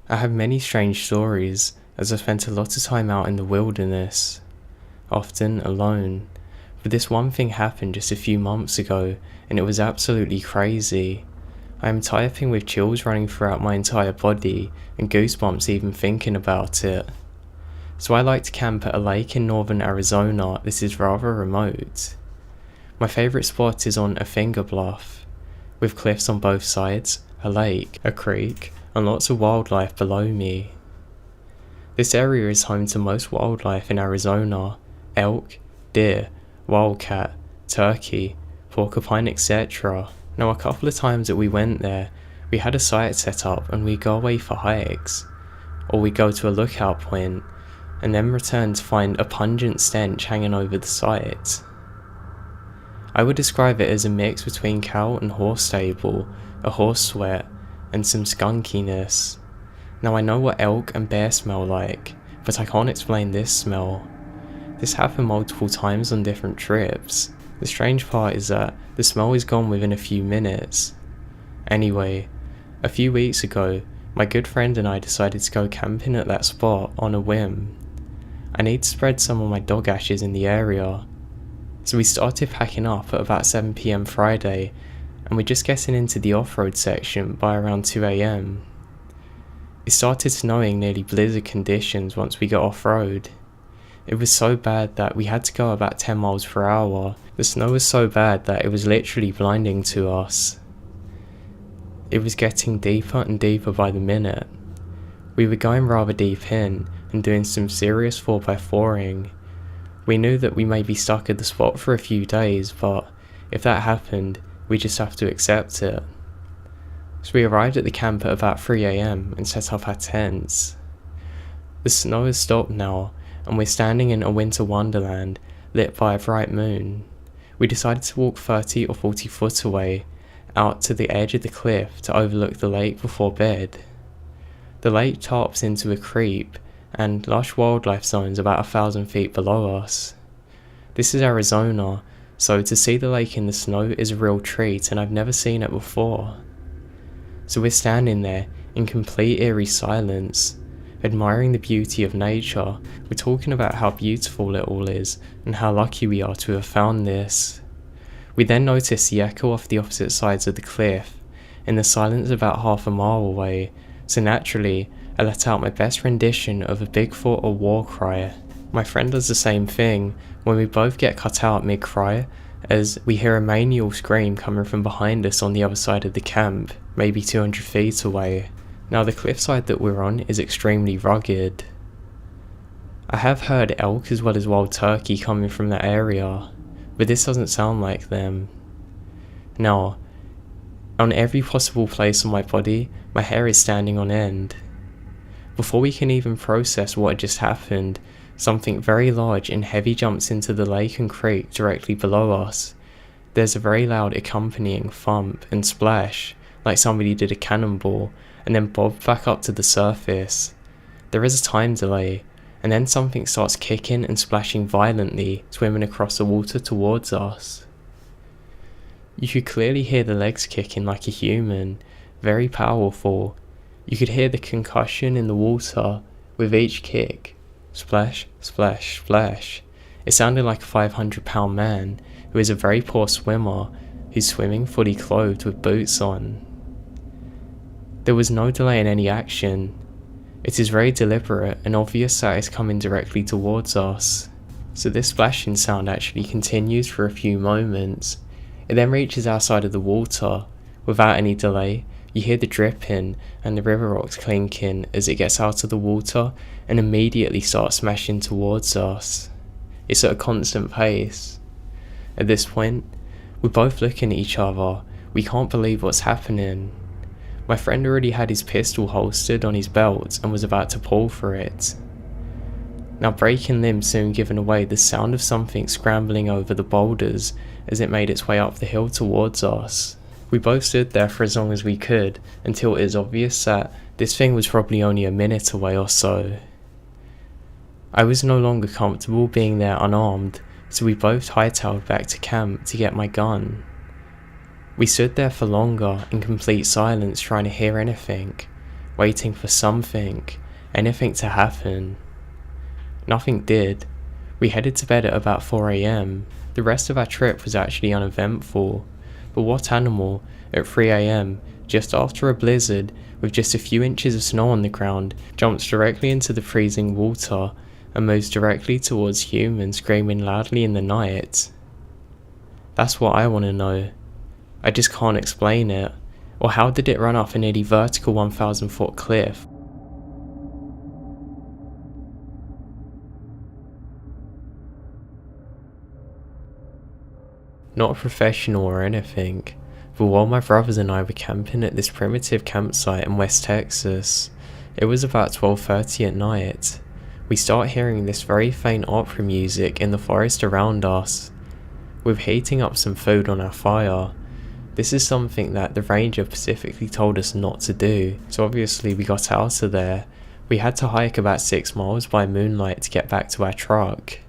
I have many strange stories as I spent a lot of time out in the wilderness, often alone, but this one thing happened just a few months ago and it was absolutely crazy. I am typing with chills running throughout my entire body and goosebumps even thinking about it. So I like to camp at a lake in northern Arizona. This is rather remote. My favourite spot is on a finger bluff, with cliffs on both sides, a lake, a creek, and lots of wildlife below me. This area is home to most wildlife in Arizona: elk, deer, wildcat, turkey, porcupine, etc. Now a couple of times that we went there, we had a site set up and we'd go away for hikes, or we'd go to a lookout point and then return to find a pungent stench hanging over the site. I would describe it as a mix between cow and horse stable, a horse sweat, and some skunkiness. Now I know what elk and bear smell like, but I can't explain this smell. This happened multiple times on different trips. The strange part is that the smell is gone within a few minutes. Anyway, a few weeks ago, my good friend and I decided to go camping at that spot on a whim. I need to spread some of my dog ashes in the area. So we started packing up at about 7 PM Friday, and we're just getting into the off-road section by around 2 AM. It started snowing nearly blizzard conditions once we got off-road. It was so bad that we had to go about 10 miles per hour. The snow was so bad that it was literally blinding to us. It was getting deeper and deeper by the minute. We were going rather deep in and doing some serious 4x4ing. We knew that we may be stuck at the spot for a few days, but if that happened, we just have to accept it. So we arrived at the camp at about 3 AM and set up our tents. The snow has stopped now, and we're standing in a winter wonderland lit by a bright moon. We decided to walk 30 or 40 foot away, out to the edge of the cliff to overlook the lake before bed. The lake tops into a creek and lush wildlife zones about 1,000 feet below us. This is Arizona, so to see the lake in the snow is a real treat, and I've never seen it before. So we're standing there in complete eerie silence, admiring the beauty of nature. We're talking about how beautiful it all is and how lucky we are to have found this. We then notice the echo off the opposite sides of the cliff, in the silence about half a mile away, so naturally I let out my best rendition of a Bigfoot or war cry. My friend does the same thing when we both get cut out mid-cry, as we hear a manial scream coming from behind us on the other side of the camp, maybe 200 feet away. Now the cliffside that we're on is extremely rugged. I have heard elk as well as wild turkey coming from that area, but this doesn't sound like them. Now, on every possible place on my body, my hair is standing on end. Before we can even process what had just happened, something very large and heavy jumps into the lake and creek directly below us. There's a very loud accompanying thump and splash, like somebody did a cannonball, and then bobbed back up to the surface. There is a time delay, and then something starts kicking and splashing violently, swimming across the water towards us. You could clearly hear the legs kicking like a human, very powerful. You could hear the concussion in the water with each kick. Splash, splash, splash. It sounded like a 500-pound man who is a very poor swimmer who's swimming fully clothed with boots on. There was no delay in any action. It is very deliberate and obvious that it's coming directly towards us. So this splashing sound actually continues for a few moments. It then reaches our side of the water. Without any delay, you hear the dripping and the river rocks clinking as it gets out of the water and immediately starts smashing towards us. It's at a constant pace. At this point, we're both looking at each other. We can't believe what's happening. My friend already had his pistol holstered on his belt and was about to pull for it. Now breaking limbs soon given away, the sound of something scrambling over the boulders as it made its way up the hill towards us. We both stood there for as long as we could, until it was obvious that this thing was probably only a minute away or so. I was no longer comfortable being there unarmed, so we both hightailed back to camp to get my gun. We stood there for longer in complete silence trying to hear anything, waiting for something, anything to happen. Nothing did. We headed to bed at about 4 AM. The rest of our trip was actually uneventful. But what animal, at 3 AM, just after a blizzard, with just a few inches of snow on the ground, jumps directly into the freezing water and moves directly towards humans screaming loudly in the night? That's what I want to know. I just can't explain it. Or how did it run off a nearly vertical 1,000-foot cliff? Not a professional or anything, but while my brothers and I were camping at this primitive campsite in West Texas, it was about 12:30 at night. We start hearing this very faint opera music in the forest around us. We're heating up some food on our fire. This is something that the ranger specifically told us not to do, so obviously we got out of there. We had to hike about 6 miles by moonlight to get back to our truck,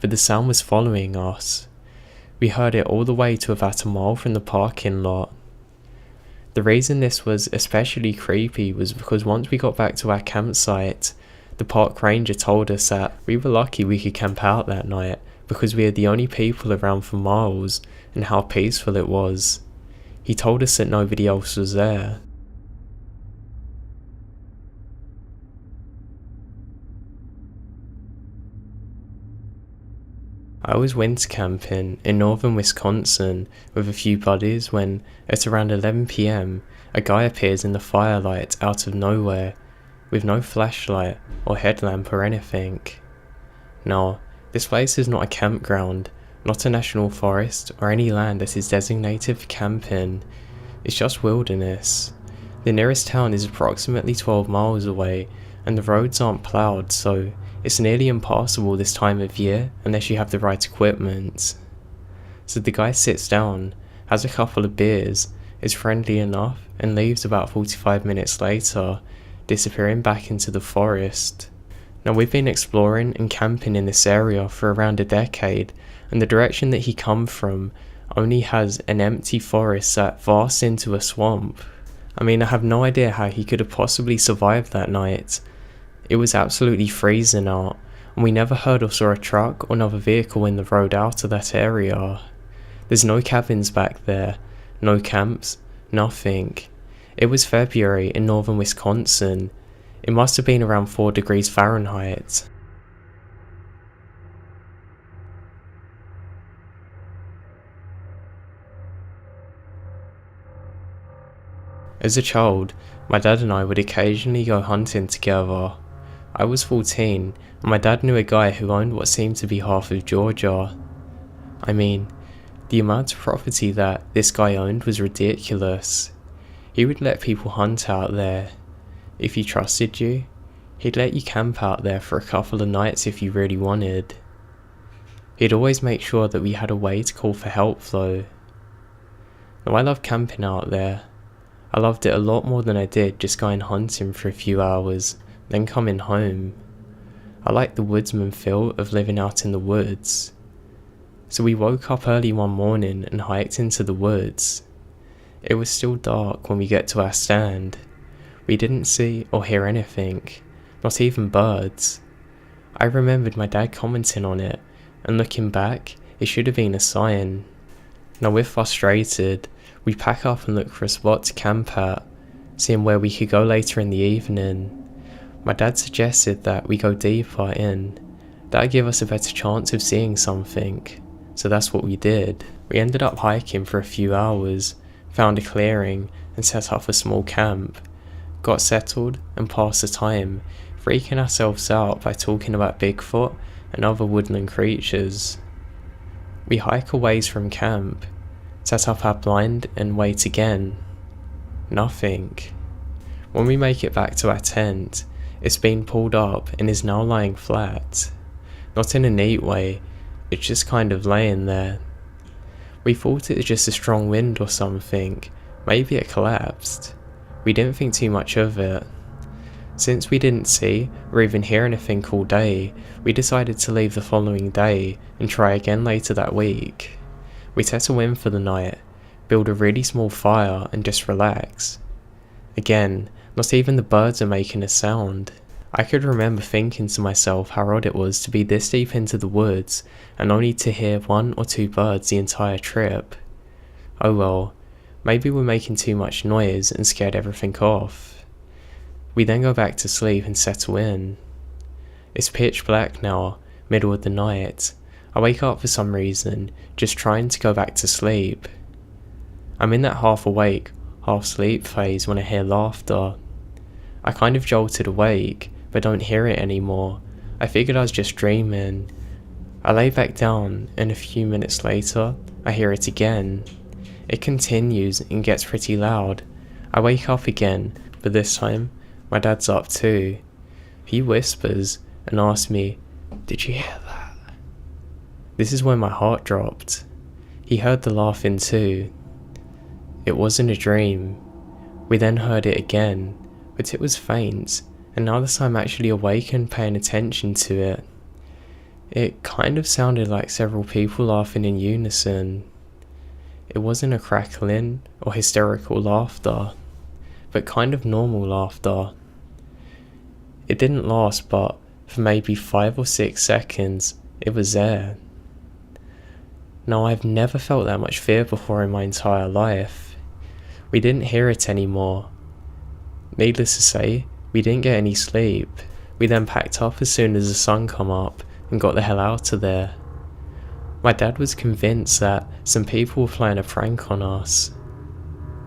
but the sound was following us. We heard it all the way to about a mile from the parking lot. The reason this was especially creepy was because once we got back to our campsite, the park ranger told us that we were lucky we could camp out that night because we were the only people around for miles and how peaceful it was. He told us that nobody else was there. I was winter camping in northern Wisconsin with a few buddies when, at around 11 PM, a guy appears in the firelight out of nowhere, with no flashlight or headlamp or anything. Now, this place is not a campground, not a national forest or any land that is designated for camping. It's just wilderness. The nearest town is approximately 12 miles away and the roads aren't ploughed, so it's nearly impassable this time of year unless you have the right equipment. So the guy sits down, has a couple of beers, is friendly enough and leaves about 45 minutes later, disappearing back into the forest. Now we've been exploring and camping in this area for around a decade, and the direction that he come from only has an empty forest that vasts into a swamp. I mean, I have no idea how he could have possibly survived that night. It was absolutely freezing out, and we never heard or saw a truck or another vehicle in the road out of that area. There's no cabins back there, no camps, nothing. It was February in northern Wisconsin. It must have been around 4 degrees Fahrenheit. As a child, my dad and I would occasionally go hunting together. I was 14, and my dad knew a guy who owned what seemed to be half of Georgia. I mean, the amount of property that this guy owned was ridiculous. He would let people hunt out there. If he trusted you, he'd let you camp out there for a couple of nights if you really wanted. He'd always make sure that we had a way to call for help though. Now I love camping out there. I loved it a lot more than I did just going hunting for a few hours, then coming home. I like the woodsman feel of living out in the woods. So we woke up early one morning and hiked into the woods. It was still dark when we get to our stand. We didn't see or hear anything, not even birds. I remembered my dad commenting on it, and looking back, it should have been a sign. Now we're frustrated. We pack up and look for a spot to camp at, seeing where we could go later in the evening. My dad suggested that we go deeper in. That'd give us a better chance of seeing something, so that's what we did. We ended up hiking for a few hours, found a clearing and set up a small camp. Got settled and passed the time, freaking ourselves out by talking about Bigfoot and other woodland creatures. We hike a ways from camp, set up our blind and wait again. Nothing. When we make it back to our tent, it's been pulled up and is now lying flat. Not in a neat way, it's just kind of laying there. We thought it was just a strong wind or something, maybe it collapsed. We didn't think too much of it. Since we didn't see or even hear anything all day, we decided to leave the following day and try again later that week. We settle in for the night, build a really small fire and just relax. Again, Not even the birds are making a sound. I could remember thinking to myself how odd it was to be this deep into the woods and only to hear 1 or 2 birds the entire trip. Oh well, maybe we're making too much noise and scared everything off. We then go back to sleep and settle in. It's pitch black now, middle of the night. I wake up for some reason, just trying to go back to sleep. I'm in that half awake, half sleep phase when I hear laughter. I kind of jolted awake, but don't hear it anymore. I figured I was just dreaming. I lay back down, and a few minutes later, I hear it again. It continues and gets pretty loud. I wake up again, but this time, my dad's up too. He whispers and asks me, "Did you hear that?" This is when my heart dropped. He heard the laughing too. It wasn't a dream. We then heard it again, but it was faint, and now that I'm actually awake and paying attention to it, it kind of sounded like several people laughing in unison. It wasn't a crackling or hysterical laughter, but kind of normal laughter. It didn't last, but for maybe 5 or 6 seconds, it was there. Now, I've never felt that much fear before in my entire life. We didn't hear it anymore. Needless to say, we didn't get any sleep. We then packed up as soon as the sun come up and got the hell out of there. My dad was convinced that some people were playing a prank on us.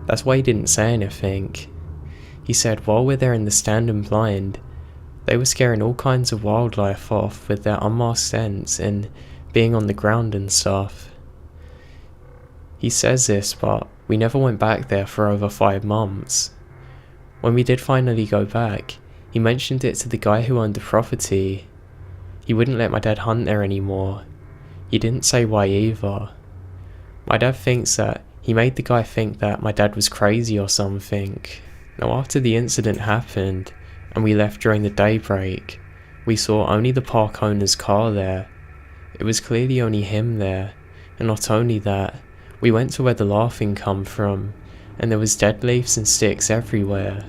That's why he didn't say anything. He said while we're there in the stand and blind, they were scaring all kinds of wildlife off with their unmasked scents and being on the ground and stuff. He says this, but we never went back there for over 5 months. When we did finally go back, he mentioned it to the guy who owned the property. He wouldn't let my dad hunt there anymore. He didn't say why either. My dad thinks that he made the guy think that my dad was crazy or something. Now, after the incident happened and we left during the daybreak, we saw only the park owner's car there. It was clearly only him there, and not only that, we went to where the laughing come from, and there was dead leaves and sticks everywhere.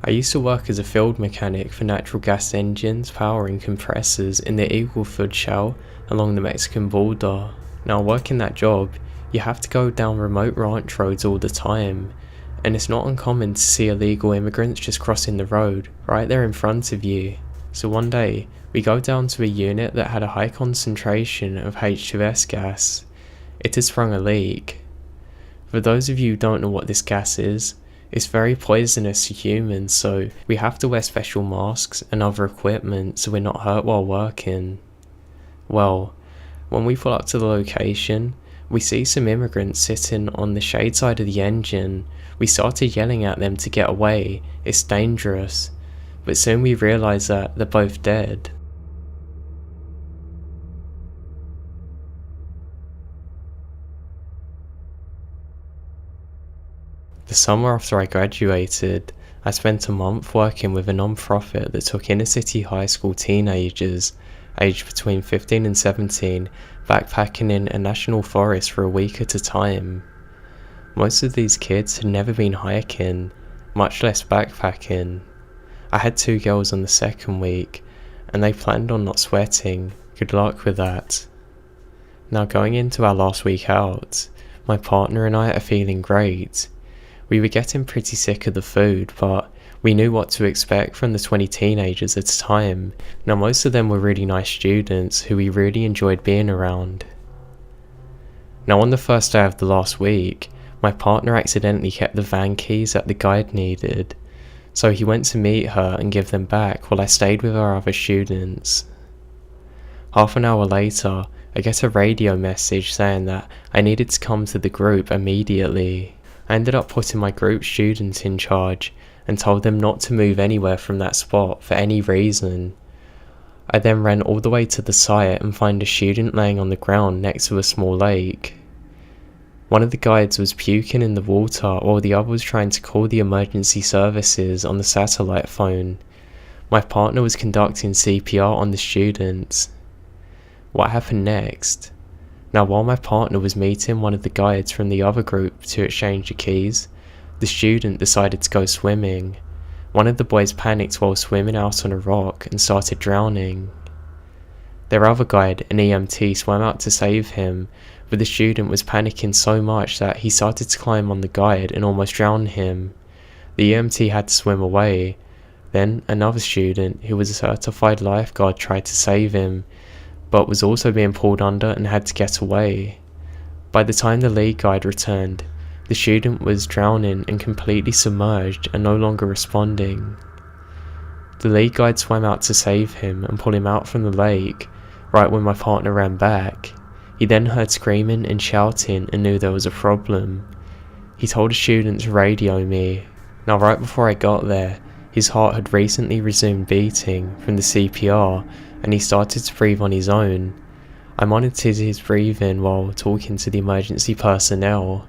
I used to work as a field mechanic for natural gas engines powering compressors in the Eagleford Shell along the Mexican border. Now, working that job, you have to go down remote ranch roads all the time, and it's not uncommon to see illegal immigrants just crossing the road right there in front of you. So one day, we go down to a unit that had a high concentration of H2S gas. It had sprung a leak. For those of you who don't know what this gas is, it's very poisonous to humans, so we have to wear special masks and other equipment so we're not hurt while working. Well, when we pull up to the location, we see some immigrants sitting on the shade side of the engine. We started yelling at them to get away, it's dangerous, but soon we realised that they're both dead. The summer after I graduated, I spent a month working with a non-profit that took inner city high school teenagers, aged between 15 and 17, backpacking in a national forest for a week at a time. Most of these kids had never been hiking, much less backpacking. I had 2 girls on the second week, and they planned on not sweating. Good luck with that. Now, going into our last week out, my partner and I are feeling great. We were getting pretty sick of the food, but we knew what to expect from the 20 teenagers at a time. Now, most of them were really nice students who we really enjoyed being around. Now, on the first day of the last week, my partner accidentally kept the van keys that the guide needed, so he went to meet her and give them back while I stayed with our other students. Half an hour later, I get a radio message saying that I needed to come to the group immediately. I ended up putting my group students in charge and told them not to move anywhere from that spot for any reason. I then ran all the way to the site and found a student laying on the ground next to a small lake. One of the guides was puking in the water while the other was trying to call the emergency services on the satellite phone. My partner was conducting CPR on the students. What happened next? Now while my partner was meeting one of the guides from the other group to exchange the keys, the student decided to go swimming. One of the boys panicked while swimming out on a rock and started drowning. Their other guide, an EMT, swam out to save him, but the student was panicking so much that he started to climb on the guide and almost drowned him. The EMT had to swim away. Then another student, who was a certified lifeguard, tried to save him, but was also being pulled under and had to get away. By the time the lead guide returned, the student was drowning and completely submerged and no longer responding. The lead guide swam out to save him and pull him out from the lake, right when my partner ran back. He then heard screaming and shouting and knew there was a problem. He told the student to radio me. Now right before I got there, his heart had recently resumed beating from the CPR and he started to breathe on his own. I monitored his breathing while talking to the emergency personnel.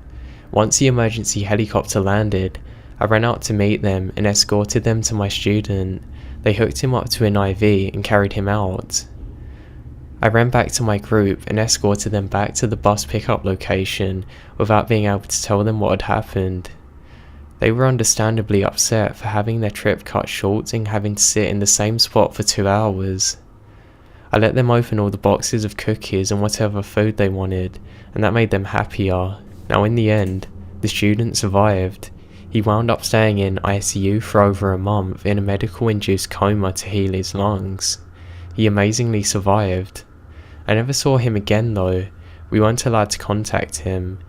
Once the emergency helicopter landed, I ran out to meet them and escorted them to my student. They hooked him up to an IV and carried him out. I ran back to my group and escorted them back to the bus pickup location without being able to tell them what had happened. They were understandably upset for having their trip cut short and having to sit in the same spot for 2 hours. I let them open all the boxes of cookies and whatever food they wanted, and that made them happier. Now in the end, the student survived. He wound up staying in ICU for over a month in a medical-induced coma to heal his lungs. He amazingly survived. I never saw him again though. We weren't allowed to contact him.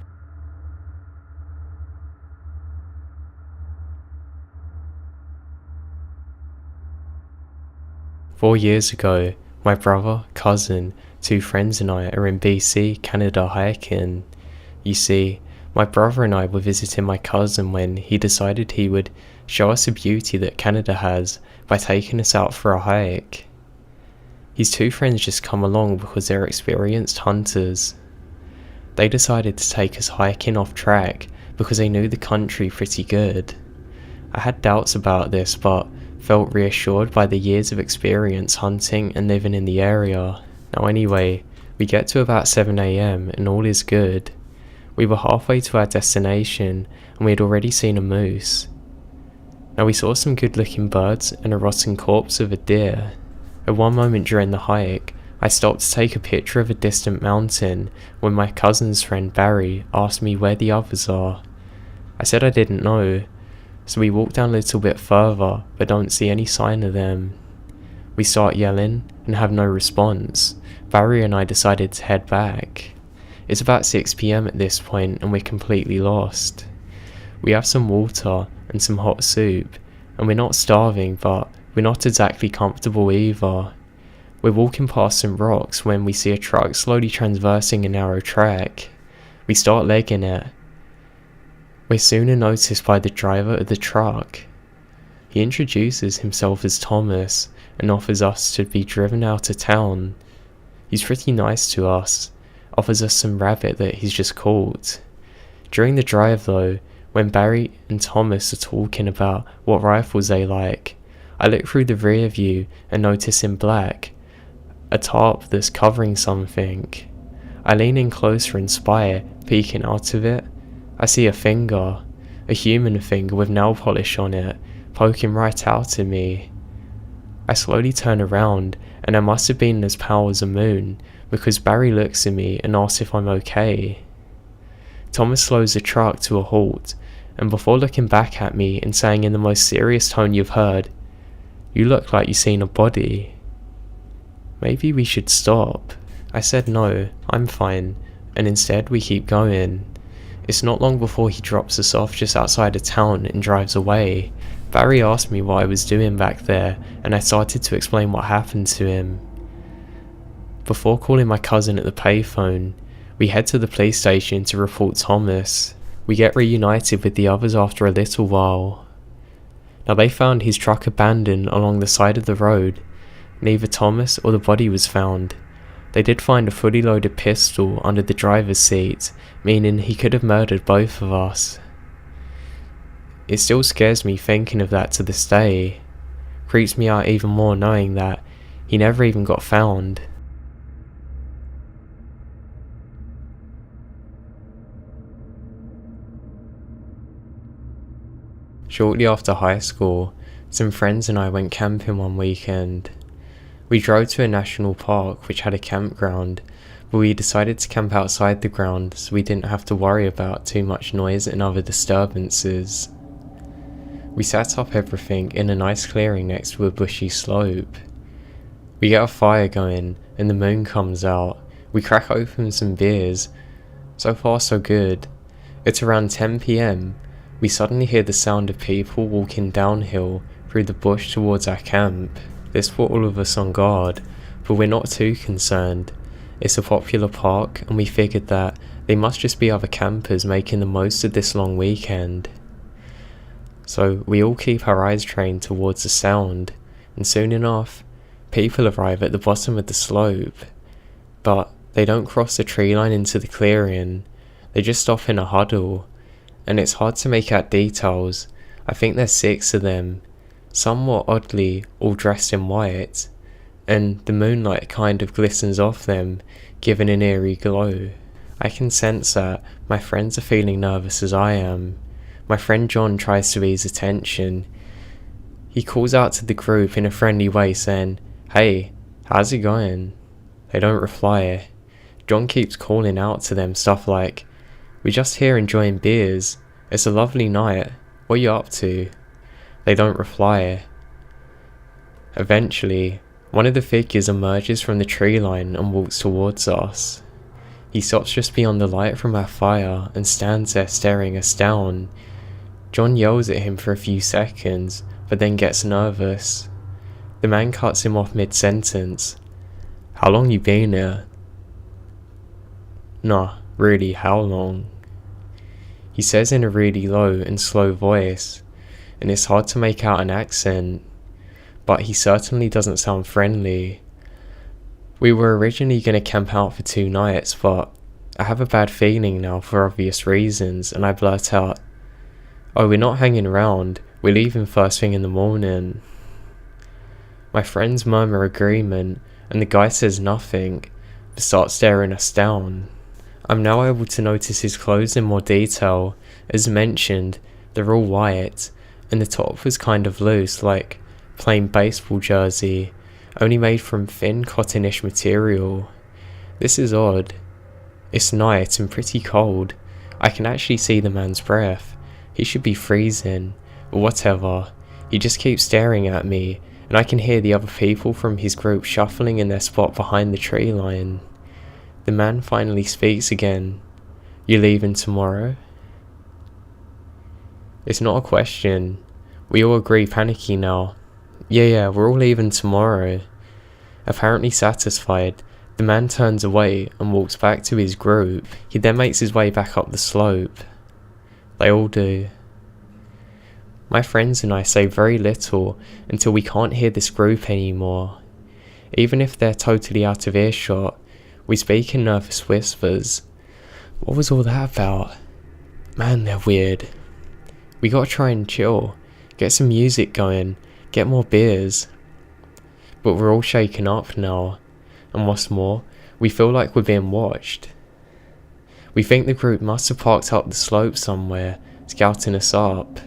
"4 years ago, my brother, cousin, 2 friends and I are in BC, Canada hiking. You see, my brother and I were visiting my cousin when he decided he would show us the beauty that Canada has by taking us out for a hike. His 2 friends just come along because they're experienced hunters. They decided to take us hiking off track because they knew the country pretty good. I had doubts about this but felt reassured by the years of experience hunting and living in the area. Now anyway, we get to about 7 AM and all is good. We were halfway to our destination and we had already seen a moose. Now we saw some good looking birds and a rotten corpse of a deer. At one moment during the hike, I stopped to take a picture of a distant mountain when my cousin's friend Barry asked me where the others are. I said I didn't know, so we walk down a little bit further but don't see any sign of them. We start yelling and have no response. Barry and I decided to head back. It's about 6 PM at this point and we're completely lost. We have some water and some hot soup, and we're not starving but we're not exactly comfortable either. We're walking past some rocks when we see a truck slowly transversing a narrow track. We start legging it. We're soon noticed by the driver of the truck. He introduces himself as Thomas and offers us to be driven out of town. He's pretty nice to us, offers us some rabbit that he's just caught. During the drive though, when Barry and Thomas are talking about what rifles they like, I look through the rear view and notice in black a tarp that's covering something. I lean in closer and spy it, peeking out of it. I see a finger, a human finger with nail polish on it, poking right out at me. I slowly turn around and I must have been as pale as a moon because Barry looks at me and asks if I'm okay. Thomas slows the truck to a halt and before looking back at me and saying in the most serious tone you've heard, "You look like you've seen a body. Maybe we should stop." I said no, I'm fine, and instead we keep going. It's not long before he drops us off just outside of town and drives away. Barry asked me what I was doing back there and I started to explain what happened to him. Before calling my cousin at the payphone, we head to the police station to report Thomas. We get reunited with the others after a little while. Now they found his truck abandoned along the side of the road. Neither Thomas or the body was found. They did find a fully loaded pistol under the driver's seat, meaning he could have murdered both of us. It still scares me thinking of that to this day. Creeps me out even more knowing that he never even got found. Shortly after high school, some friends and I went camping one weekend. We drove to a national park which had a campground, but we decided to camp outside the ground so we didn't have to worry about too much noise and other disturbances. We set up everything in a nice clearing next to a bushy slope. We get a fire going and the moon comes out. We crack open some beers. So far so good. It's around 10 PM. We suddenly hear the sound of people walking downhill through the bush towards our camp. This put all of us on guard, but we're not too concerned. It's a popular park and we figured that they must just be other campers making the most of this long weekend. So we all keep our eyes trained towards the sound, and soon enough, people arrive at the bottom of the slope. But they don't cross the tree line into the clearing, they just stop in a huddle, and it's hard to make out details. I think there's 6 of them, somewhat oddly all dressed in white, and the moonlight kind of glistens off them, giving an eerie glow. I can sense that my friends are feeling nervous as I am. My friend John tries to ease the tension. He calls out to the group in a friendly way saying, "Hey, how's it going?" They don't reply. John keeps calling out to them stuff like, "We're just here enjoying beers. It's a lovely night. What are you up to?" They don't reply. Eventually, one of the figures emerges from the tree line and walks towards us. He stops just beyond the light from our fire and stands there staring us down. John yells at him for a few seconds, but then gets nervous. The man cuts him off mid-sentence. "How long you been here?" "Nah, really, how long?" He says in a really low and slow voice, and it's hard to make out an accent, but he certainly doesn't sound friendly. We were originally going to camp out for 2 nights, but I have a bad feeling now for obvious reasons, and I blurt out, "Oh, we're not hanging around, we're leaving first thing in the morning." My friends murmur agreement, and the guy says nothing, but starts staring us down. I'm now able to notice his clothes in more detail. As mentioned, they're all white, and the top was kind of loose, like plain baseball jersey, only made from thin cottonish material. This is odd. It's night and pretty cold. I can actually see the man's breath. He should be freezing, but whatever. He just keeps staring at me, and I can hear the other people from his group shuffling in their spot behind the tree line. The man finally speaks again. "You leaving tomorrow?" It's not a question. We all agree, panicky now. Yeah, we're all leaving tomorrow." Apparently satisfied, the man turns away and walks back to his group. He then makes his way back up the slope. They all do. My friends and I say very little until we can't hear this group anymore. Even if they're totally out of earshot, we speak in nervous whispers. What was all that about? Man, they're weird. We gotta try and chill, get some music going, get more beers. But we're all shaken up now, and what's more, we feel like we're being watched. We think the group must have parked up the slope somewhere, scouting us up.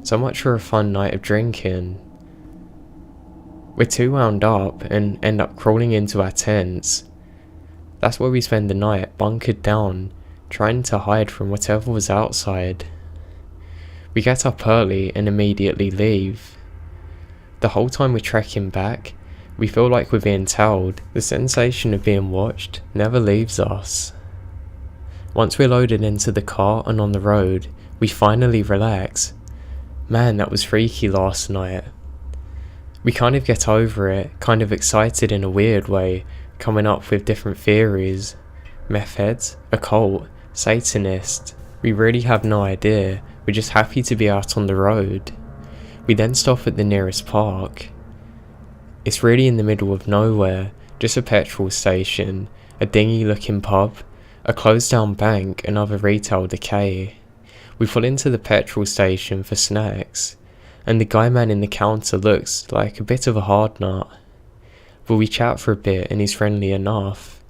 So much for a fun night of drinking. We're too wound up and end up crawling into our tents. That's where we spend the night, bunkered down, trying to hide from whatever was outside. We get up early and immediately leave. The whole time we're trekking back, we feel like we're being tailed. The sensation of being watched never leaves us. Once we're loaded into the car and on the road, we finally relax. Man, that was freaky last night. We kind of get over it, kind of excited in a weird way, coming up with different theories. Meth heads, occult, Satanist. We really have no idea, we're just happy to be out on the road. We then stop at the nearest park. It's really in the middle of nowhere, just a petrol station, a dingy looking pub, a closed down bank and other retail decay. We pull into the petrol station for snacks, and the guy man in the counter looks like a bit of a hard nut. But we chat for a bit and he's friendly enough.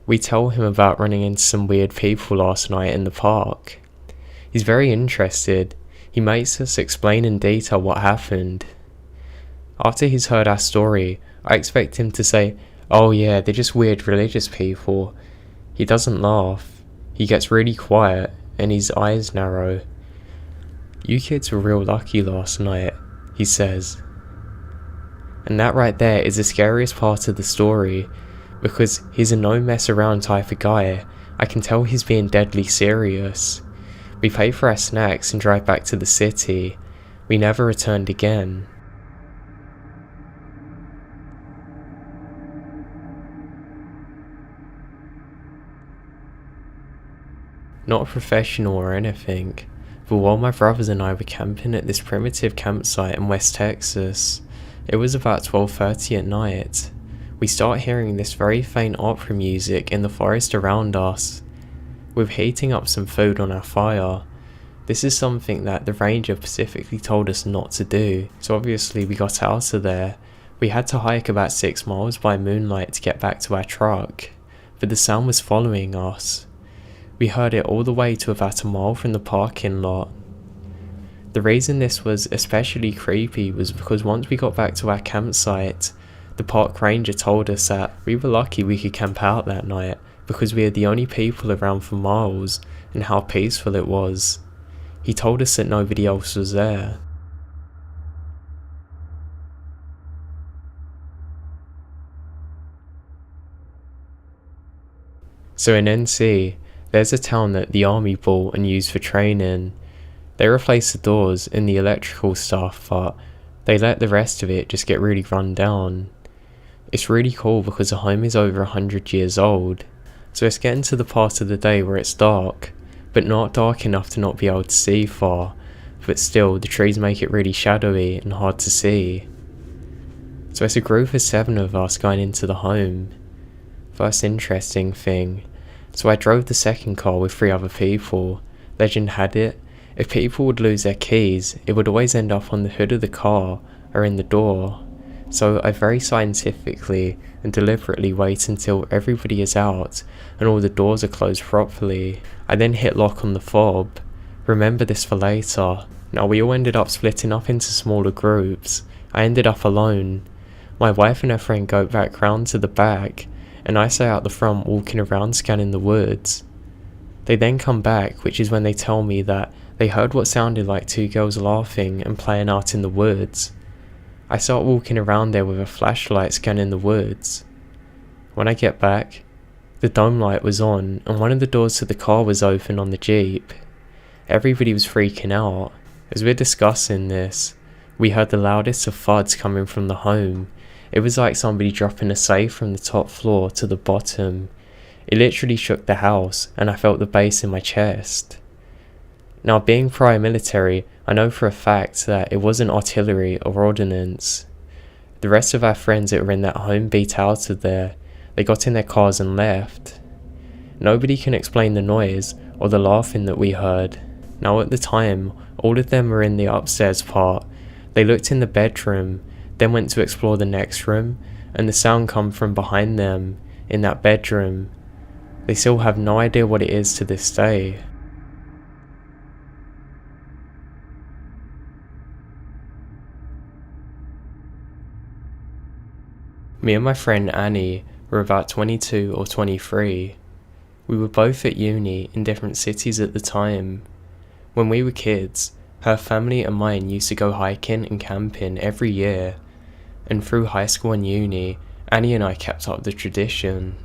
We tell him about running into some weird people last night in the park. He's very interested. He makes us explain in detail what happened. After he's heard our story, I expect him to say, "Oh yeah, they're just weird religious people." He doesn't laugh. He gets really quiet and his eyes narrow. "You kids were real lucky last night," he says. And that right there is the scariest part of the story, because he's a no mess around type of guy. I can tell he's being deadly serious. We pay for our snacks and drive back to the city. We never returned again. Not a professional or anything, but while my brothers and I were camping at this primitive campsite in West Texas, it was about 12:30 at night. We start hearing this very faint opera music in the forest around us. We're heating up some food on our fire. This is something that the ranger specifically told us not to do, so obviously we got out of there. We had to hike about 6 miles by moonlight to get back to our truck, but the sound was following us. We heard it all the way to about a mile from the parking lot. The reason this was especially creepy was because once we got back to our campsite, the park ranger told us that we were lucky we could camp out that night because we were the only people around for miles and how peaceful it was. He told us that nobody else was there. So in NC, there's a town that the army bought and used for training. They replaced the doors and the electrical stuff, but they let the rest of it just get really run down. It's really cool because the home is over 100 years old, so it's getting to the part of the day where it's dark, but not dark enough to not be able to see far, but still the trees make it really shadowy and hard to see. So it's a group of 7 of us going into the home. First interesting thing, so I drove the second car with 3 other people. Legend had it, if people would lose their keys, it would always end up on the hood of the car or in the door. So I very scientifically and deliberately wait until everybody is out and all the doors are closed properly. I then hit lock on the fob. Remember this for later. Now we all ended up splitting up into smaller groups. I ended up alone. My wife and her friend go back round to the back, and I stay out the front walking around scanning the woods. They then come back, which is when they tell me that they heard what sounded like 2 girls laughing and playing out in the woods. I start walking around there with a flashlight scanning the woods. When I get back, the dome light was on and one of the doors to the car was open on the Jeep. Everybody was freaking out. As we're discussing this, we heard the loudest of thuds coming from the home. It was like somebody dropping a safe from the top floor to the bottom. It literally shook the house and I felt the bass in my chest. Now, being prior military, I know for a fact that it wasn't artillery or ordnance. The rest of our friends that were in that home beat out of there. They got in their cars and left. Nobody can explain the noise or the laughing that we heard. Now at the time, all of them were in the upstairs part. They looked in the bedroom, then went to explore the next room, and the sound come from behind them, in that bedroom. They still have no idea what it is to this day. Me and my friend Annie were about 22 or 23. We were both at uni in different cities at the time. When we were kids, her family and mine used to go hiking and camping every year, and through high school and uni, Annie and I kept up the tradition.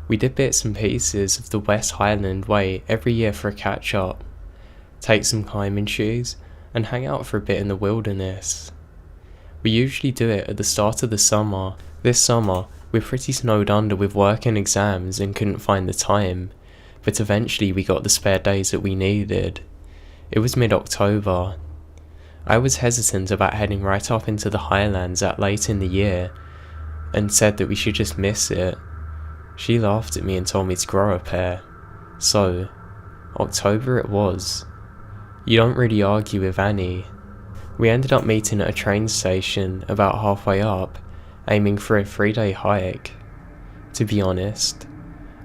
We did bits and pieces of the West Highland Way every year for a catch-up, take some climbing shoes, and hang out for a bit in the wilderness. We usually do it at the start of the summer. This summer, we're pretty snowed under with work and exams and couldn't find the time, but eventually we got the spare days that we needed. It was mid-October. I was hesitant about heading right up into the highlands that late in the year, and said that we should just miss it. She laughed at me and told me to grow a pair. So, October it was. You don't really argue with Annie. We ended up meeting at a train station about halfway up, aiming for a 3-day hike. To be honest,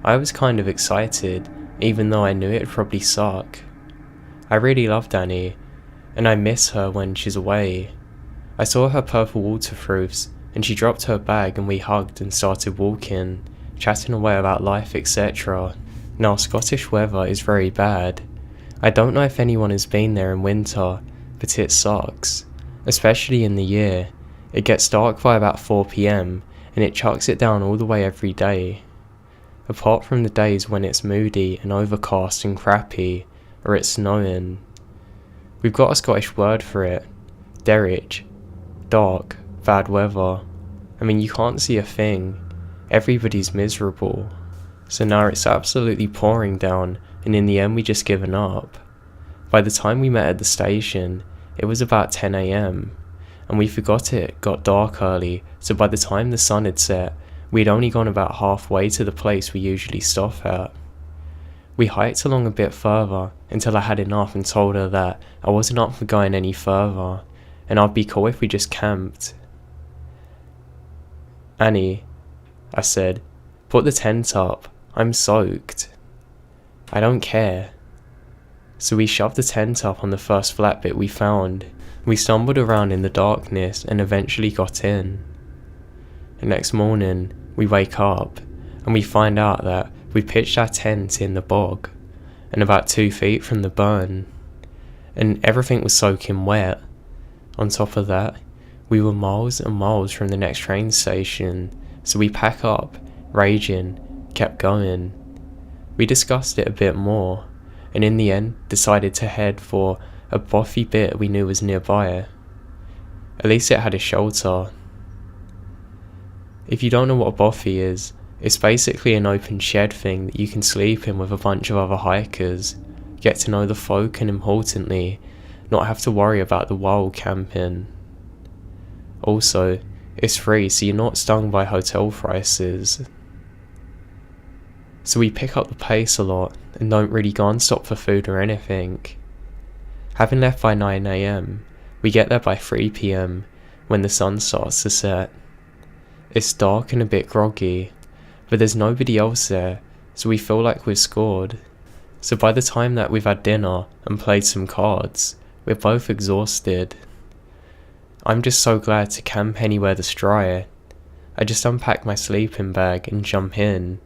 I was kind of excited, even though I knew it'd probably suck. I really loved Annie, and I miss her when she's away. I saw her purple waterproofs, and she dropped her bag and we hugged and started walking, chatting away about life, etc. Now, Scottish weather is very bad. I don't know if anyone has been there in winter, but it sucks. Especially in the year. It gets dark by about 4 PM, and it chucks it down all the way every day. Apart from the days when it's moody and overcast and crappy, or it's snowing. We've got a Scottish word for it. Derrick. Dark, bad weather. I mean, you can't see a thing. Everybody's miserable. So now it's absolutely pouring down, and in the end we just given up. By the time we met at the station, it was about 10 AM, and we forgot it got dark early, so by the time the sun had set, we'd only gone about halfway to the place we usually stop at. We hiked along a bit further until I had enough and told her that I wasn't up for going any further, and I'd be cool if we just camped. "Annie," I said, "put the tent up, I'm soaked." "I don't care." So we shoved the tent up on the first flat bit we found. We stumbled around in the darkness and eventually got in. The next morning, we wake up and we find out that we pitched our tent in the bog and about 2 feet from the burn, and everything was soaking wet. On top of that, we were miles and miles from the next train station, so we pack up, raging, kept going. We discussed it a bit more, and in the end decided to head for a bothy bit we knew was nearby. At least it had a shelter. If you don't know what a bothy is, it's basically an open shed thing that you can sleep in with a bunch of other hikers, get to know the folk, and importantly, not have to worry about the wild camping. Also, it's free, so you're not stung by hotel prices. So we pick up the pace a lot and don't really go and stop for food or anything. Having left by 9 AM, we get there by 3 PM when the sun starts to set. It's dark and a bit groggy, but there's nobody else there, so we feel like we've scored. So by the time that we've had dinner and played some cards, we're both exhausted. I'm just so glad to camp anywhere that's dry. I just unpack my sleeping bag and jump in.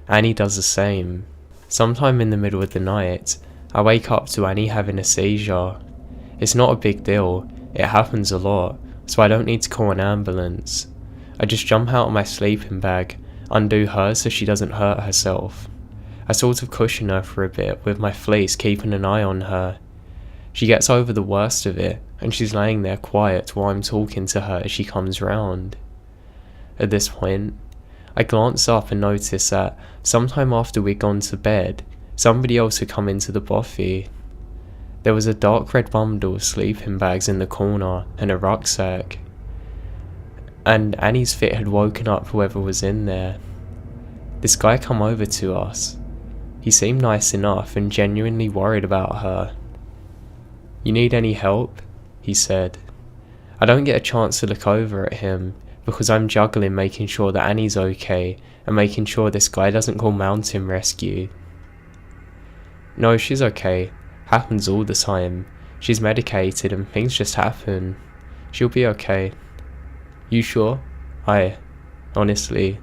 Annie does the same. Sometime in the middle of the night, I wake up to Annie having a seizure. It's not a big deal, it happens a lot, so I don't need to call an ambulance. I just jump out of my sleeping bag, undo her so she doesn't hurt herself. I sort of cushion her for a bit with my fleece, keeping an eye on her. She gets over the worst of it, and she's laying there quiet while I'm talking to her as she comes round. At this point, I glance up and notice that sometime after we'd gone to bed, somebody else had come into the bothy. There was a dark red bundle of sleeping bags in the corner and a rucksack. And Annie's fit had woken up whoever was in there. This guy come over to us. He seemed nice enough and genuinely worried about her. "You need any help?" he said. I don't get a chance to look over at him because I'm juggling making sure that Annie's okay and making sure this guy doesn't call mountain rescue. "No, she's okay. Happens all the time. She's medicated and things just happen. She'll be okay." "You sure?" "Aye, honestly.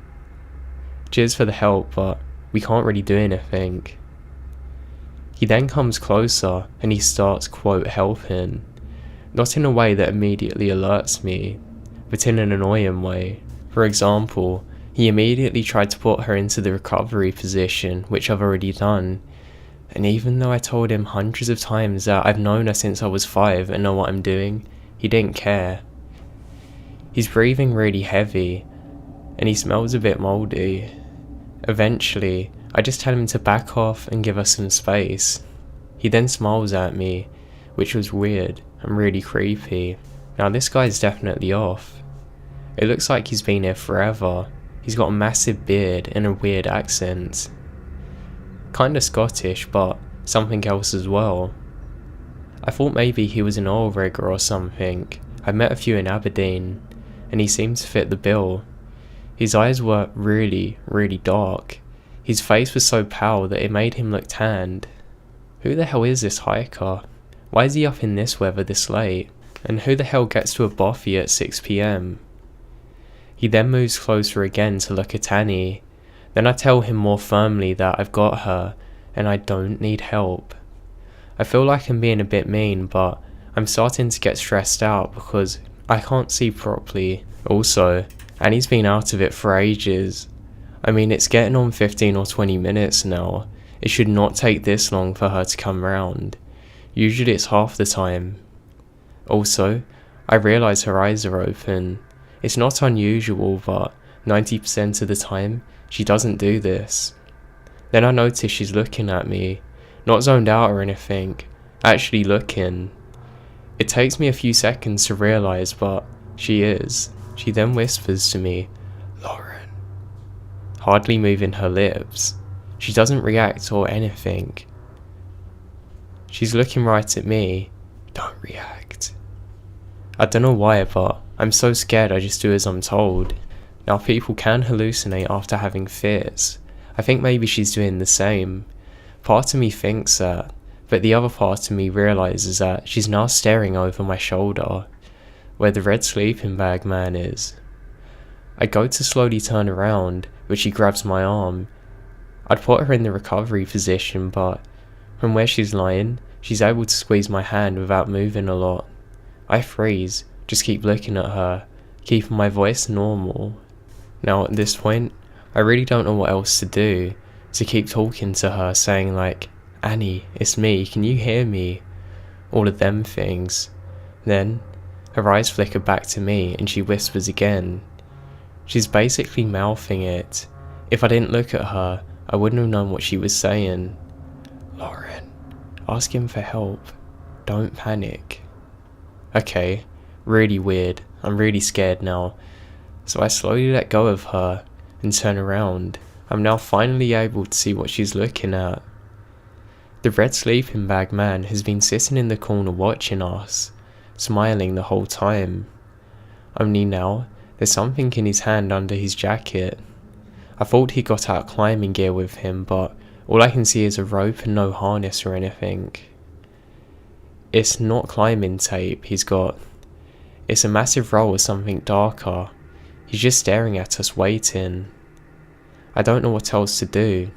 Cheers for the help, but we can't really do anything." He then comes closer and he starts, quote, helping. Not in a way that immediately alerts me, but in an annoying way. For example, he immediately tried to put her into the recovery position, which I've already done. And even though I told him hundreds of times that I've known her since I was 5 and know what I'm doing, he didn't care. He's breathing really heavy, and he smells a bit mouldy. Eventually, I just tell him to back off and give us some space. He then smiles at me, which was weird and really creepy. Now this guy's definitely off. It looks like he's been here forever. He's got a massive beard and a weird accent. Kinda Scottish, but something else as well. I thought maybe he was an oil rigger or something. I met a few in Aberdeen, and he seemed to fit the bill. His eyes were really, really dark. His face was so pale that it made him look tanned. Who the hell is this hiker? Why is he up in this weather this late? And who the hell gets to a bothy at 6 PM? He then moves closer again to look at Annie. Then I tell him more firmly that I've got her and I don't need help. I feel like I'm being a bit mean, but I'm starting to get stressed out because I can't see properly. Also, Annie's been out of it for ages. I mean, it's getting on 15 or 20 minutes now. It should not take this long for her to come round. Usually it's half the time. Also, I realise her eyes are open. It's not unusual, but 90% of the time, she doesn't do this. Then I notice she's looking at me, not zoned out or anything, actually looking. It takes me a few seconds to realise, but she is. She then whispers to me, "Lauren," hardly moving her lips. She doesn't react or anything. She's looking right at me. Don't react. I don't know why, but I'm so scared I just do as I'm told. Now, people can hallucinate after having fits. I think maybe she's doing the same. Part of me thinks that, but the other part of me realises that she's now staring over my shoulder, where the red sleeping bag man is. I go to slowly turn around, but she grabs my arm. I'd put her in the recovery position, but from where she's lying, she's able to squeeze my hand without moving a lot. I freeze, just keep looking at her, keeping my voice normal. Now at this point, I really don't know what else to do, to keep talking to her saying like, "Annie, it's me, can you hear me?" All of them things. Then, her eyes flicker back to me and she whispers again. She's basically mouthing it. If I didn't look at her, I wouldn't have known what she was saying. "Lauren, ask him for help. Don't panic." Okay, really weird. I'm really scared now. So I slowly let go of her and turn around. I'm now finally able to see what she's looking at. The red sleeping bag man has been sitting in the corner watching us, smiling the whole time. Only now, there's something in his hand under his jacket. I thought he got out climbing gear with him, but all I can see is a rope and no harness or anything. It's not climbing tape he's got. It's a massive roll of something darker. He's just staring at us waiting. I don't know what else to do,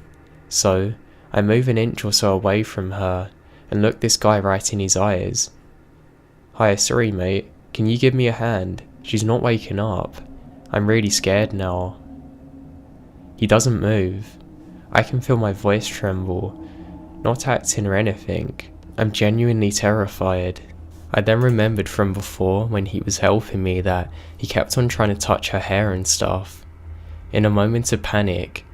so I move an inch or so away from her and look this guy right in his eyes. "Hi, sorry mate, can you give me a hand? She's not waking up. I'm really scared now." He doesn't move. I can feel my voice tremble. Not acting or anything. I'm genuinely terrified. I then remembered from before when he was helping me that he kept on trying to touch her hair and stuff. In a moment of panic,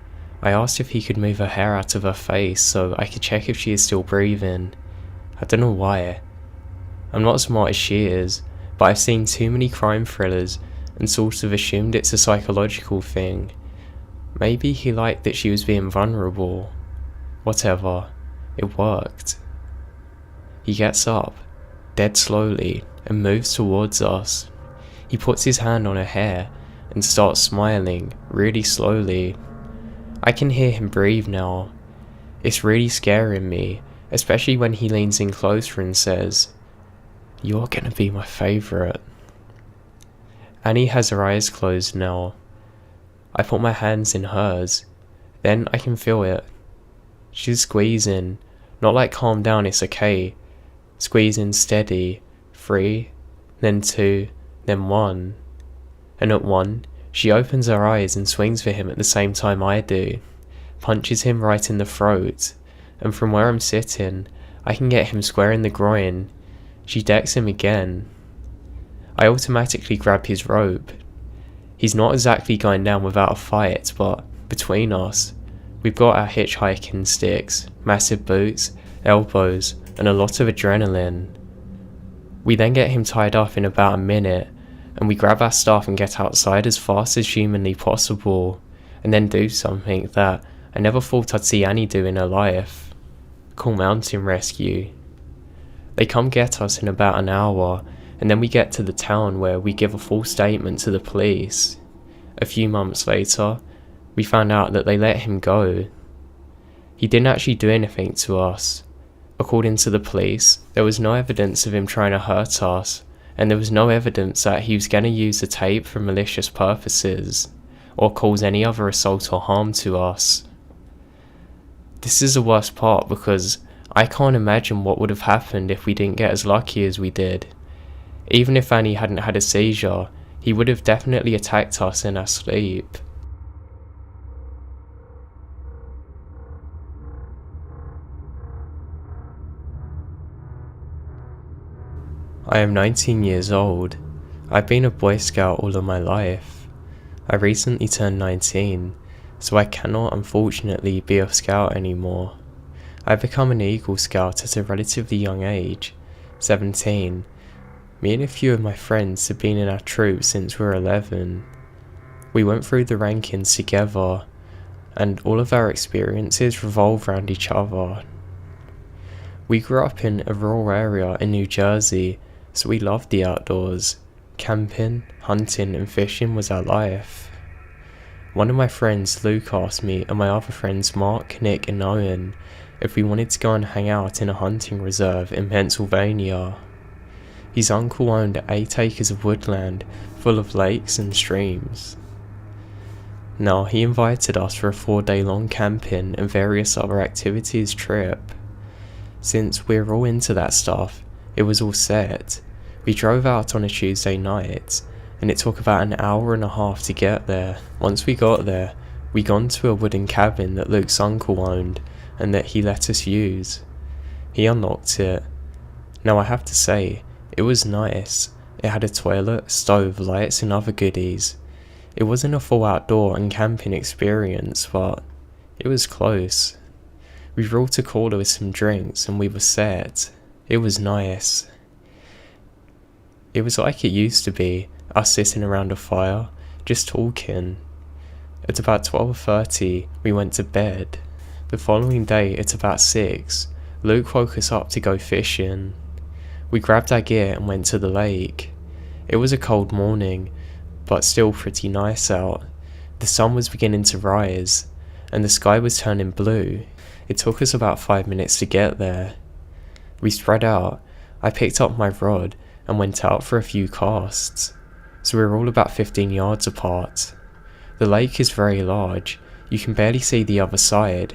I asked if he could move her hair out of her face so I could check if she is still breathing. I don't know why. I'm not as smart as she is, but I've seen too many crime thrillers and sort of assumed it's a psychological thing. Maybe he liked that she was being vulnerable. Whatever, it worked. He gets up, dead slowly, and moves towards us. He puts his hand on her hair and starts smiling, really slowly. I can hear him breathe now. It's really scaring me, especially when he leans in closer and says, "You're gonna be my favourite." Annie has her eyes closed now. I put my hands in hers, then I can feel it. She's squeezing, not like calm down, it's okay. Squeezing steady, 3, then 2, then 1. And at 1, she opens her eyes and swings for him at the same time I do, punches him right in the throat, and from where I'm sitting, I can get him square in the groin. She decks him again. I automatically grab his rope. He's not exactly going down without a fight, but between us, we've got our hitchhiking sticks, massive boots, elbows, and a lot of adrenaline. We then get him tied up in about a minute, and we grab our stuff and get outside as fast as humanly possible, and then do something that I never thought I'd see Annie do in her life. Call mountain rescue. They come get us in about an hour, and then we get to the town where we give a full statement to the police. A few months later, we found out that they let him go. He didn't actually do anything to us. According to the police, there was no evidence of him trying to hurt us, and there was no evidence that he was going to use the tape for malicious purposes, or cause any other assault or harm to us. This is the worst part because I can't imagine what would have happened if we didn't get as lucky as we did. Even if Annie hadn't had a seizure, he would have definitely attacked us in our sleep. I am 19 years old. I've been a Boy Scout all of my life. I recently turned 19, so I cannot unfortunately be a Scout anymore. I've become an Eagle Scout at a relatively young age, 17. Me and a few of my friends have been in our troop since we were 11. We went through the rankings together, and all of our experiences revolve around each other. We grew up in a rural area in New Jersey, so we loved the outdoors. Camping, hunting and fishing was our life. One of my friends, Luke, asked me and my other friends Mark, Nick and Owen if we wanted to go and hang out in a hunting reserve in Pennsylvania. His uncle owned 8 acres of woodland full of lakes and streams. Now he invited us for a 4-day long camping and various other activities trip. Since we're all into that stuff, it was all set. We drove out on a Tuesday night, and it took about an hour and a half to get there. Once we got there, we got to a wooden cabin that Luke's uncle owned, and that he let us use. He unlocked it. Now I have to say, it was nice. It had a toilet, stove, lights and other goodies. It wasn't a full outdoor and camping experience, but it was close. We brought a cooler with some drinks and we were set. It was nice. It was like it used to be, us sitting around a fire, just talking. At about 12:30, we went to bed. The following day at about 6, Luke woke us up to go fishing. We grabbed our gear and went to the lake. It was a cold morning, but still pretty nice out. The sun was beginning to rise, and the sky was turning blue. It took us about 5 minutes to get there. We spread out. I picked up my rod and went out for a few casts, so we were all about 15 yards apart. The lake is very large, you can barely see the other side.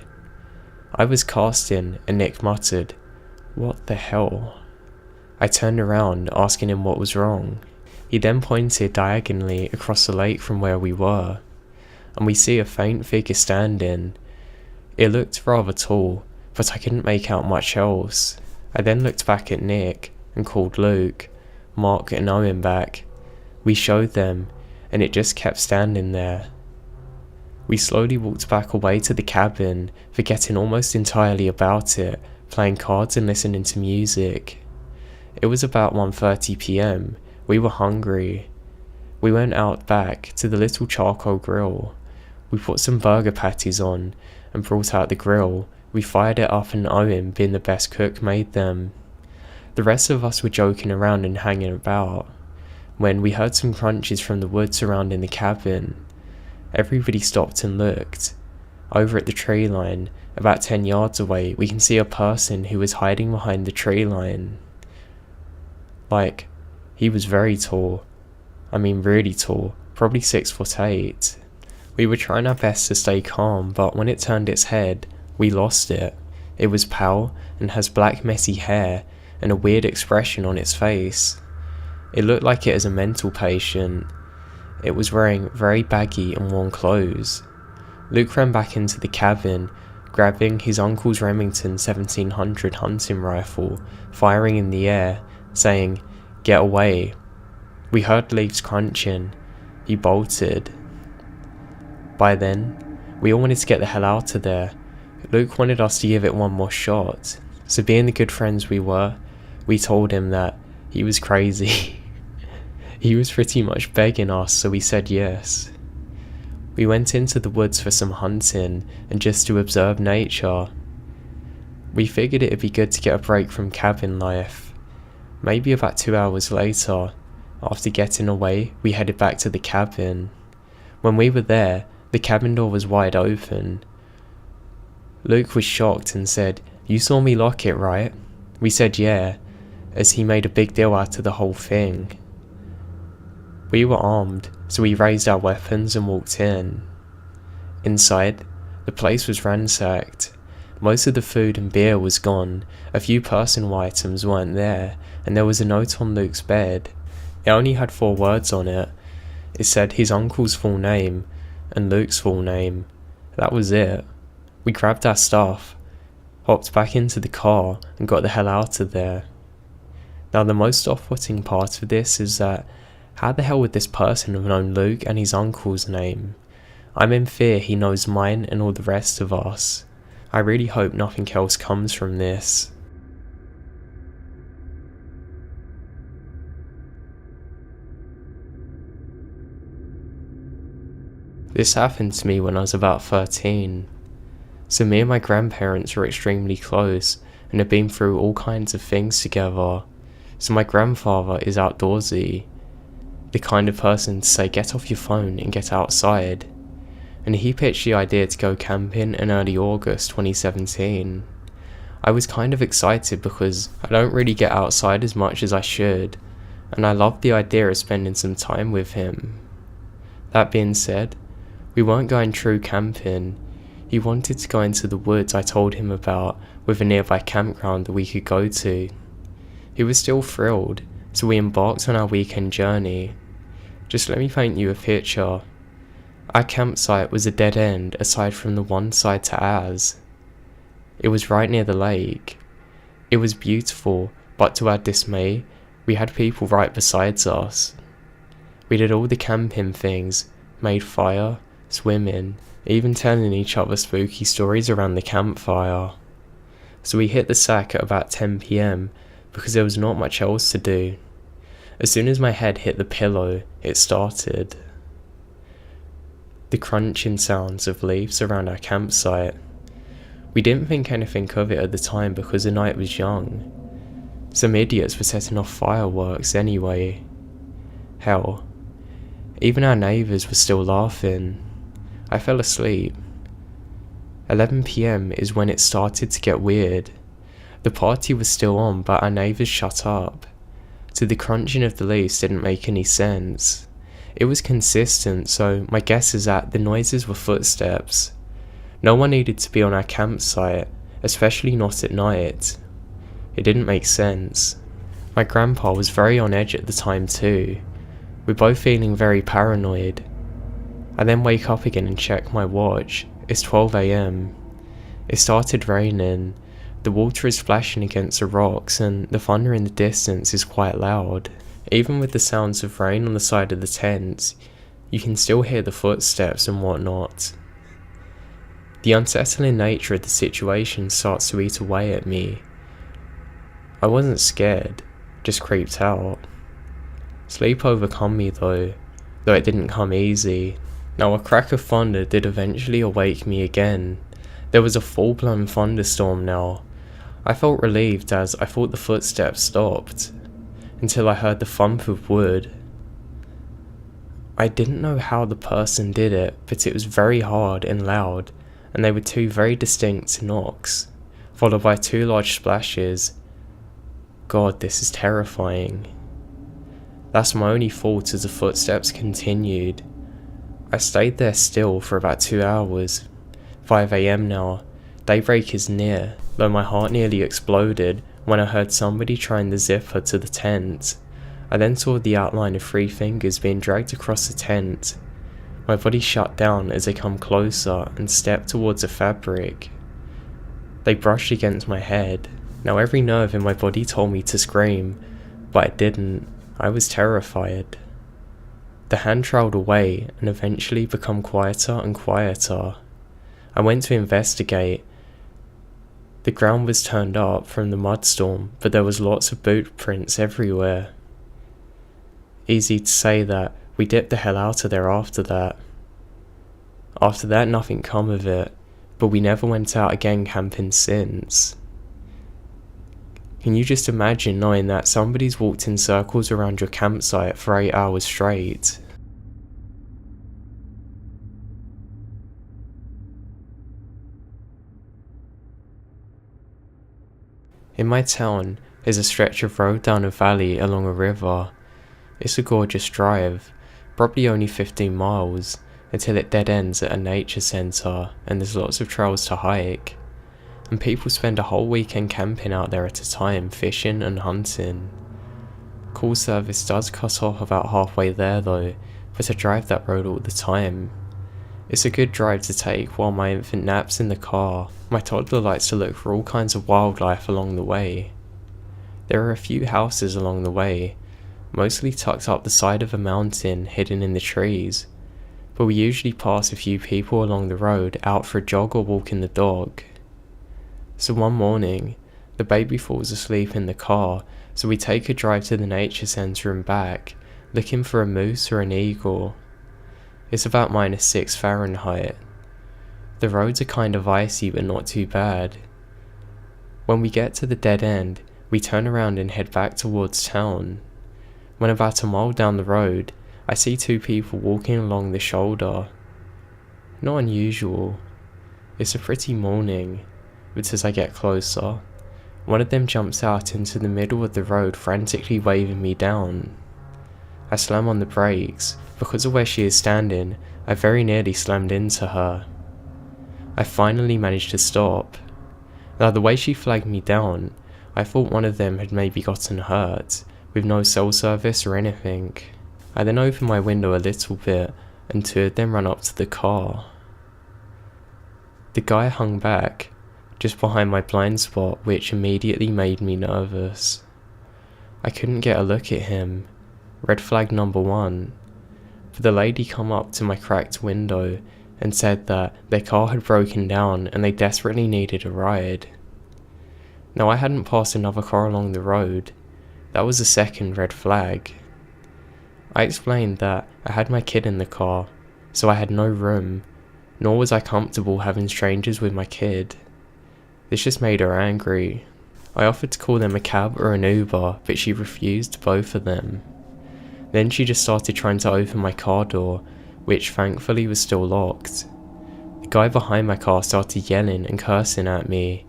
I was casting and Nick muttered, "What the hell?" I turned around asking him what was wrong. He then pointed diagonally across the lake from where we were, and we see a faint figure standing. It looked rather tall, but I couldn't make out much else. I then looked back at Nick and called Luke, Mark and Owen back. We showed them, and it just kept standing there. We slowly walked back away to the cabin, forgetting almost entirely about it, playing cards and listening to music. It was about 1:30 p.m. We were hungry. We went out back to the little charcoal grill. We put some burger patties on and brought out the grill. We fired it up and Owen, being the best cook, made them. The rest of us were joking around and hanging about, when we heard some crunches from the wood surrounding the cabin. Everybody stopped and looked. Over at the tree line, about 10 yards away, we can see a person who was hiding behind the tree line. Like, he was very tall. I mean really tall, probably 6'8". We were trying our best to stay calm, but when it turned its head, we lost it. It was pale and has black messy hair and a weird expression on its face. It looked like it was a mental patient. It was wearing very baggy and worn clothes. Luke ran back into the cabin, grabbing his uncle's Remington 1700 hunting rifle, firing in the air, saying, "Get away." We heard leaves crunching. He bolted. By then, we all wanted to get the hell out of there. Luke wanted us to give it one more shot, so being the good friends we were, we told him that he was crazy. He was pretty much begging us, so we said yes. We went into the woods for some hunting and just to observe nature. We figured it'd be good to get a break from cabin life. Maybe about 2 hours later, after getting away, we headed back to the cabin. When we were there, the cabin door was wide open. Luke was shocked and said, "You saw me lock it, right?" We said yeah, as he made a big deal out of the whole thing. We were armed, so we raised our weapons and walked in. Inside, the place was ransacked. Most of the food and beer was gone, a few personal items weren't there, and there was a note on Luke's bed. It only had 4 words on it. It said his uncle's full name and Luke's full name. That was it. We grabbed our stuff, hopped back into the car, and got the hell out of there. Now the most off-putting part of this is that how the hell would this person have known Luke and his uncle's name? I'm in fear he knows mine and all the rest of us. I really hope nothing else comes from this. This happened to me when I was about 13. So me and my grandparents were extremely close and had been through all kinds of things together. So my grandfather is outdoorsy, the kind of person to say get off your phone and get outside. And he pitched the idea to go camping in early August 2017. I was kind of excited because I don't really get outside as much as I should, and I loved the idea of spending some time with him. That being said, we weren't going true camping. He wanted to go into the woods I told him about with a nearby campground that we could go to. He was still thrilled, so we embarked on our weekend journey. Just let me paint you a picture. Our campsite was a dead end aside from the one side to ours. It was right near the lake. It was beautiful, but to our dismay, we had people right beside us. We did all the camping things, made fire, swimming, even telling each other spooky stories around the campfire. So we hit the sack at about 10 PM because there was not much else to do. As soon as my head hit the pillow, it started. The crunching sounds of leaves around our campsite. We didn't think anything of it at the time because the night was young. Some idiots were setting off fireworks anyway. Hell, even our neighbours were still laughing. I fell asleep. 11 PM is when it started to get weird. The party was still on, but our neighbours shut up. So the crunching of the leaves didn't make any sense. It was consistent, so my guess is that the noises were footsteps. No one needed to be on our campsite, especially not at night. It didn't make sense. My grandpa was very on edge at the time too. We're both feeling very paranoid. I then wake up again and check my watch. It's 12 AM. It started raining. The water is splashing against the rocks and the thunder in the distance is quite loud. Even with the sounds of rain on the side of the tent, you can still hear the footsteps and whatnot. The unsettling nature of the situation starts to eat away at me. I wasn't scared, just creeped out. Sleep overcome me though it didn't come easy. Now a crack of thunder did eventually awake me again. There was a full-blown thunderstorm now. I felt relieved as I thought the footsteps stopped, until I heard the thump of wood. I didn't know how the person did it, but it was very hard and loud, and they were 2 very distinct knocks, followed by 2 large splashes. God, this is terrifying. That's my only fault as the footsteps continued. I stayed there still for about 2 hours. 5 AM now. Daybreak is near, though my heart nearly exploded when I heard somebody trying the zipper to the tent. I then saw the outline of 3 fingers being dragged across the tent. My body shut down as they come closer and stepped towards the fabric. They brushed against my head. Now every nerve in my body told me to scream, but I didn't. I was terrified. The hand trailed away and eventually became quieter and quieter. I went to investigate. The ground was turned up from the mudstorm, but there was lots of boot prints everywhere. Easy to say that we dipped the hell out of there after that. After that nothing come of it, but we never went out again camping since. Can you just imagine knowing that somebody's walked in circles around your campsite for 8 hours straight? In my town is a stretch of road down a valley along a river. It's a gorgeous drive, probably only 15 miles, until it dead ends at a nature centre and there's lots of trails to hike. And people spend a whole weekend camping out there at a time, fishing and hunting. Call service does cut off about halfway there though, but I drive that road all the time. It's a good drive to take while my infant naps in the car. My toddler likes to look for all kinds of wildlife along the way. There are a few houses along the way, mostly tucked up the side of a mountain hidden in the trees, but we usually pass a few people along the road out for a jog or walking the dog. So one morning, the baby falls asleep in the car, so we take a drive to the nature centre and back, looking for a moose or an eagle. It's about -6 Fahrenheit. The roads are kind of icy but not too bad. When we get to the dead end, we turn around and head back towards town. When about a mile down the road, I see 2 people walking along the shoulder. Not unusual. It's a pretty morning, but as I get closer, one of them jumps out into the middle of the road frantically waving me down. I slam on the brakes. Because of where she is standing, I very nearly slammed into her. I finally managed to stop. Now the way she flagged me down, I thought one of them had maybe gotten hurt, with no cell service or anything. I then opened my window a little bit, and 2 of them ran up to the car. The guy hung back, just behind my blind spot, which immediately made me nervous. I couldn't get a look at him. Red flag number 1. But the lady come up to my cracked window and said that their car had broken down and they desperately needed a ride. Now I hadn't passed another car along the road. That was the second red flag. I explained that I had my kid in the car, so I had no room, nor was I comfortable having strangers with my kid. This just made her angry. I offered to call them a cab or an Uber, but she refused both of them. Then she just started trying to open my car door, which thankfully was still locked. The guy behind my car started yelling and cursing at me.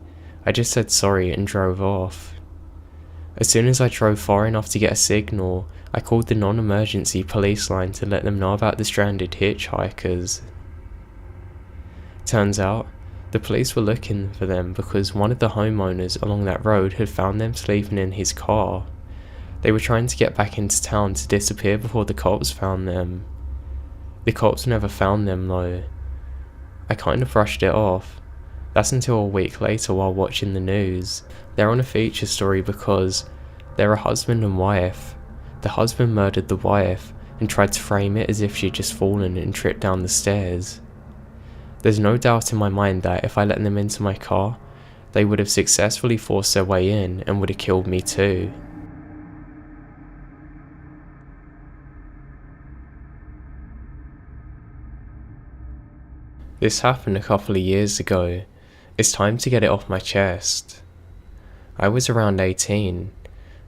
I just said sorry and drove off. As soon as I drove far enough to get a signal, I called the non-emergency police line to let them know about the stranded hitchhikers. Turns out, the police were looking for them because one of the homeowners along that road had found them sleeping in his car. They were trying to get back into town to disappear before the cops found them. The cops never found them though. I kind of brushed it off. That's until a week later while watching the news. They're on a feature story because they're a husband and wife. The husband murdered the wife and tried to frame it as if she'd just fallen and tripped down the stairs. There's no doubt in my mind that if I let them into my car, they would have successfully forced their way in and would have killed me too. This happened a couple of years ago. It's time to get it off my chest. I was around 18,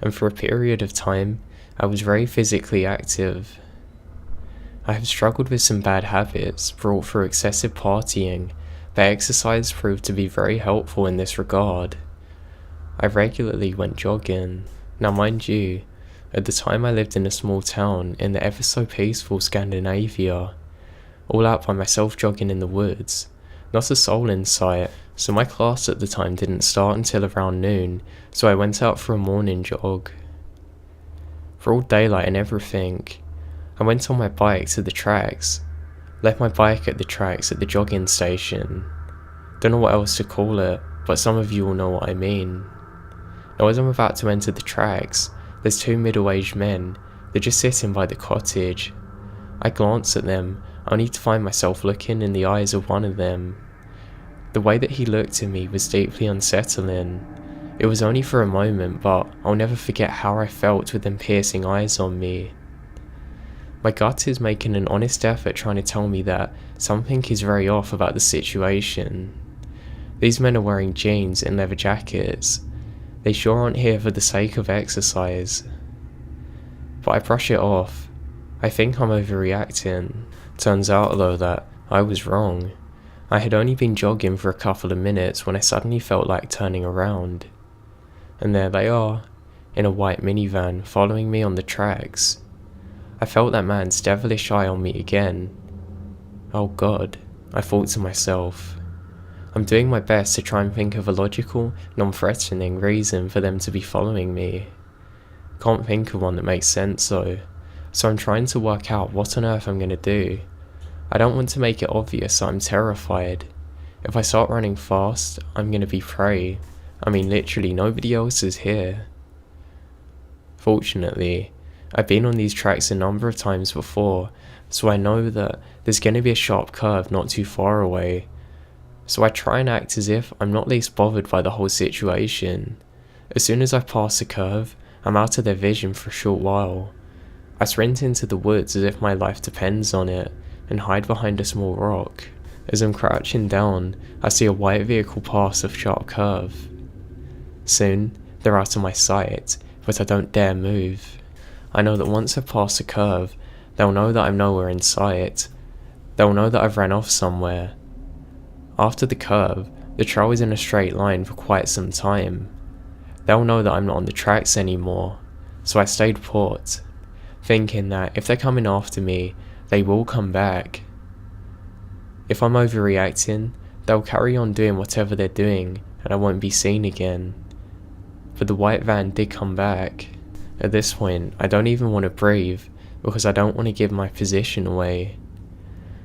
and for a period of time, I was very physically active. I have struggled with some bad habits brought through excessive partying, but exercise proved to be very helpful in this regard. I regularly went jogging. Now mind you, at the time I lived in a small town in the ever so peaceful Scandinavia, all out by myself jogging in the woods, not a soul in sight, so my class at the time didn't start until around noon, so I went out for a morning jog. For all daylight and everything, I went on my bike to the tracks, left my bike at the tracks at the jogging station. Don't know what else to call it, but some of you will know what I mean. Now as I'm about to enter the tracks, there's 2 middle-aged men, they're just sitting by the cottage. I glance at them, only to find myself looking in the eyes of one of them. The way that he looked at me was deeply unsettling. It was only for a moment, but I'll never forget how I felt with them piercing eyes on me. My gut is making an honest effort trying to tell me that something is very off about the situation. These men are wearing jeans and leather jackets. They sure aren't here for the sake of exercise. But I brush it off. I think I'm overreacting. Turns out though that I was wrong. I had only been jogging for a couple of minutes when I suddenly felt like turning around. and there they are, in a white minivan, following me on the tracks. I felt that man's devilish eye on me again. Oh God, I thought to myself. I'm doing my best to try and think of a logical, non-threatening reason for them to be following me. Can't think of one that makes sense though, so I'm trying to work out what on earth I'm going to do. I don't want to make it obvious that I'm terrified. If I start running fast, I'm going to be prey. I mean literally nobody else is here. Fortunately, I've been on these tracks a number of times before, so I know that there's going to be a sharp curve not too far away. So I try and act as if I'm not least bothered by the whole situation. As soon as I pass the curve, I'm out of their vision for a short while. I sprint into the woods as if my life depends on it, and hide behind a small rock. As I'm crouching down, I see a white vehicle pass a sharp curve. Soon, they're out of my sight, but I don't dare move. I know that once I've passed the curve, they'll know that I'm nowhere in sight. They'll know that I've ran off somewhere. After the curve, the trail is in a straight line for quite some time. They'll know that I'm not on the tracks anymore, so I stayed put, thinking that if they're coming after me, they will come back. If I'm overreacting, they'll carry on doing whatever they're doing, and I won't be seen again. But the white van did come back. At this point, I don't even want to breathe, because I don't want to give my position away.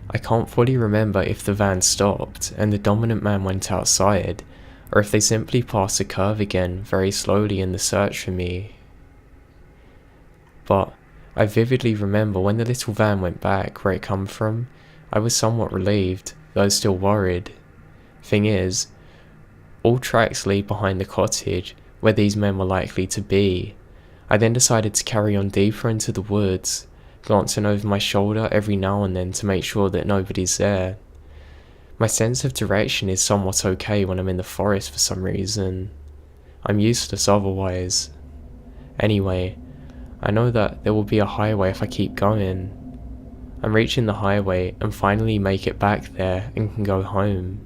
I can't fully remember if the van stopped and the dominant man went outside, or if they simply passed the curve again very slowly in the search for me. But I vividly remember when the little van went back where it come from, I was somewhat relieved, though still worried. Thing is, all tracks lead behind the cottage where these men were likely to be. I then decided to carry on deeper into the woods, glancing over my shoulder every now and then to make sure that nobody's there. My sense of direction is somewhat okay when I'm in the forest for some reason. I'm useless otherwise. Anyway, I know that there will be a highway if I keep going. I'm reaching the highway and finally make it back there and can go home.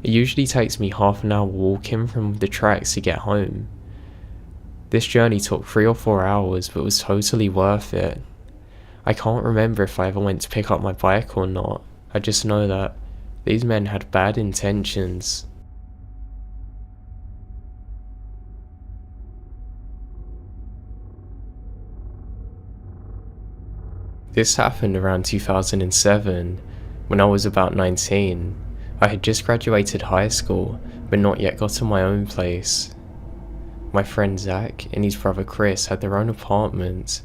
It usually takes me half an hour walking from the tracks to get home. This journey took 3 or 4 hours but was totally worth it. I can't remember if I ever went to pick up my bike or not. I just know that these men had bad intentions. This happened around 2007, when I was about 19. I had just graduated high school, but not yet got to my own place. My friend Zach and his brother Chris had their own apartment,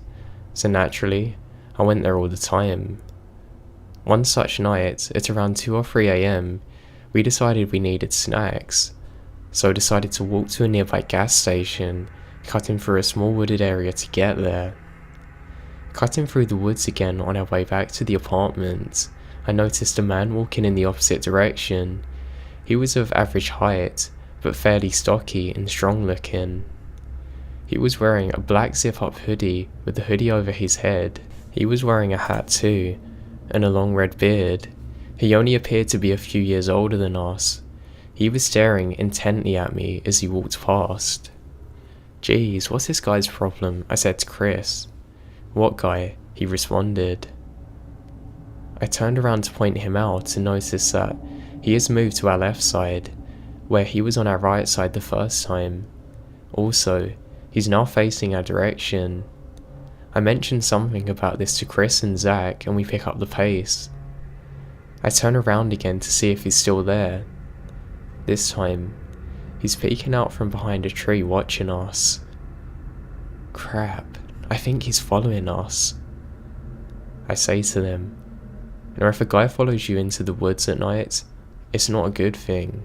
so naturally, I went there all the time. One such night, at around 2 or 3 AM, we decided we needed snacks, so decided to walk to a nearby gas station, cutting through a small wooded area to get there. Cutting through the woods again on our way back to the apartment, I noticed a man walking in the opposite direction. He was of average height, but fairly stocky and strong looking. He was wearing a black zip-up hoodie with the hoodie over his head. He was wearing a hat too, and a long red beard. He only appeared to be a few years older than us. He was staring intently at me as he walked past. "Geez, what's this guy's problem?" I said to Chris. "What guy?" he responded. I turned around to point him out and noticed that he has moved to our left side, where he was on our right side the first time. Also, he's now facing our direction. I mentioned something about this to Chris and Zach and we pick up the pace. I turn around again to see if he's still there. This time, he's peeking out from behind a tree watching us. Crap, I think he's following us. I say to them, "Now if a guy follows you into the woods at night, it's not a good thing."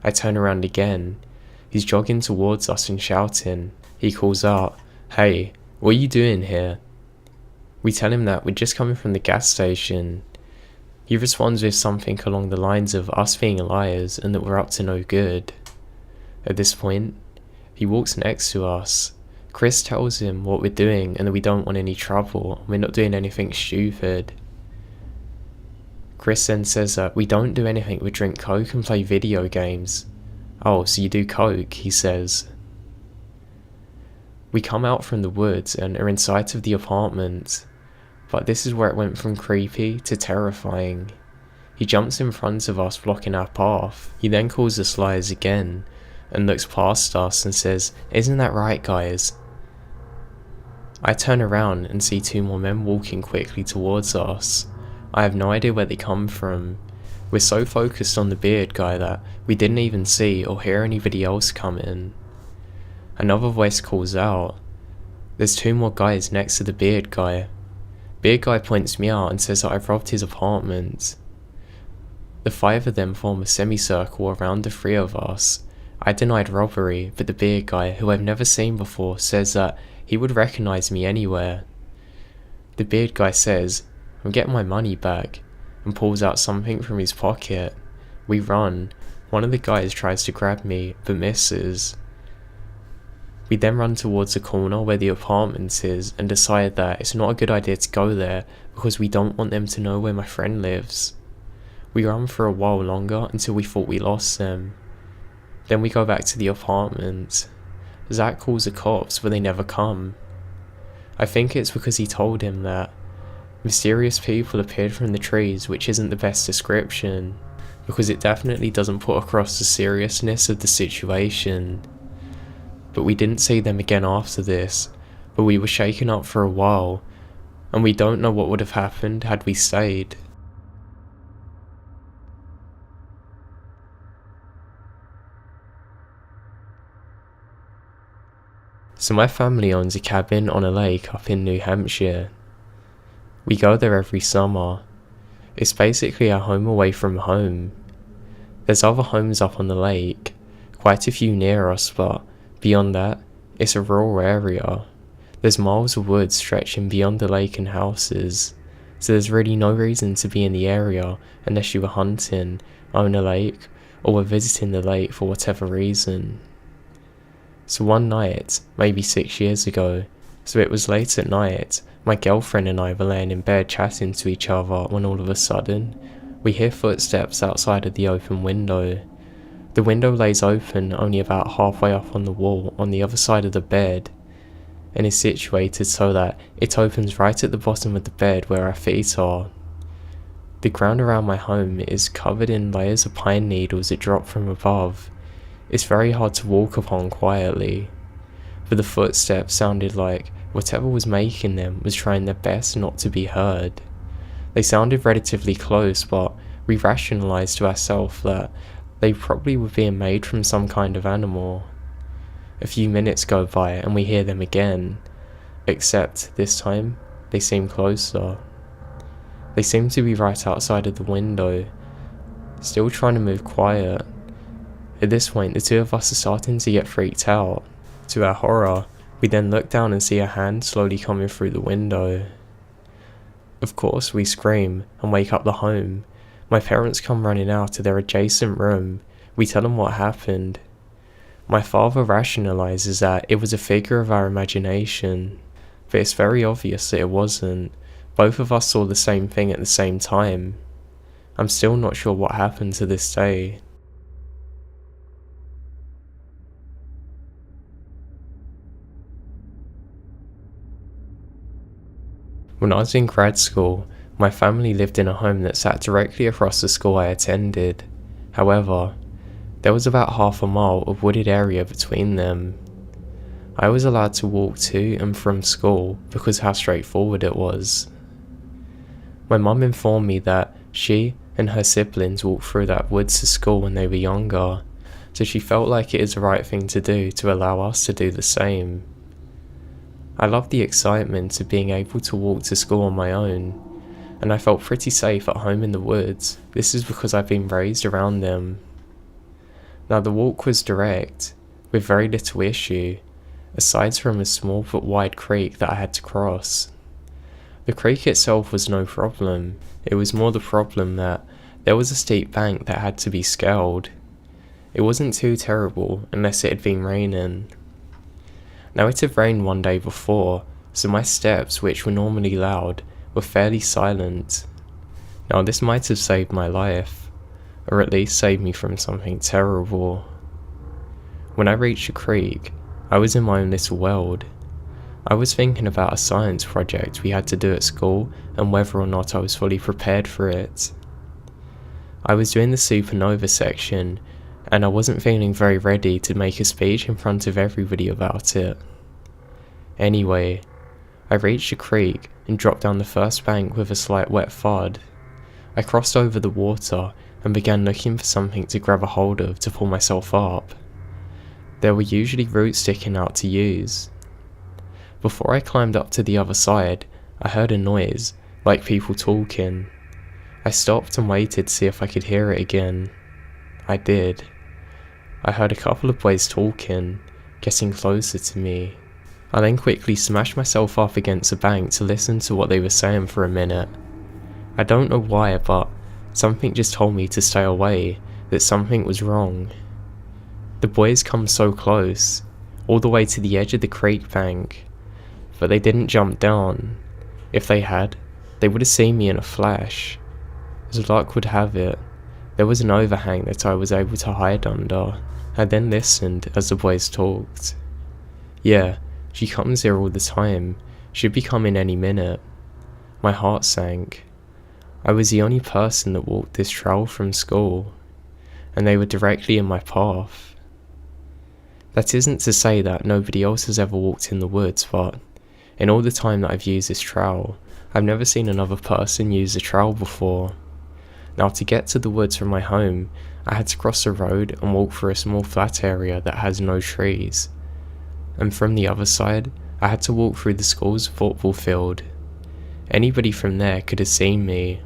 I turn around again. He's jogging towards us and shouting. He calls out, "Hey, what are you doing here?" We tell him that we're just coming from the gas station. He responds with something along the lines of us being liars and that we're up to no good. At this point, he walks next to us. Chris tells him what we're doing and that we don't want any trouble, we're not doing anything stupid. Chris then says that we don't do anything but drink Coke and play video games. "Oh, so you do coke," he says. We come out from the woods and are in sight of the apartment, but this is where it went from creepy to terrifying. He jumps in front of us, blocking our path. He then calls us liars again and looks past us and says, "Isn't that right, guys?" I turn around and see two more men walking quickly towards us. I have no idea where they come from. We're so focused on the beard guy that we didn't even see or hear anybody else come in. Another voice calls out. There's two more guys next to the beard guy. Beard guy points me out and says that I've robbed his apartment. The five of them form a semicircle around the three of us. I denied robbery, but the beard guy, who I've never seen before, says that he would recognize me anywhere. The beard guy says, "I'm getting my money back," and pulls out something from his pocket. We run. One of the guys tries to grab me, but misses. We then run towards the corner where the apartment is and decide that it's not a good idea to go there because we don't want them to know where my friend lives. We run for a while longer until we thought we lost them. Then we go back to the apartment. Zach calls the cops, but they never come. I think it's because he told him that mysterious people appeared from the trees, which isn't the best description, because it definitely doesn't put across the seriousness of the situation. But we didn't see them again after this, but we were shaken up for a while, and we don't know what would have happened had we stayed. So my family owns a cabin on a lake up in New Hampshire. We go there every summer. It's basically our home away from home. There's other homes up on the lake, quite a few near us, but beyond that, it's a rural area. There's miles of woods stretching beyond the lake and houses, so there's really no reason to be in the area unless you were hunting, own a lake, or were visiting the lake for whatever reason. So one night, maybe 6 years ago, so it was late at night, my girlfriend and I were laying in bed chatting to each other when all of a sudden, we hear footsteps outside of the open window. The window lays open only about halfway up on the wall on the other side of the bed, and is situated so that it opens right at the bottom of the bed where our feet are. The ground around my home is covered in layers of pine needles that drop from above. It's very hard to walk upon quietly, but the footsteps sounded like whatever was making them was trying their best not to be heard. They sounded relatively close, but we rationalized to ourselves that they probably were being made from some kind of animal. A few minutes go by and we hear them again, except this time they seem closer. They seem to be right outside of the window, still trying to move quiet. At this point, the two of us are starting to get freaked out. To our horror, we then look down and see a hand slowly coming through the window. Of course, we scream and wake up the home. My parents come running out to their adjacent room. We tell them what happened. My father rationalizes that it was a figure of our imagination, but it's very obvious that it wasn't. Both of us saw the same thing at the same time. I'm still not sure what happened to this day. When I was in grad school, my family lived in a home that sat directly across the school I attended. However, there was about half a mile of wooded area between them. I was allowed to walk to and from school because how straightforward it was. My mum informed me that she and her siblings walked through that woods to school when they were younger, so she felt like it is the right thing to do to allow us to do the same. I loved the excitement of being able to walk to school on my own, and I felt pretty safe at home in the woods. This is because I've been raised around them. Now the walk was direct, with very little issue, aside from a small but wide creek that I had to cross. The creek itself was no problem, it was more the problem that there was a steep bank that had to be scaled. It wasn't too terrible unless it had been raining. Now it had rained one day before, so my steps, which were normally loud, were fairly silent. Now this might have saved my life, or at least saved me from something terrible. When I reached the creek, I was in my own little world. I was thinking about a science project we had to do at school and whether or not I was fully prepared for it. I was doing the supernova section, and I wasn't feeling very ready to make a speech in front of everybody about it. Anyway, I reached the creek and dropped down the first bank with a slight wet thud. I crossed over the water and began looking for something to grab a hold of to pull myself up. There were usually roots sticking out to use. Before I climbed up to the other side, I heard a noise, like people talking. I stopped and waited to see if I could hear it again. I did. I heard a couple of boys talking, getting closer to me. I then quickly smashed myself up against a bank to listen to what they were saying for a minute. I don't know why, but something just told me to stay away, that something was wrong. The boys come so close, all the way to the edge of the creek bank, but they didn't jump down. If they had, they would have seen me in a flash. As luck would have it, there was an overhang that I was able to hide under. I then listened as the boys talked. Yeah, she comes here all the time. She'd be coming any minute. My heart sank. I was the only person that walked this trail from school, and they were directly in my path. That isn't to say that nobody else has ever walked in the woods, but in all the time that I've used this trail, I've never seen another person use the trail before. Now, to get to the woods from my home, I had to cross a road and walk through a small flat area that has no trees. And from the other side, I had to walk through the school's football field. Anybody from there could have seen me.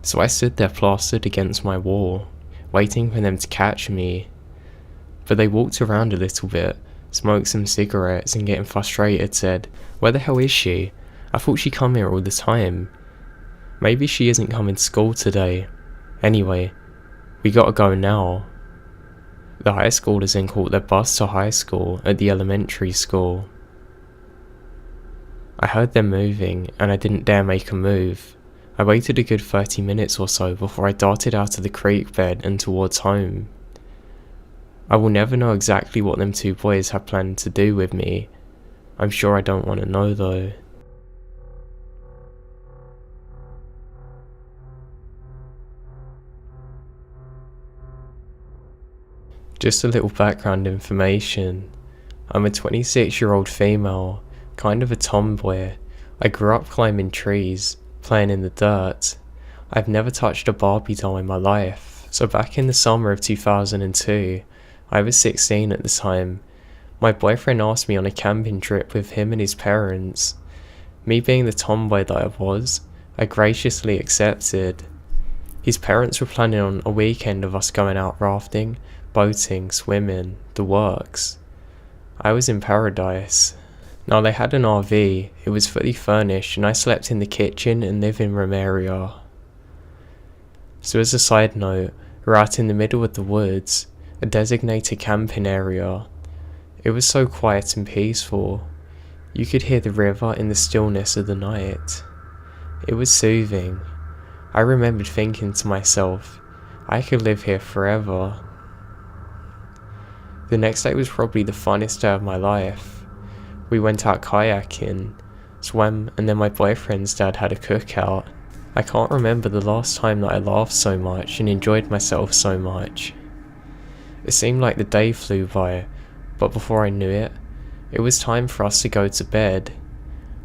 So I stood there plastered against my wall, waiting for them to catch me. But they walked around a little bit, smoked some cigarettes, and getting frustrated said, "Where the hell is she? I thought she'd come here all the time. Maybe she isn't coming to school today. Anyway, we gotta go now." The high schoolers then caught their bus to high school at the elementary school. I heard them moving, and I didn't dare make a move. I waited a good 30 minutes or so before I darted out of the creek bed and towards home. I will never know exactly what them two boys have planned to do with me. I'm sure I don't want to know though. Just a little background information. I'm a 26-year-old female, kind of a tomboy. I grew up climbing trees, playing in the dirt. I've never touched a Barbie doll in my life. So back in the summer of 2002, I was 16 at the time. My boyfriend asked me on a camping trip with him and his parents. Me being the tomboy that I was, I graciously accepted. His parents were planning on a weekend of us going out rafting, boating, swimming, the works. I was in paradise. Now they had an RV, it was fully furnished, and I slept in the kitchen and living room area. So as a side note, we're out in the middle of the woods, a designated camping area. It was so quiet and peaceful. You could hear the river in the stillness of the night. It was soothing. I remembered thinking to myself, I could live here forever. The next day was probably the funnest day of my life. We went out kayaking, swam, and then my boyfriend's dad had a cookout. I can't remember the last time that I laughed so much and enjoyed myself so much. It seemed like the day flew by, but before I knew it, it was time for us to go to bed.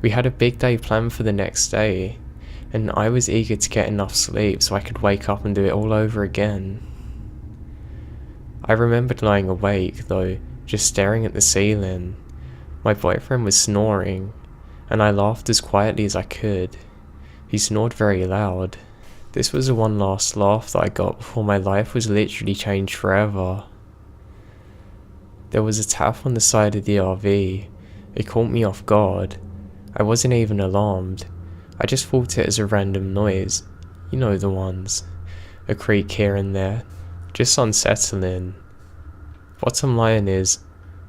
We had a big day planned for the next day, and I was eager to get enough sleep so I could wake up and do it all over again. I remembered lying awake though, just staring at the ceiling. My boyfriend was snoring, and I laughed as quietly as I could. He snored very loud. This was the one last laugh that I got before my life was literally changed forever. There was a tap on the side of the RV. It caught me off guard. I wasn't even alarmed. I just thought it as a random noise. You know the ones. A creak here and there. Just unsettling. Bottom line is,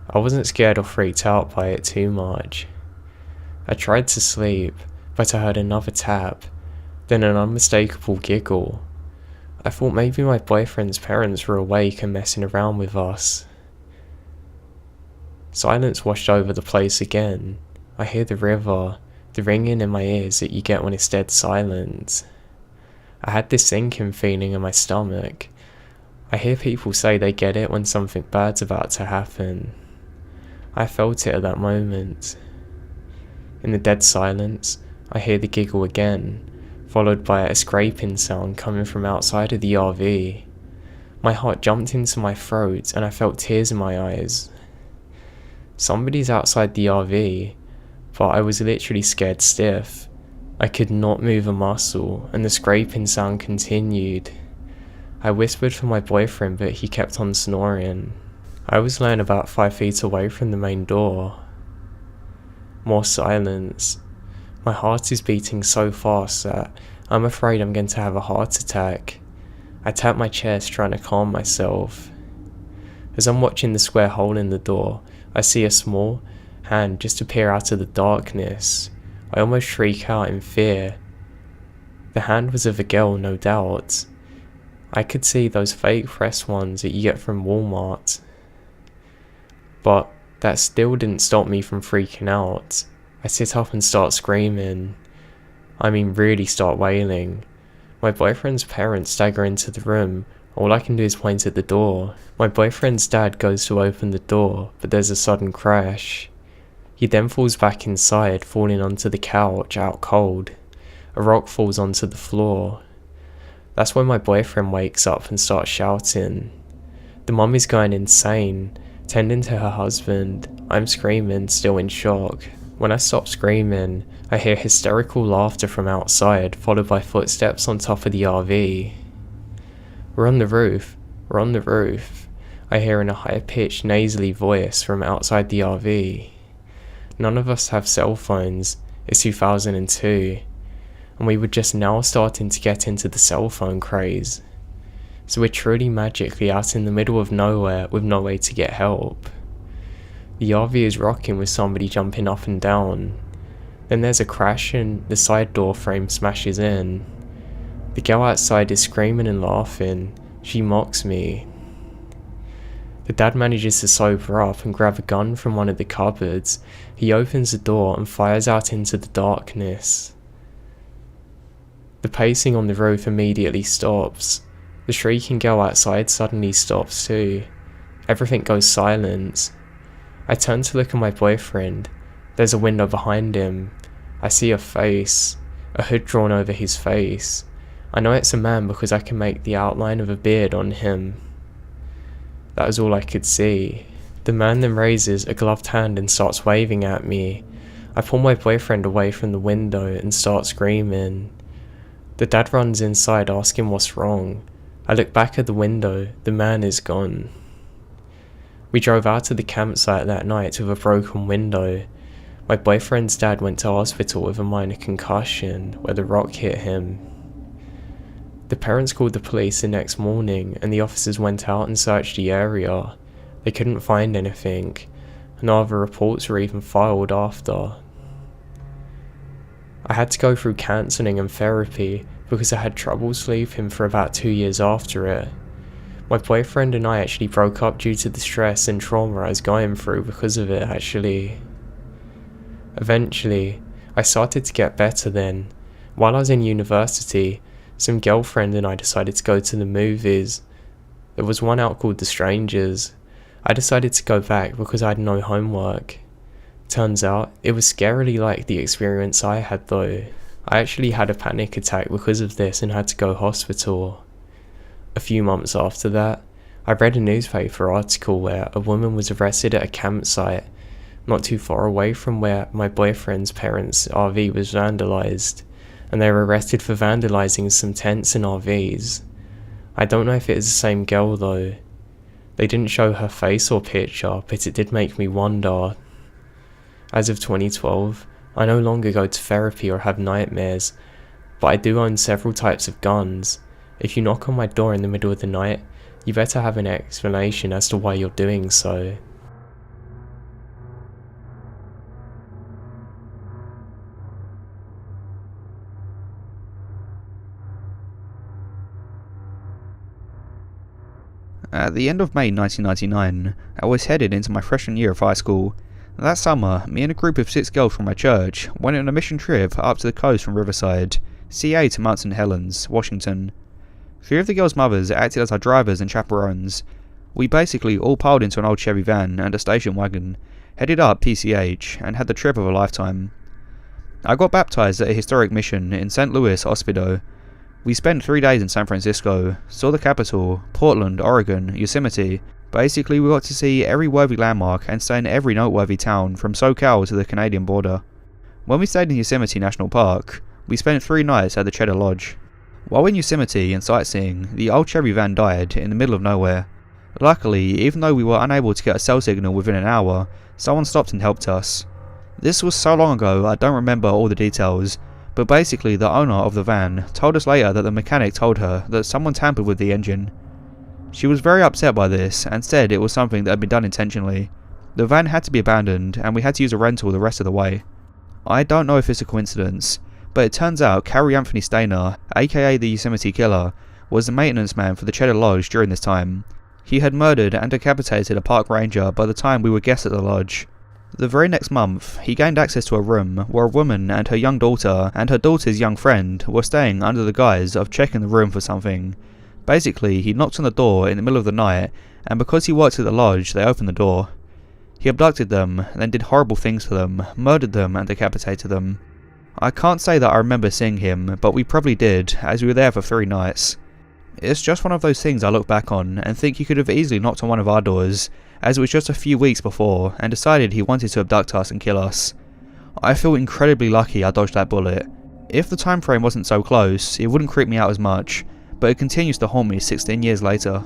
I wasn't scared or freaked out by it too much. I tried to sleep, but I heard another tap, then an unmistakable giggle. I thought maybe my boyfriend's parents were awake and messing around with us. Silence washed over the place again. I hear the river, the ringing in my ears that you get when it's dead silent. I had this sinking feeling in my stomach. I hear people say they get it when something bad's about to happen. I felt it at that moment. In the dead silence, I hear the giggle again, followed by a scraping sound coming from outside of the RV. My heart jumped into my throat and I felt tears in my eyes. Somebody's outside the RV, but I was literally scared stiff. I could not move a muscle, and the scraping sound continued. I whispered for my boyfriend, but he kept on snoring. I was lying about 5 feet away from the main door. More silence. My heart is beating so fast that I'm afraid I'm going to have a heart attack. I tap my chest, trying to calm myself. As I'm watching the square hole in the door, I see a small hand just appear out of the darkness. I almost shriek out in fear. The hand was of a girl, no doubt. I could see those fake pressed ones that you get from Walmart. But that still didn't stop me from freaking out. I sit up and start screaming. I mean, really start wailing. My boyfriend's parents stagger into the room. All I can do is point at the door. My boyfriend's dad goes to open the door, but there's a sudden crash. He then falls back inside, falling onto the couch, out cold. A rock falls onto the floor. That's when my boyfriend wakes up and starts shouting. The mum is going insane, tending to her husband. I'm screaming, still in shock. When I stop screaming, I hear hysterical laughter from outside, followed by footsteps on top of the RV. We're on the roof. We're on the roof. I hear in a high-pitched, nasally voice from outside the RV. None of us have cell phones. It's 2002. And we were just now starting to get into the cell phone craze. So we're truly magically out in the middle of nowhere with no way to get help. The RV is rocking with somebody jumping up and down. Then there's a crash and the side door frame smashes in. The girl outside is screaming and laughing. She mocks me. The dad manages to sober up and grab a gun from one of the cupboards. He opens the door and fires out into the darkness. The pacing on the roof immediately stops. The shrieking girl outside suddenly stops too. Everything goes silent. I turn to look at my boyfriend. There's a window behind him. I see a face, a hood drawn over his face. I know it's a man because I can make the outline of a beard on him. That was all I could see. The man then raises a gloved hand and starts waving at me. I pull my boyfriend away from the window and start screaming. The dad runs inside asking what's wrong. I look back at the window. The man is gone. We drove out to the campsite that night with a broken window. My boyfriend's dad went to hospital with a minor concussion where the rock hit him. The parents called the police the next morning and the officers went out and searched the area. They couldn't find anything. No other reports were even filed after. I had to go through counselling and therapy because I had trouble sleeping for about 2 years after it. My boyfriend and I actually broke up due to the stress and trauma I was going through because of it actually. Eventually, I started to get better then. While I was in university, some girlfriend and I decided to go to the movies. There was one out called The Strangers. I decided to go back because I had no homework. Turns out, it was scarily like the experience I had though. I actually had a panic attack because of this and had to go hospital. A few months after that, I read a newspaper article where a woman was arrested at a campsite not too far away from where my boyfriend's parents' RV was vandalised, and they were arrested for vandalising some tents and RVs. I don't know if it is the same girl though. They didn't show her face or picture, but it did make me wonder. As of 2012, I no longer go to therapy or have nightmares, but I do own several types of guns. If you knock on my door in the middle of the night, you better have an explanation as to why you're doing so. At the end of May 1999, I was headed into my freshman year of high school. That summer, me and a group of 6 girls from my church went on a mission trip up to the coast from Riverside, CA to Mount St. Helens, Washington. 3 of the girls' mothers acted as our drivers and chaperones. We basically all piled into an old Chevy van and a station wagon, headed up PCH, and had the trip of a lifetime. I got baptized at a historic mission in St. Louis, Ospido. We spent 3 days in San Francisco, saw the Capitol, Portland, Oregon, Yosemite. Basically, we got to see every worthy landmark and stay in every noteworthy town from SoCal to the Canadian border. When we stayed in Yosemite National Park, we spent 3 nights at the Cheddar Lodge. While in Yosemite and sightseeing, the old Chevy van died in the middle of nowhere. Luckily, even though we were unable to get a cell signal within an hour, someone stopped and helped us. This was so long ago I don't remember all the details, but basically the owner of the van told us later that the mechanic told her that someone tampered with the engine. She was very upset by this and said it was something that had been done intentionally. The van had to be abandoned and we had to use a rental the rest of the way. I don't know if it's a coincidence, but it turns out Carrie Anthony Stainer, aka the Yosemite Killer, was the maintenance man for the Cheddar Lodge during this time. He had murdered and decapitated a park ranger by the time we were guests at the lodge. The very next month, he gained access to a room where a woman and her young daughter and her daughter's young friend were staying under the guise of checking the room for something. Basically, he knocked on the door in the middle of the night, and because he worked at the lodge, they opened the door. He abducted them, then did horrible things to them, murdered them and decapitated them. I can't say that I remember seeing him, but we probably did, as we were there for 3 nights. It's just one of those things I look back on and think he could have easily knocked on one of our doors, as it was just a few weeks before, and decided he wanted to abduct us and kill us. I feel incredibly lucky I dodged that bullet. If the time frame wasn't so close, it wouldn't creep me out as much, but it continues to haunt me 16 years later.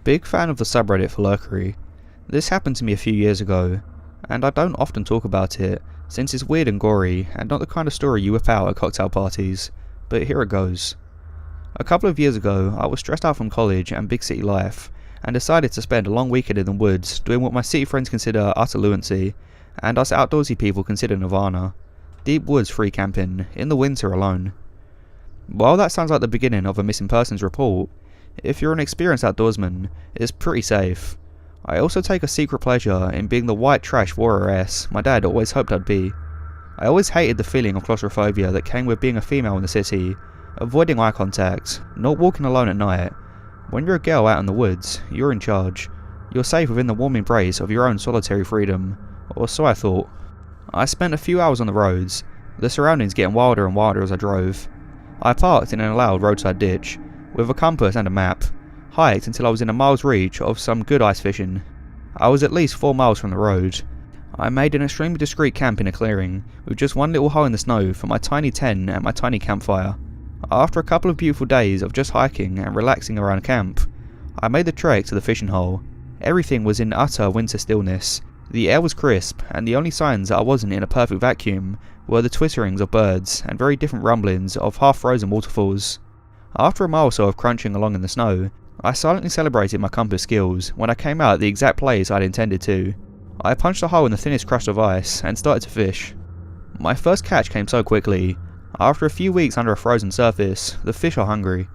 Big fan of the subreddit for lurkery. This happened to me a few years ago, and I don't often talk about it, since it's weird and gory, and not the kind of story you whip out at cocktail parties, but here it goes. A couple of years ago, I was stressed out from college and big city life, and decided to spend a long weekend in the woods doing what my city friends consider utter lunacy, and us outdoorsy people consider nirvana. Deep woods free camping, in the winter alone. While that sounds like the beginning of a missing persons report, if you're an experienced outdoorsman, it's pretty safe. I also take a secret pleasure in being the white trash warrior-ass my dad always hoped I'd be. I always hated the feeling of claustrophobia that came with being a female in the city, avoiding eye contact, not walking alone at night. When you're a girl out in the woods, you're in charge. You're safe within the warm embrace of your own solitary freedom, or so I thought. I spent a few hours on the roads, the surroundings getting wilder and wilder as I drove. I parked in an allowed roadside ditch, with a compass and a map, hiked until I was in a mile's reach of some good ice fishing. I was at least 4 miles from the road. I made an extremely discreet camp in a clearing, with just one little hole in the snow for my tiny tent and my tiny campfire. After a couple of beautiful days of just hiking and relaxing around camp, I made the trek to the fishing hole. Everything was in utter winter stillness. The air was crisp, and the only signs that I wasn't in a perfect vacuum were the twitterings of birds and very different rumblings of half-frozen waterfalls. After a mile or so of crunching along in the snow, I silently celebrated my compass skills when I came out at the exact place I'd intended to. I punched a hole in the thinnest crust of ice and started to fish. My first catch came so quickly. After a few weeks under a frozen surface, the fish are hungry.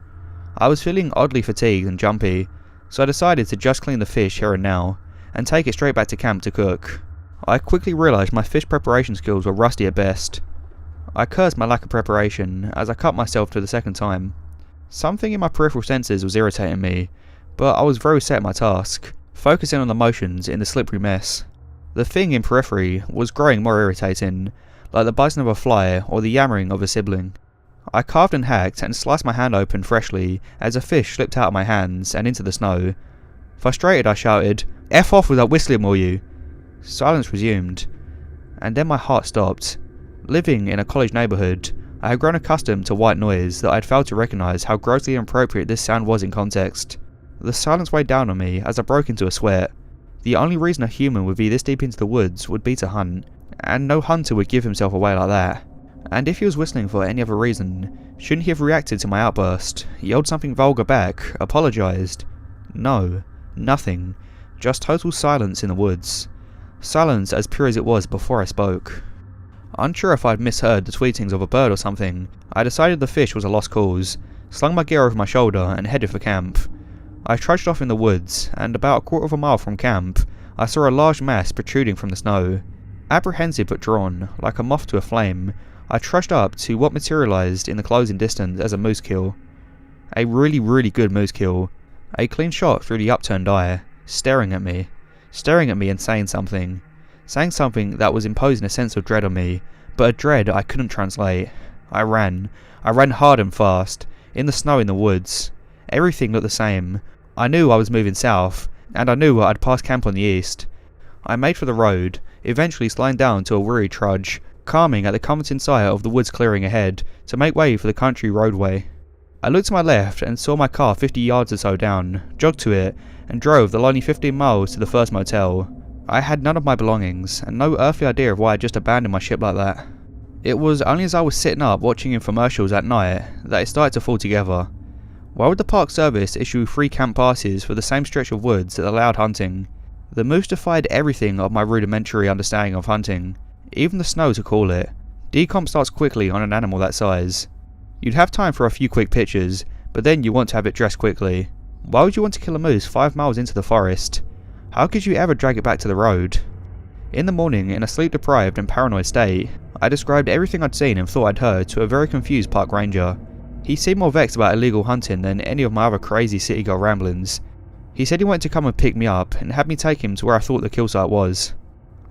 I was feeling oddly fatigued and jumpy, so I decided to just clean the fish here and now, and take it straight back to camp to cook. I quickly realised my fish preparation skills were rusty at best. I cursed my lack of preparation as I cut myself for the second time. Something in my peripheral senses was irritating me, but I was very set at my task, focusing on the motions in the slippery mess. The thing in periphery was growing more irritating, like the buzzing of a fly or the yammering of a sibling. I carved and hacked and sliced my hand open freshly as a fish slipped out of my hands and into the snow. Frustrated, I shouted, "F off with that whistling, will you?" Silence resumed, and then my heart stopped. Living in a college neighbourhood, I had grown accustomed to white noise that I had failed to recognise how grossly inappropriate this sound was in context. The silence weighed down on me as I broke into a sweat. The only reason a human would be this deep into the woods would be to hunt, and no hunter would give himself away like that. And if he was whistling for any other reason, shouldn't he have reacted to my outburst, yelled something vulgar back, apologised? No, nothing. Just total silence in the woods. Silence as pure as it was before I spoke. Unsure if I'd misheard the tweetings of a bird or something, I decided the fish was a lost cause, slung my gear over my shoulder and headed for camp. I trudged off in the woods, and about a quarter of a mile from camp, I saw a large mass protruding from the snow. Apprehensive but drawn, like a moth to a flame, I trudged up to what materialised in the closing distance as a moose kill. A really good moose kill. A clean shot through the upturned eye, staring at me and saying something that was imposing a sense of dread on me, but a dread I couldn't translate. I ran hard and fast, in the snow in the woods. Everything looked the same. I knew I was moving south, and I knew I'd passed camp on the east. I made for the road, eventually slowing down to a weary trudge, calming at the comforting sight of the woods clearing ahead, to make way for the country roadway. I looked to my left and saw my car 50 yards or so down, jogged to it, and drove the lonely 15 miles to the first motel. I had none of my belongings, and no earthly idea of why I'd just abandoned my ship like that. It was only as I was sitting up watching infomercials at night that it started to fall together. Why would the Park Service issue free camp passes for the same stretch of woods that allowed hunting? The moose defied everything of my rudimentary understanding of hunting, even the snow to call it. Decomp starts quickly on an animal that size. You'd have time for a few quick pictures, but then you want to have it dressed quickly. Why would you want to kill a moose 5 miles into the forest? How could you ever drag it back to the road? In the morning, in a sleep-deprived and paranoid state, I described everything I'd seen and thought I'd heard to a very confused park ranger. He seemed more vexed about illegal hunting than any of my other crazy city girl ramblings. He said he wanted to come and pick me up and had me take him to where I thought the kill site was.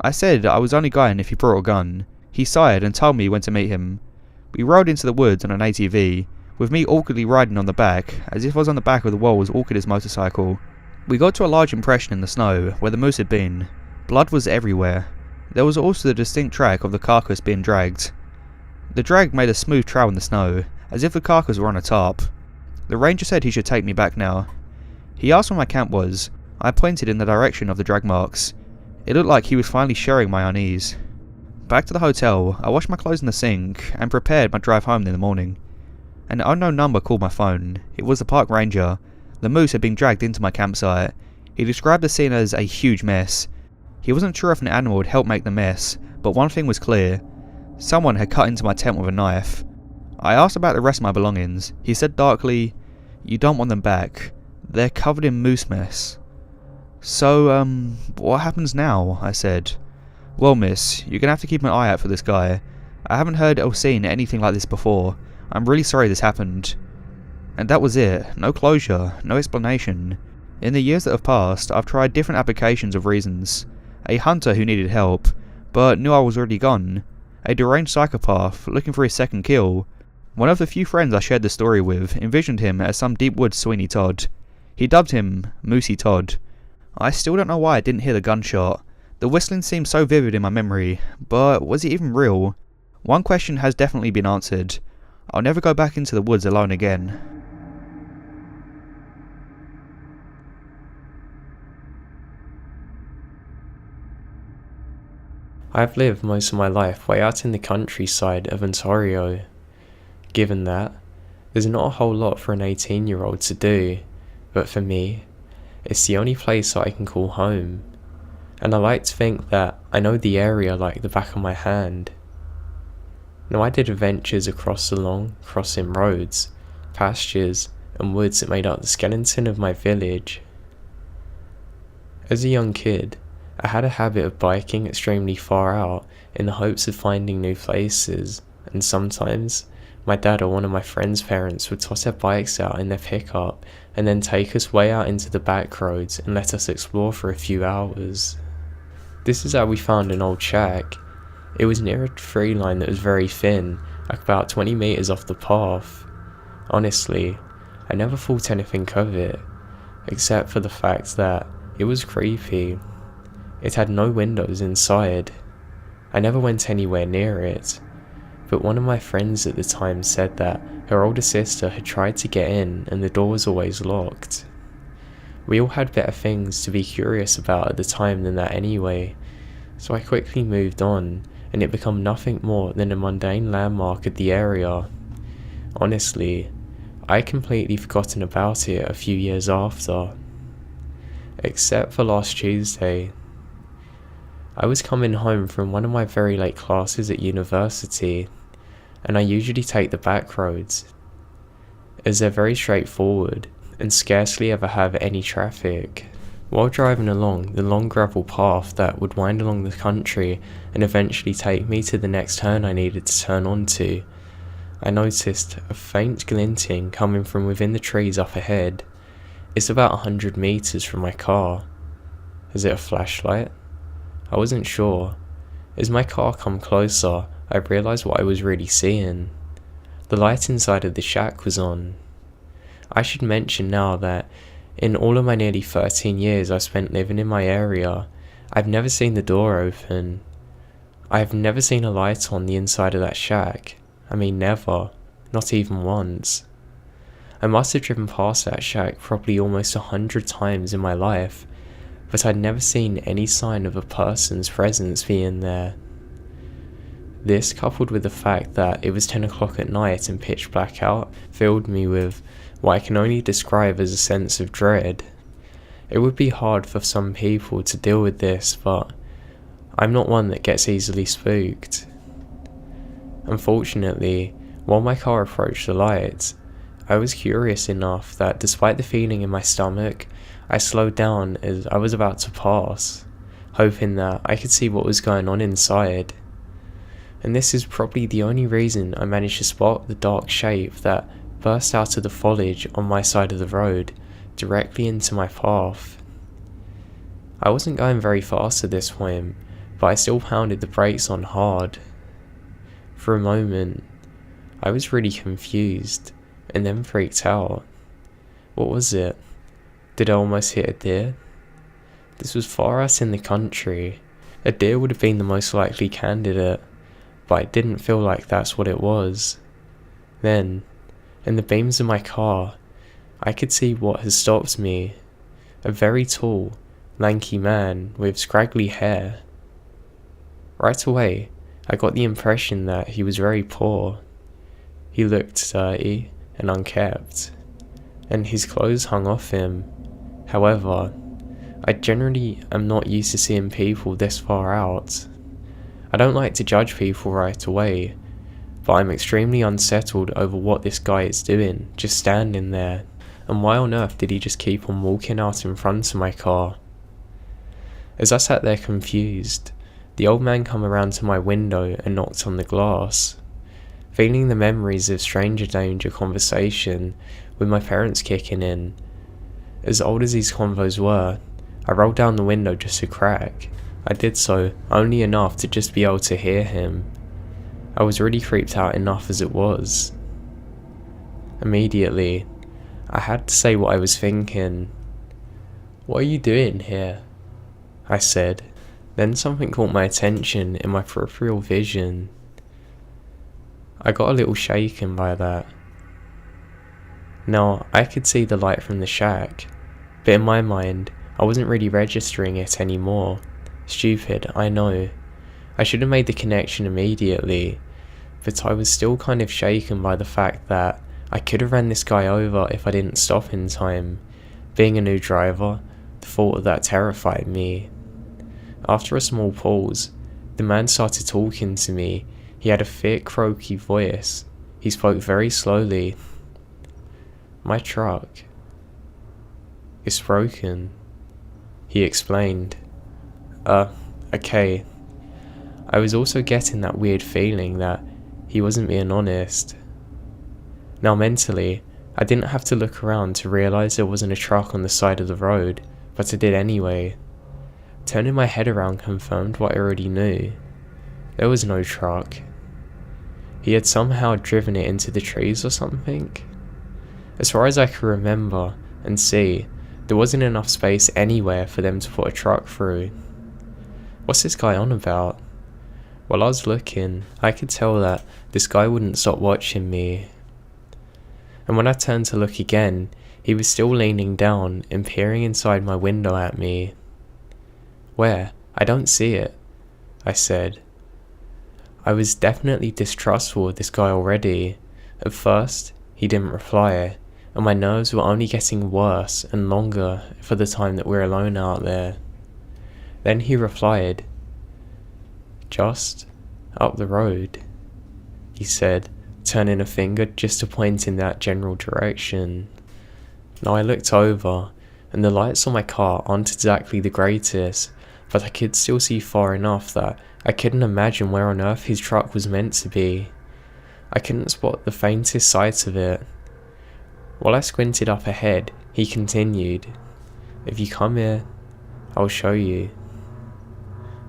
I said I was only going if he brought a gun. He sighed and told me when to meet him. We rode into the woods on an ATV, with me awkwardly riding on the back, as if I was on the back of the world's awkwardest motorcycle. We got to a large impression in the snow where the moose had been. Blood was everywhere. There was also the distinct track of the carcass being dragged. The drag made a smooth trail in the snow, as if the carcass were on a tarp. The ranger said he should take me back now. He asked where my camp was. I pointed in the direction of the drag marks. It looked like he was finally sharing my unease. Back to the hotel, I washed my clothes in the sink and prepared my drive home in the morning. An unknown number called my phone. It was the park ranger. The moose had been dragged into my campsite. He described the scene as a huge mess. He wasn't sure if an animal would help make the mess, but one thing was clear. Someone had cut into my tent with a knife. I asked about the rest of my belongings. He said darkly, "You don't want them back. They're covered in moose mess." "So, what happens now?" I said. "Well, miss, you're gonna have to keep an eye out for this guy. I haven't heard or seen anything like this before. I'm really sorry this happened." And that was it. No closure, no explanation. In the years that have passed, I've tried different applications of reasons. A hunter who needed help, but knew I was already gone. A deranged psychopath looking for his second kill. One of the few friends I shared the story with envisioned him as some deep woods Sweeney Todd. He dubbed him Moosey Todd. I still don't know why I didn't hear the gunshot. The whistling seemed so vivid in my memory, but was it even real? One question has definitely been answered. I'll never go back into the woods alone again. I've lived most of my life way out in the countryside of Ontario. Given that, there's not a whole lot for an 18-year-old to do, but for me, it's the only place that I can call home. And I like to think that I know the area like the back of my hand. Now I did adventures across the long, crossing roads, pastures and woods that made up the skeleton of my village. As a young kid, I had a habit of biking extremely far out in the hopes of finding new places, and sometimes my dad or one of my friends' parents would toss their bikes out in their pickup and then take us way out into the back roads and let us explore for a few hours. This is how we found an old shack. It was near a tree line that was very thin, like about 20 meters off the path. Honestly, I never thought anything of it, except for the fact that it was creepy. It had no windows inside. I never went anywhere near it, but one of my friends at the time said that her older sister had tried to get in and the door was always locked. We all had better things to be curious about at the time than that anyway, so I quickly moved on, and it became nothing more than a mundane landmark of the area. Honestly, I had completely forgotten about it a few years after. Except for last Tuesday. I was coming home from one of my very late classes at university, and I usually take the back roads, as they're very straightforward and scarcely ever have any traffic. While driving along the long gravel path that would wind along the country and eventually take me to the next turn I needed to turn onto, I noticed a faint glinting coming from within the trees up ahead. It's about 100 meters from my car. Is it a flashlight? I wasn't sure. As my car come closer, I realised what I was really seeing. The light inside of the shack was on. I should mention now that in all of my nearly 13 years I spent living in my area, I've never seen the door open. I have never seen a light on the inside of that shack. I mean, never. Not even once. I must have driven past that shack probably almost 100 times in my life, but I'd never seen any sign of a person's presence being there. This, coupled with the fact that it was 10 o'clock at night and pitch black out, filled me with what I can only describe as a sense of dread. It would be hard for some people to deal with this, but I'm not one that gets easily spooked. Unfortunately, while my car approached the lights, I was curious enough that despite the feeling in my stomach, I slowed down as I was about to pass, hoping that I could see what was going on inside. And this is probably the only reason I managed to spot the dark shape that burst out of the foliage on my side of the road, directly into my path. I wasn't going very fast at this point, but I still pounded the brakes on hard. For a moment, I was really confused, and then freaked out. What was it? Did I almost hit a deer? This was far out in the country. A deer would have been the most likely candidate, but I didn't feel like that's what it was. Then, in the beams of my car, I could see what had stopped me. A very tall, lanky man with scraggly hair. Right away, I got the impression that he was very poor. He looked dirty and unkempt, and his clothes hung off him. However, I generally am not used to seeing people this far out. I don't like to judge people right away, but I'm extremely unsettled over what this guy is doing, just standing there, and why on earth did he just keep on walking out in front of my car? As I sat there confused, the old man come around to my window and knocked on the glass. Feeling the memories of stranger danger conversation with my parents kicking in. As old as these convos were, I rolled down the window just a crack. I did so only enough to just be able to hear him. I was really creeped out enough as it was. Immediately, I had to say what I was thinking. "What are you doing here?" I said. Then something caught my attention in my peripheral vision. I got a little shaken by that. Now, I could see the light from the shack, but in my mind, I wasn't really registering it anymore. Stupid, I know. I should have made the connection immediately, but I was still kind of shaken by the fact that I could have ran this guy over if I didn't stop in time. Being a new driver, the thought of that terrified me. After a small pause, the man started talking to me. He had a thick, croaky voice. He spoke very slowly. "My truck. It's broken," he explained. Okay. I was also getting that weird feeling that he wasn't being honest. Now mentally, I didn't have to look around to realise there wasn't a truck on the side of the road, but I did anyway. Turning my head around confirmed what I already knew. There was no truck. He had somehow driven it into the trees or something. As far as I could remember and see, there wasn't enough space anywhere for them to put a truck through. What's this guy on about? While I was looking, I could tell that this guy wouldn't stop watching me. And when I turned to look again, he was still leaning down and peering inside my window at me. "Where? I don't see it," I said. I was definitely distrustful of this guy already. At first, he didn't reply, and my nerves were only getting worse and longer for the time that we're alone out there. Then he replied, Just up the road, he said, turning a finger just to point in that general direction. Now I looked over, and the lights on my car aren't exactly the greatest, but I could still see far enough that I couldn't imagine where on earth his truck was meant to be. I couldn't spot the faintest sight of it. While I squinted up ahead, he continued, "If you come here, I'll show you."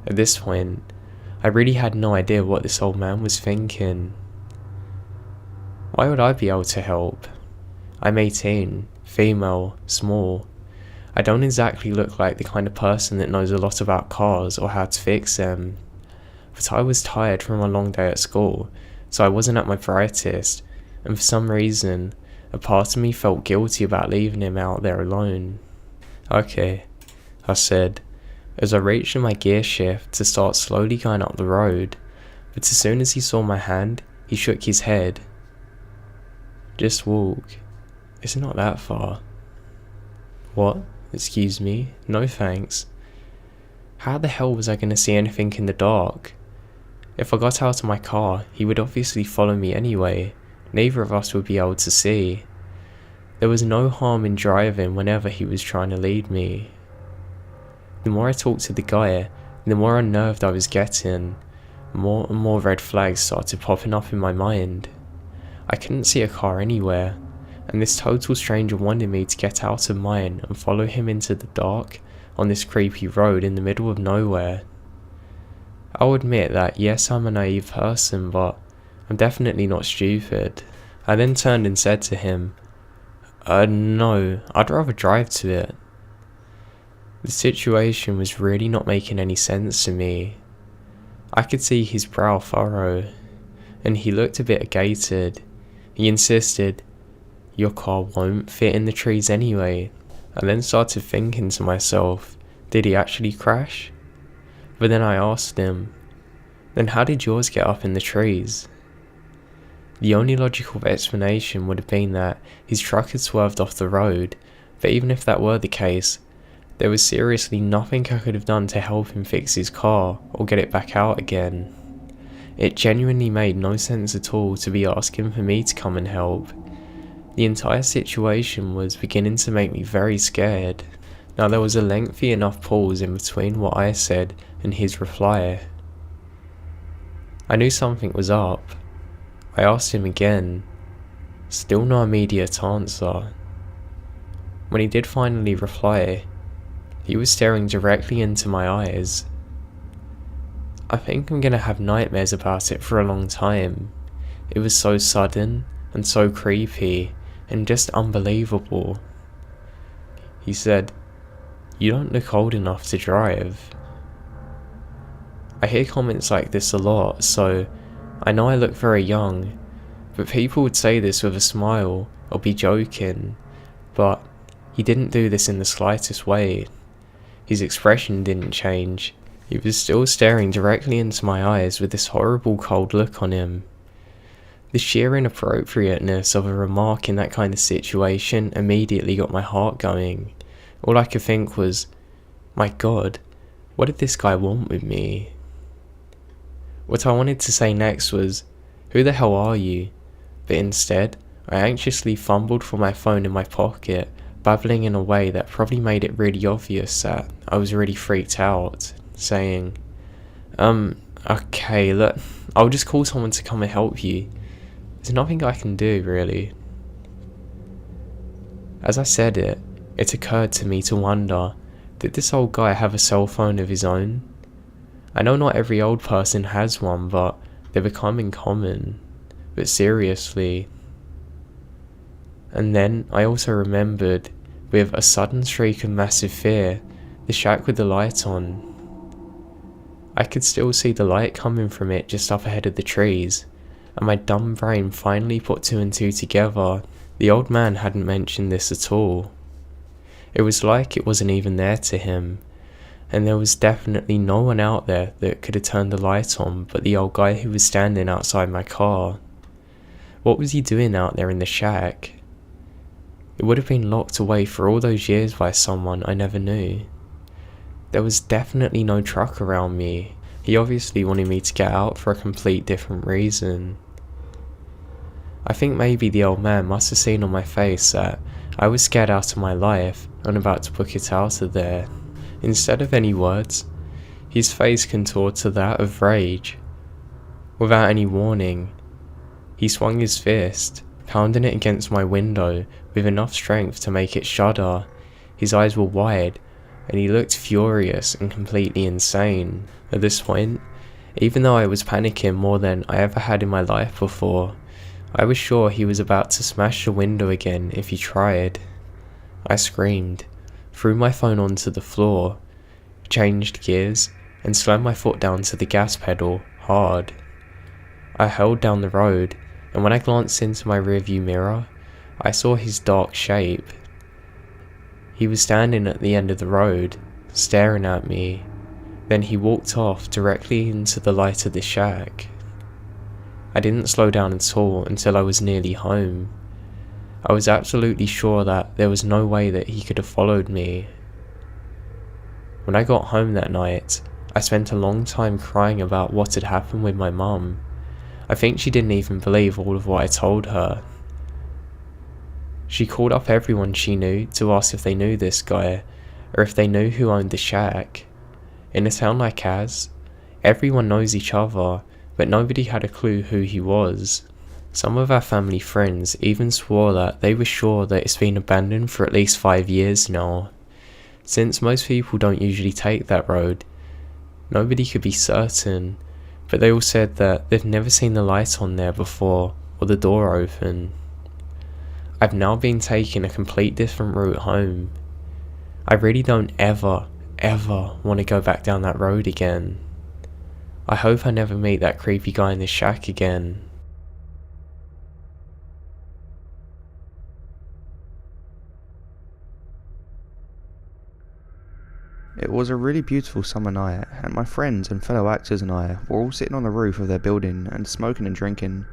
At this point, I really had no idea what this old man was thinking. Why would I be able to help? I'm 18, female, small. I don't exactly look like the kind of person that knows a lot about cars or how to fix them. But I was tired from a long day at school, so I wasn't at my brightest, and for some reason, a part of me felt guilty about leaving him out there alone. "Okay," I said, as I reached in my gear shift to start slowly going up the road, but as soon as he saw my hand, he shook his head. "Just walk. It's not that far." "What? Excuse me? No thanks." How the hell was I going to see anything in the dark? If I got out of my car, he would obviously follow me anyway. Neither of us would be able to see. There was no harm in driving whenever he was trying to lead me. The more I talked to the guy, the more unnerved I was getting. More and more red flags started popping up in my mind. I couldn't see a car anywhere, and this total stranger wanted me to get out of mine and follow him into the dark on this creepy road in the middle of nowhere. I'll admit that yes, I'm a naive person, but I'm definitely not stupid. I then turned and said to him, No, I'd rather drive to it." The situation was really not making any sense to me. I could see his brow furrow, and he looked a bit agated. He insisted, "Your car won't fit in the trees anyway." I then started thinking to myself, did he actually crash? But then I asked him, "Then how did yours get up in the trees?" The only logical explanation would have been that his truck had swerved off the road, but even if that were the case, there was seriously nothing I could have done to help him fix his car or get it back out again. It genuinely made no sense at all to be asking for me to come and help. The entire situation was beginning to make me very scared. Now there was a lengthy enough pause in between what I said and his reply. I knew something was up. I asked him again. Still no immediate answer. When he did finally reply, he was staring directly into my eyes. I think I'm gonna have nightmares about it for a long time. It was so sudden and so creepy and just unbelievable. He said, "You don't look old enough to drive." I hear comments like this a lot, so I know I look very young, but people would say this with a smile or be joking, but he didn't do this in the slightest way. His expression didn't change. He was still staring directly into my eyes with this horrible cold look on him. The sheer inappropriateness of a remark in that kind of situation immediately got my heart going. All I could think was, my God, what did this guy want with me? What I wanted to say next was, "Who the hell are you?" But instead, I anxiously fumbled for my phone in my pocket, babbling in a way that probably made it really obvious that I was really freaked out, saying, Okay, look, I'll just call someone to come and help you. There's nothing I can do, really." As I said it, it occurred to me to wonder, did this old guy have a cell phone of his own? I know not every old person has one, but they're becoming common. But seriously. And then I also remembered, with a sudden streak of massive fear, the shack with the light on. I could still see the light coming from it just up ahead of the trees, and my dumb brain finally put two and two together. The old man hadn't mentioned this at all. It was like it wasn't even there to him, and there was definitely no one out there that could have turned the light on but the old guy who was standing outside my car. What was he doing out there in the shack? It would have been locked away for all those years by someone I never knew. There was definitely no truck around me, He obviously wanted me to get out for a complete different reason. I think maybe the old man must have seen on my face that I was scared out of my life and about to book it out of there. Instead of any words, his face contoured to that of rage. Without any warning, he swung his fist, pounding it against my window with enough strength to make it shudder. His eyes were wide, and he looked furious and completely insane. At this point, even though I was panicking more than I ever had in my life before, I was sure he was about to smash the window again if he tried. I screamed, threw my phone onto the floor, changed gears, and slammed my foot down to the gas pedal hard. I hurled down the road, and when I glanced into my rearview mirror, I saw his dark shape. He was standing at the end of the road, staring at me. Then he walked off directly into the light of the shack. I didn't slow down at all until I was nearly home. I was absolutely sure that there was no way that he could have followed me. When I got home that night, I spent a long time crying about what had happened with my mum. I think she didn't even believe all of what I told her. She called up everyone she knew to ask if they knew this guy, or if they knew who owned the shack. In a town like ours, everyone knows each other, but nobody had a clue who he was. Some of our family friends even swore that they were sure that it's been abandoned for at least 5 years now. Since most people don't usually take that road, nobody could be certain, but they all said that they've never seen the light on there before, or the door open. I've now been taking a complete different route home. I really don't ever want to go back down that road again. I hope I never meet that creepy guy in the shack again. It was a really beautiful summer night, and my friends and fellow actors and I were all sitting on the roof of their building and smoking and drinking.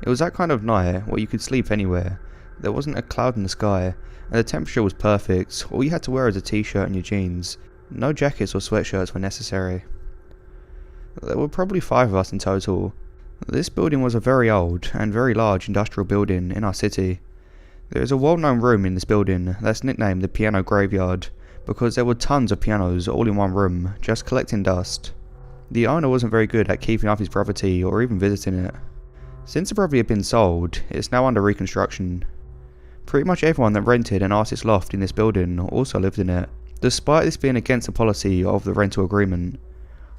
It was that kind of night where you could sleep anywhere. There wasn't a cloud in the sky, and the temperature was perfect. All you had to wear was a t-shirt and your jeans. No jackets or sweatshirts were necessary. There were probably 5 of us in total. This building was a very old and very large industrial building in our city. There is a well-known room in this building that's nicknamed the Piano Graveyard, because there were tons of pianos all in one room, just collecting dust. The owner wasn't very good at keeping up his property or even visiting it. Since the property had been sold, it's now under reconstruction. Pretty much everyone that rented an artist loft in this building also lived in it, despite this being against the policy of the rental agreement.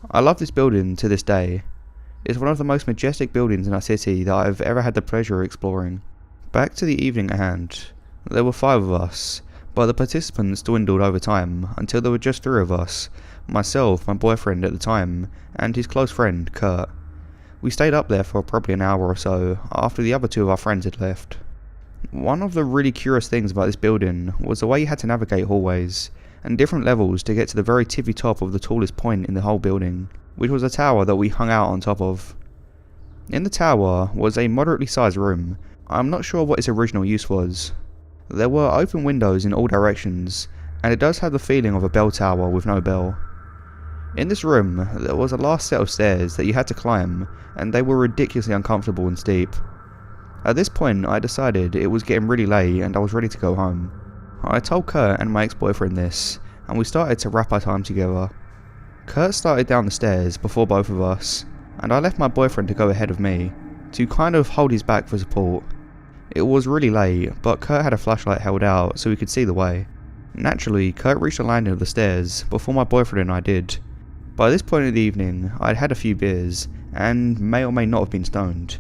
I love this building to this day. It's one of the most majestic buildings in our city that I've ever had the pleasure of exploring. Back to the evening at hand. There were 5 of us, but the participants dwindled over time until there were just 3 of us, myself, my boyfriend at the time, and his close friend, Kurt. We stayed up there for probably an hour or so after the other 2 of our friends had left. One of the really curious things about this building was the way you had to navigate hallways and different levels to get to the very tippy top of the tallest point in the whole building, which was a tower that we hung out on top of. In the tower was a moderately sized room. I'm not sure what its original use was. There were open windows in all directions, and it does have the feeling of a bell tower with no bell. In this room, there was a last set of stairs that you had to climb, and they were ridiculously uncomfortable and steep. At this point, I decided it was getting really late and I was ready to go home. I told Kurt and my ex-boyfriend this, and we started to wrap our time together. Kurt started down the stairs before both of us, and I left my boyfriend to go ahead of me, to kind of hold his back for support. It was really late, but Kurt had a flashlight held out so we could see the way. Naturally, Kurt reached the landing of the stairs before my boyfriend and I did. By this point in the evening, I'd had a few beers, and may or may not have been stoned.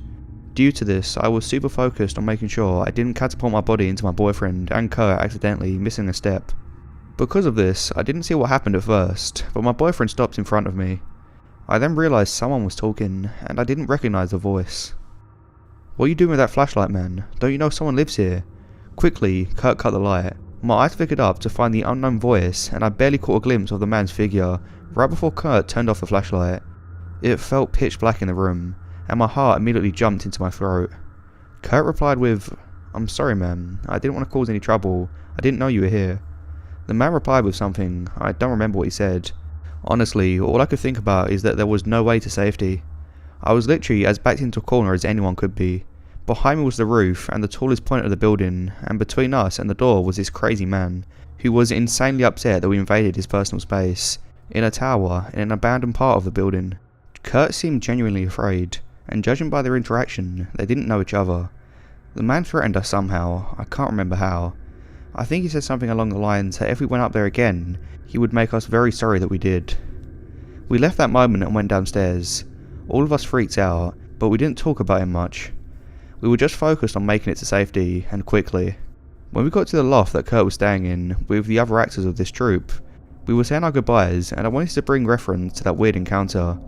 Due to this, I was super focused on making sure I didn't catapult my body into my boyfriend and Kurt accidentally missing a step. Because of this, I didn't see what happened at first, but my boyfriend stopped in front of me. I then realised someone was talking, and I didn't recognise the voice. "What are you doing with that flashlight, man? Don't you know someone lives here?" Quickly, Kurt cut the light. My eyes flickered up to find the unknown voice, and I barely caught a glimpse of the man's figure right before Kurt turned off the flashlight. It felt pitch black in the room, and my heart immediately jumped into my throat. Kurt replied with, "I'm sorry, man. I didn't want to cause any trouble. I didn't know you were here." The man replied with something. I don't remember what he said. Honestly, all I could think about is that there was no way to safety. I was literally as backed into a corner as anyone could be. Behind me was the roof and the tallest point of the building, and between us and the door was this crazy man, who was insanely upset that we invaded his personal space, in a tower in an abandoned part of the building. Kurt seemed genuinely afraid, and judging by their interaction, they didn't know each other. The man threatened us somehow, I can't remember how. I think he said something along the lines that if we went up there again, he would make us very sorry that we did. We left that moment and went downstairs. All of us freaked out, but we didn't talk about him much. We were just focused on making it to safety, and quickly. When we got to the loft that Kurt was staying in, with the other actors of this troupe, we were saying our goodbyes, and I wanted to bring reference to that weird encounter.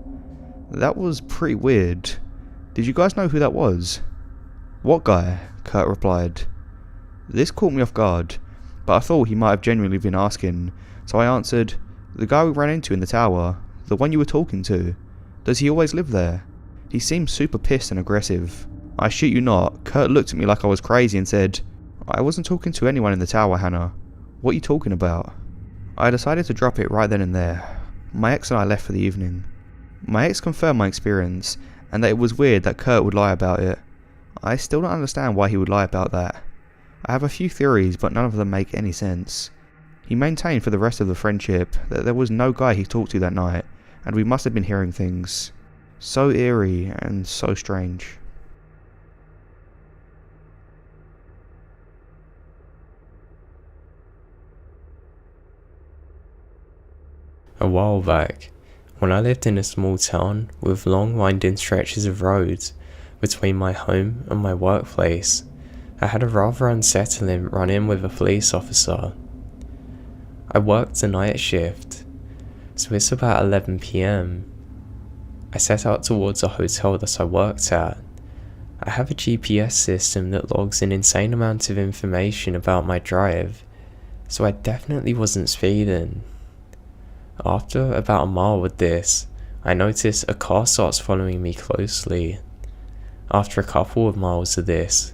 That was pretty weird. Did you guys know who that was? What guy? Kurt replied. This caught me off guard, but I thought he might have genuinely been asking, so I answered, the guy we ran into in the tower, the one you were talking to. Does he always live there? He seemed super pissed and aggressive. I shit you not, Kurt looked at me like I was crazy and said, I wasn't talking to anyone in the tower, Hannah. What are you talking about? I decided to drop it right then and there. My ex and I left for the evening. My ex confirmed my experience, and that it was weird that Kurt would lie about it. I still don't understand why he would lie about that. I have a few theories, but none of them make any sense. He maintained for the rest of the friendship that there was no guy he talked to that night, and we must have been hearing things. So eerie and so strange. A while back, when I lived in a small town with long winding stretches of roads between my home and my workplace, I had a rather unsettling run-in with a police officer. I worked a night shift, so it's about 11 PM. I set out towards a hotel that I worked at. I have a GPS system that logs an insane amount of information about my drive, so I definitely wasn't speeding. After about a mile with this, I notice a car starts following me closely. After a couple of miles of this,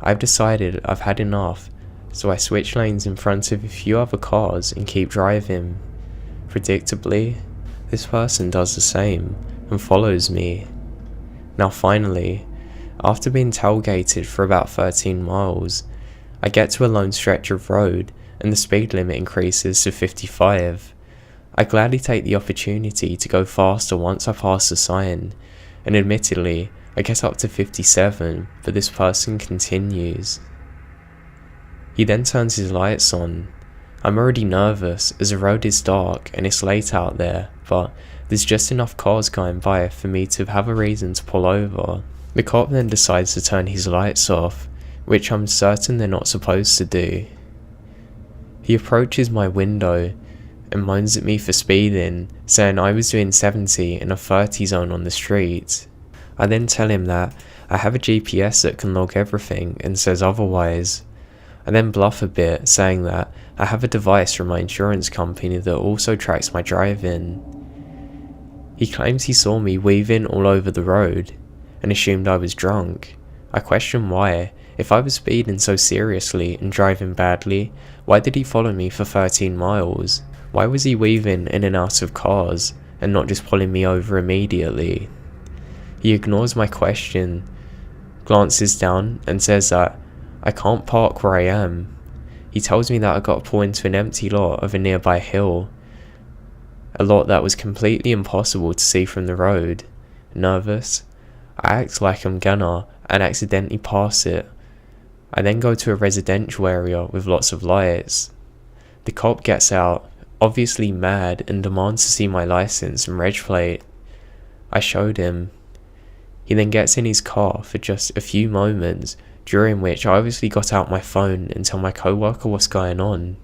I've decided I've had enough, so I switch lanes in front of a few other cars and keep driving. Predictably, this person does the same and follows me. Now finally, after being tailgated for about 13 miles, I get to a lone stretch of road and the speed limit increases to 55. I gladly take the opportunity to go faster once I pass the sign, and admittedly, I get up to 57, but this person continues. He then turns his lights on. I'm already nervous as the road is dark and it's late out there, but there's just enough cars going by for me to have a reason to pull over. The cop then decides to turn his lights off, which I'm certain they're not supposed to do. He approaches my window and moans at me for speeding, saying I was doing 70 in a 30 zone on the street. I then tell him that I have a GPS that can log everything and says otherwise. I then bluff a bit, saying that I have a device from my insurance company that also tracks my driving. He claims he saw me weaving all over the road and assumed I was drunk. I question why. If I was speeding so seriously and driving badly, why did he follow me for 13 miles? Why was he weaving in and out of cars and not just pulling me over immediately? He ignores my question, glances down and says that I can't park where I am. He tells me that I got to pull into an empty lot of a nearby hill, a lot that was completely impossible to see from the road. Nervous, I act like I'm gonna and accidentally pass it. I then go to a residential area with lots of lights. The cop gets out, obviously mad, and demands to see my license and reg plate. I showed him. He then gets in his car for just a few moments, during which I obviously got out my phone and tell my co-worker what's going on.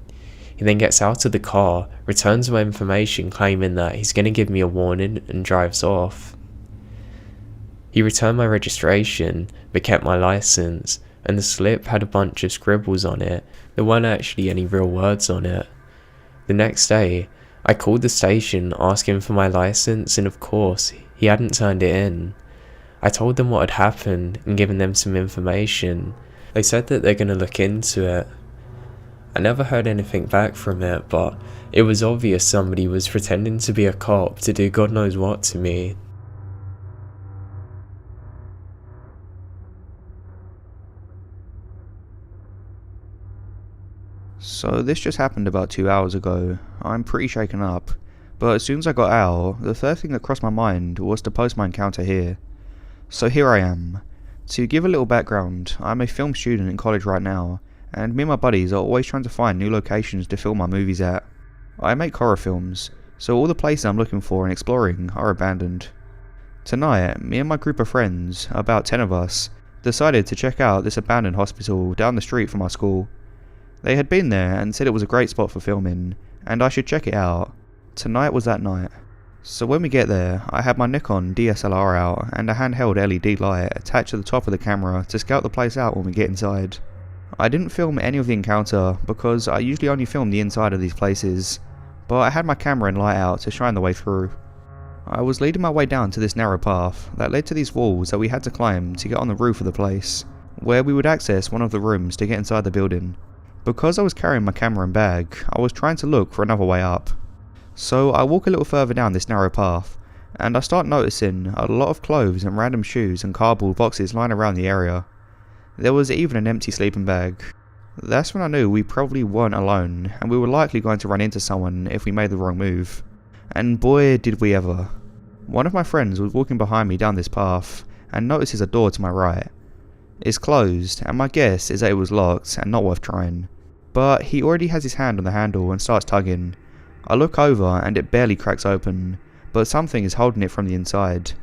He then gets out of the car, returns my information claiming that he's going to give me a warning, and drives off. He returned my registration but kept my license, and the slip had a bunch of scribbles on it. There weren't actually any real words on it. The next day, I called the station asking for my license, and of course, he hadn't turned it in. I told them what had happened and given them some information. They said that they're going to look into it. I never heard anything back from it, but it was obvious somebody was pretending to be a cop to do God knows what to me. So this just happened about 2 hours ago. I'm pretty shaken up, but as soon as I got out, the first thing that crossed my mind was to post my encounter here. So here I am. To give a little background, I'm a film student in college right now, and me and my buddies are always trying to find new locations to film our movies at. I make horror films, so all the places I'm looking for and exploring are abandoned. Tonight, me and my group of friends, about 10 of us, decided to check out this abandoned hospital down the street from our school. They had been there and said it was a great spot for filming, and I should check it out. Tonight was that night. So when we get there, I had my Nikon DSLR out and a handheld LED light attached to the top of the camera to scout the place out when we get inside. I didn't film any of the encounter because I usually only film the inside of these places, but I had my camera and light out to shine the way through. I was leading my way down to this narrow path that led to these walls that we had to climb to get on the roof of the place, where we would access one of the rooms to get inside the building. Because I was carrying my camera and bag, I was trying to look for another way up. So I walk a little further down this narrow path, and I start noticing a lot of clothes and random shoes and cardboard boxes lying around the area. There was even an empty sleeping bag. That's when I knew we probably weren't alone, and we were likely going to run into someone if we made the wrong move. And boy did we ever. One of my friends was walking behind me down this path, and notices a door to my right. It's closed, and my guess is that it was locked and not worth trying. But he already has his hand on the handle and starts tugging. I look over and it barely cracks open, but something is holding it from the inside.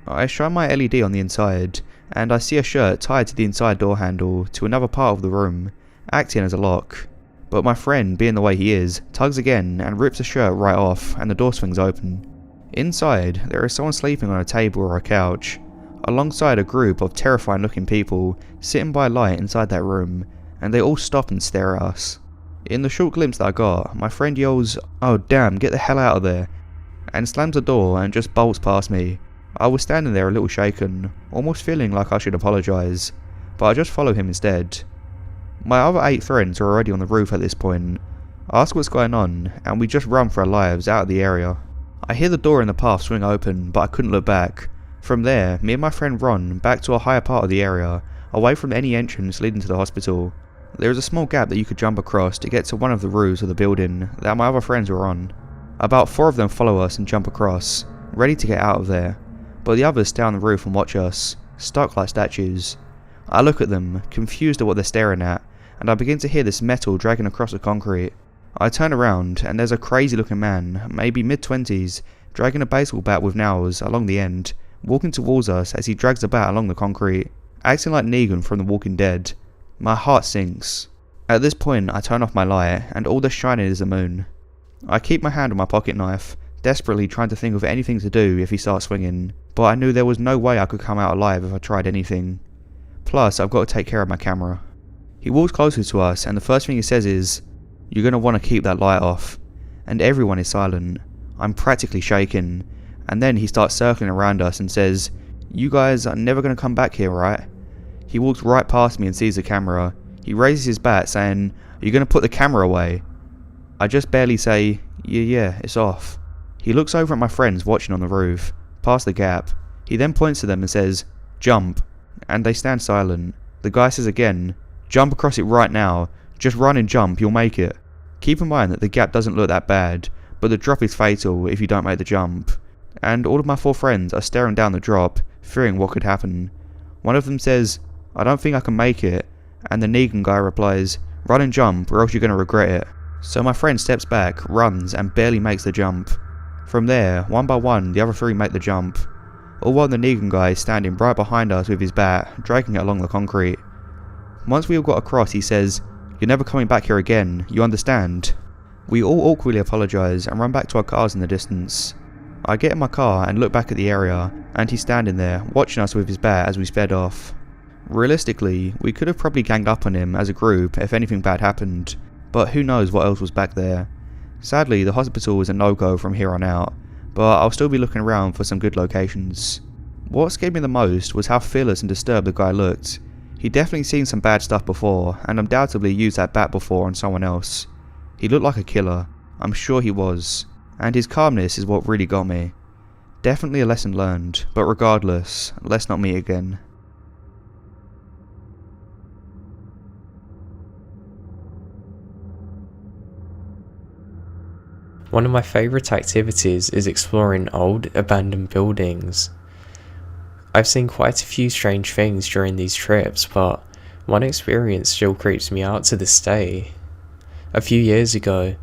I shine my LED on the inside, and I see a shirt tied to the inside door handle to another part of the room, acting as a lock. But my friend, being the way he is, tugs again and rips the shirt right off, and the door swings open. Inside, there is someone sleeping on a table or a couch, alongside a group of terrifying looking people sitting by a light inside that room, and they all stop and stare at us. In the short glimpse that I got, my friend yells, "Oh damn, get the hell out of there," and slams the door and just bolts past me. I was standing there a little shaken, almost feeling like I should apologise, but I just follow him instead. My other 8 friends are already on the roof at this point. I ask what's going on, and we just run for our lives out of the area. I hear the door in the path swing open, but I couldn't look back. From there, me and my friend run back to a higher part of the area, away from any entrance leading to the hospital. There is a small gap that you could jump across to get to one of the roofs of the building that my other friends were on. About 4 of them follow us and jump across, ready to get out of there, but the others stay on the roof and watch us, stuck like statues. I look at them, confused at what they're staring at, and I begin to hear this metal dragging across the concrete. I turn around and there's a crazy looking man, maybe mid-20s, dragging a baseball bat with nails along the end, walking towards us as he drags the bat along the concrete, acting like Negan from The Walking Dead. My heart sinks. At this point I turn off my light and all that's shining is the moon. I keep my hand on my pocket knife, desperately trying to think of anything to do if he starts swinging, but I knew there was no way I could come out alive if I tried anything. Plus I've got to take care of my camera. He walks closer to us and the first thing he says is, "You're going to want to keep that light off," and everyone is silent. I'm practically shaking, and then he starts circling around us and says, "You guys are never going to come back here, right?" He walks right past me and sees the camera. He raises his bat saying, "Are you going to put the camera away?" I just barely say, yeah, it's off." He looks over at my friends watching on the roof, past the gap. He then points to them and says, "Jump," and they stand silent. The guy says again, "Jump across it right now. Just run and jump, you'll make it." Keep in mind that the gap doesn't look that bad, but the drop is fatal if you don't make the jump. And all of my 4 friends are staring down the drop, fearing what could happen. One of them says, "I don't think I can make it," and the Negan guy replies, "Run and jump or else you're going to regret it." So my friend steps back, runs, and barely makes the jump. From there, one by one, the other 3 make the jump, all while the Negan guy is standing right behind us with his bat, dragging it along the concrete. Once we all got across, he says, "You're never coming back here again, you understand?" We all awkwardly apologise and run back to our cars in the distance. I get in my car and look back at the area, and he's standing there, watching us with his bat as we sped off. Realistically, we could have probably ganged up on him as a group if anything bad happened, but who knows what else was back there. Sadly, the hospital is a no-go from here on out, but I'll still be looking around for some good locations. What scared me the most was how fearless and disturbed the guy looked. He'd definitely seen some bad stuff before, and undoubtedly used that bat before on someone else. He looked like a killer, I'm sure he was, and his calmness is what really got me. Definitely a lesson learned, but regardless, let's not meet again. One of my favourite activities is exploring old, abandoned buildings. I've seen quite a few strange things during these trips, but one experience still creeps me out to this day. A few years ago,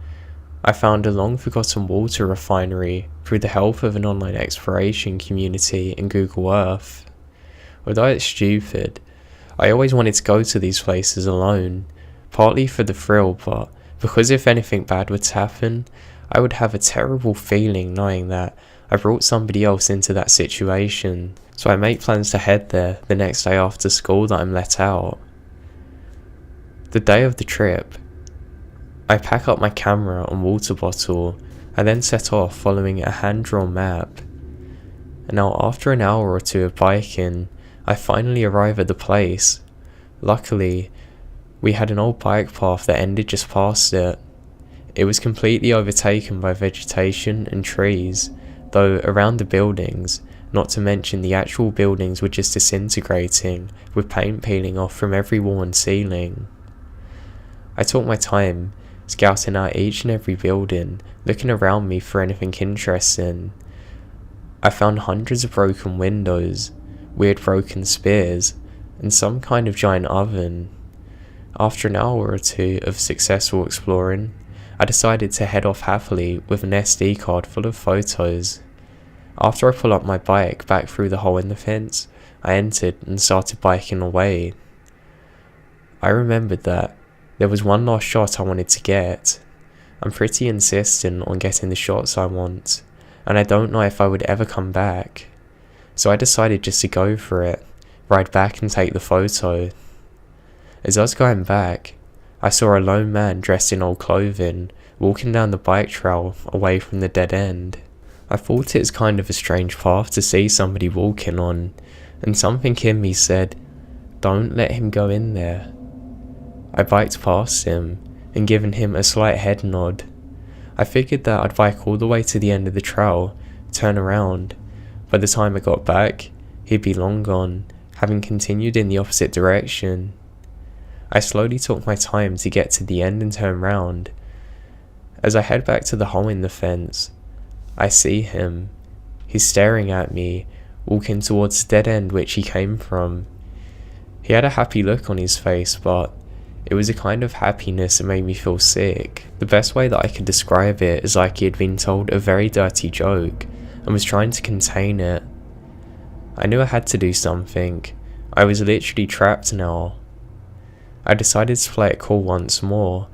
I found a long-forgotten water refinery through the help of an online exploration community in Google Earth. Although it's stupid, I always wanted to go to these places alone, partly for the thrill, but because if anything bad would happen, I would have a terrible feeling knowing that I brought somebody else into that situation, so I make plans to head there the next day after school that I'm let out. The day of the trip, I pack up my camera and water bottle, and then set off following a hand-drawn map. And now after an hour or two of biking, I finally arrive at the place. Luckily, we had an old bike path that ended just past it. It was completely overtaken by vegetation and trees, though around the buildings, not to mention the actual buildings were just disintegrating, with paint peeling off from every wall and ceiling. I took my time, scouting out each and every building, looking around me for anything interesting. I found hundreds of broken windows, weird broken spears, and some kind of giant oven. After an hour or two of successful exploring, I decided to head off happily with an SD card full of photos. After I pulled up my bike back through the hole in the fence, I entered and started biking away. I remembered that there was one last shot I wanted to get. I'm pretty insistent on getting the shots I want, and I don't know if I would ever come back. So I decided just to go for it, ride back and take the photo. As I was going back, I saw a lone man dressed in old clothing, walking down the bike trail away from the dead end. I thought it was kind of a strange path to see somebody walking on, and something in me said, "Don't let him go in there." I biked past him, and given him a slight head nod. I figured that I'd bike all the way to the end of the trail, turn around. By the time I got back, he'd be long gone, having continued in the opposite direction. I slowly took my time to get to the end and turn round. As I head back to the hole in the fence, I see him. He's staring at me, walking towards the dead end which he came from. He had a happy look on his face, but it was a kind of happiness that made me feel sick. The best way that I could describe it is like he had been told a very dirty joke and was trying to contain it. I knew I had to do something. I was literally trapped now. I decided to play it cool once more,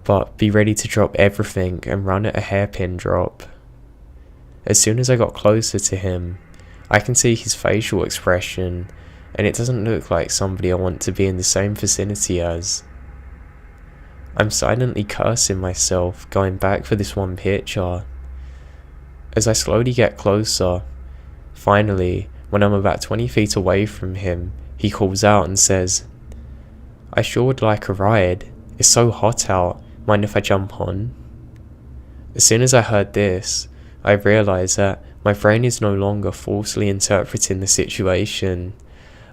but be ready to drop everything and run at a hairpin drop. As soon as I got closer to him, I can see his facial expression, and it doesn't look like somebody I want to be in the same vicinity as. I'm silently cursing myself, going back for this one picture. As I slowly get closer, finally, when I'm about 20 feet away from him, he calls out and says, "I sure would like a ride. It's so hot out. Mind if I jump on?" As soon as I heard this, I realised that my brain is no longer falsely interpreting the situation.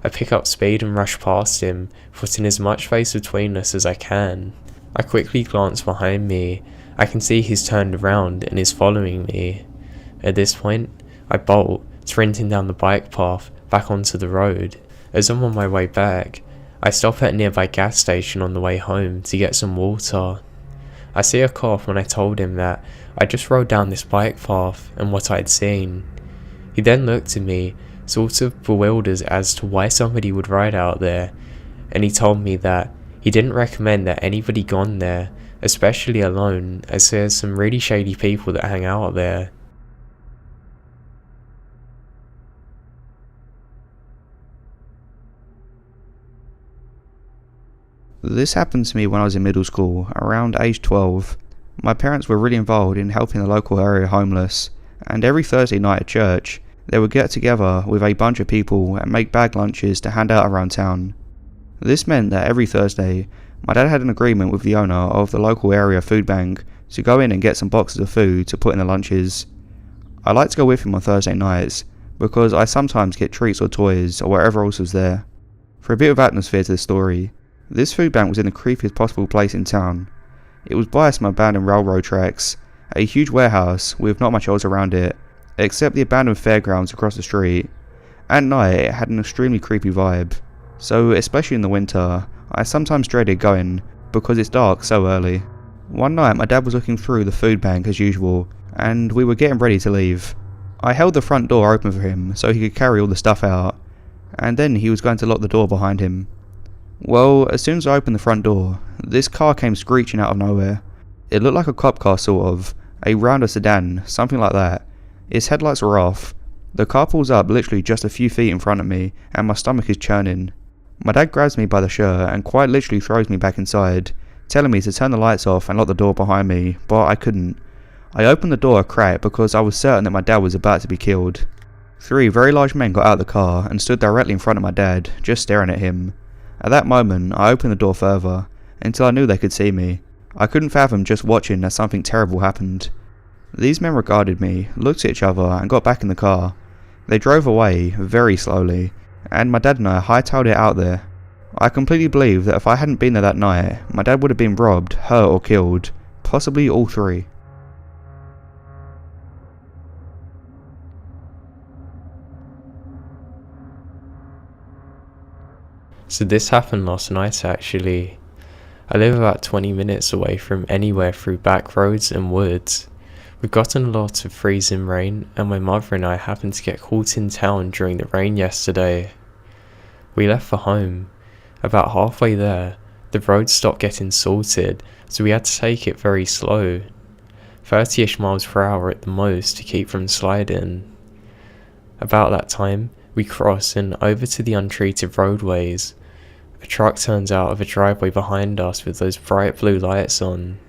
I pick up speed and rush past him, putting as much space between us as I can. I quickly glance behind me. I can see he's turned around and is following me. At this point, I bolt, sprinting down the bike path back onto the road. As I'm on my way back, I stop at a nearby gas station on the way home to get some water. I see a cop when I told him that I just rode down this bike path and what I'd seen. He then looked at me, sort of bewildered as to why somebody would ride out there, and he told me that he didn't recommend that anybody gone there, especially alone, as there's some really shady people that hang out there. This happened to me when I was in middle school, around age 12. My parents were really involved in helping the local area homeless, and every Thursday night at church, they would get together with a bunch of people and make bag lunches to hand out around town. This meant that every Thursday, my dad had an agreement with the owner of the local area food bank to go in and get some boxes of food to put in the lunches. I like to go with him on Thursday nights because I sometimes get treats or toys or whatever else was there. For a bit of atmosphere to the story, this food bank was in the creepiest possible place in town. It was by some abandoned railroad tracks, a huge warehouse with not much else around it, except the abandoned fairgrounds across the street. At night it had an extremely creepy vibe, so especially in the winter, I sometimes dreaded going because it's dark so early. One night my dad was looking through the food bank as usual, and we were getting ready to leave. I held the front door open for him so he could carry all the stuff out, and then he was going to lock the door behind him. Well, as soon as I opened the front door, this car came screeching out of nowhere. It looked like a cop car sort of, a rounder sedan, something like that. Its headlights were off. The car pulls up literally just a few feet in front of me, and my stomach is churning. My dad grabs me by the shirt and quite literally throws me back inside, telling me to turn the lights off and lock the door behind me, but I couldn't. I opened the door a crack because I was certain that my dad was about to be killed. 3 very large men got out of the car and stood directly in front of my dad, just staring at him. At that moment, I opened the door further, until I knew they could see me. I couldn't fathom just watching as something terrible happened. These men regarded me, looked at each other, and got back in the car. They drove away, very slowly, and my dad and I hightailed it out there. I completely believe that if I hadn't been there that night, my dad would have been robbed, hurt or killed, possibly all 3. So this happened last night actually. I live about 20 minutes away from anywhere through back roads and woods. We've gotten a lot of freezing rain, and my mother and I happened to get caught in town during the rain yesterday. We left for home. About halfway there, the road stopped getting salted, so we had to take it very slow. 30-ish miles per hour at the most to keep from sliding. About that time, we crossed and over to the untreated roadways. A truck turns out of a driveway behind us with those bright blue lights on.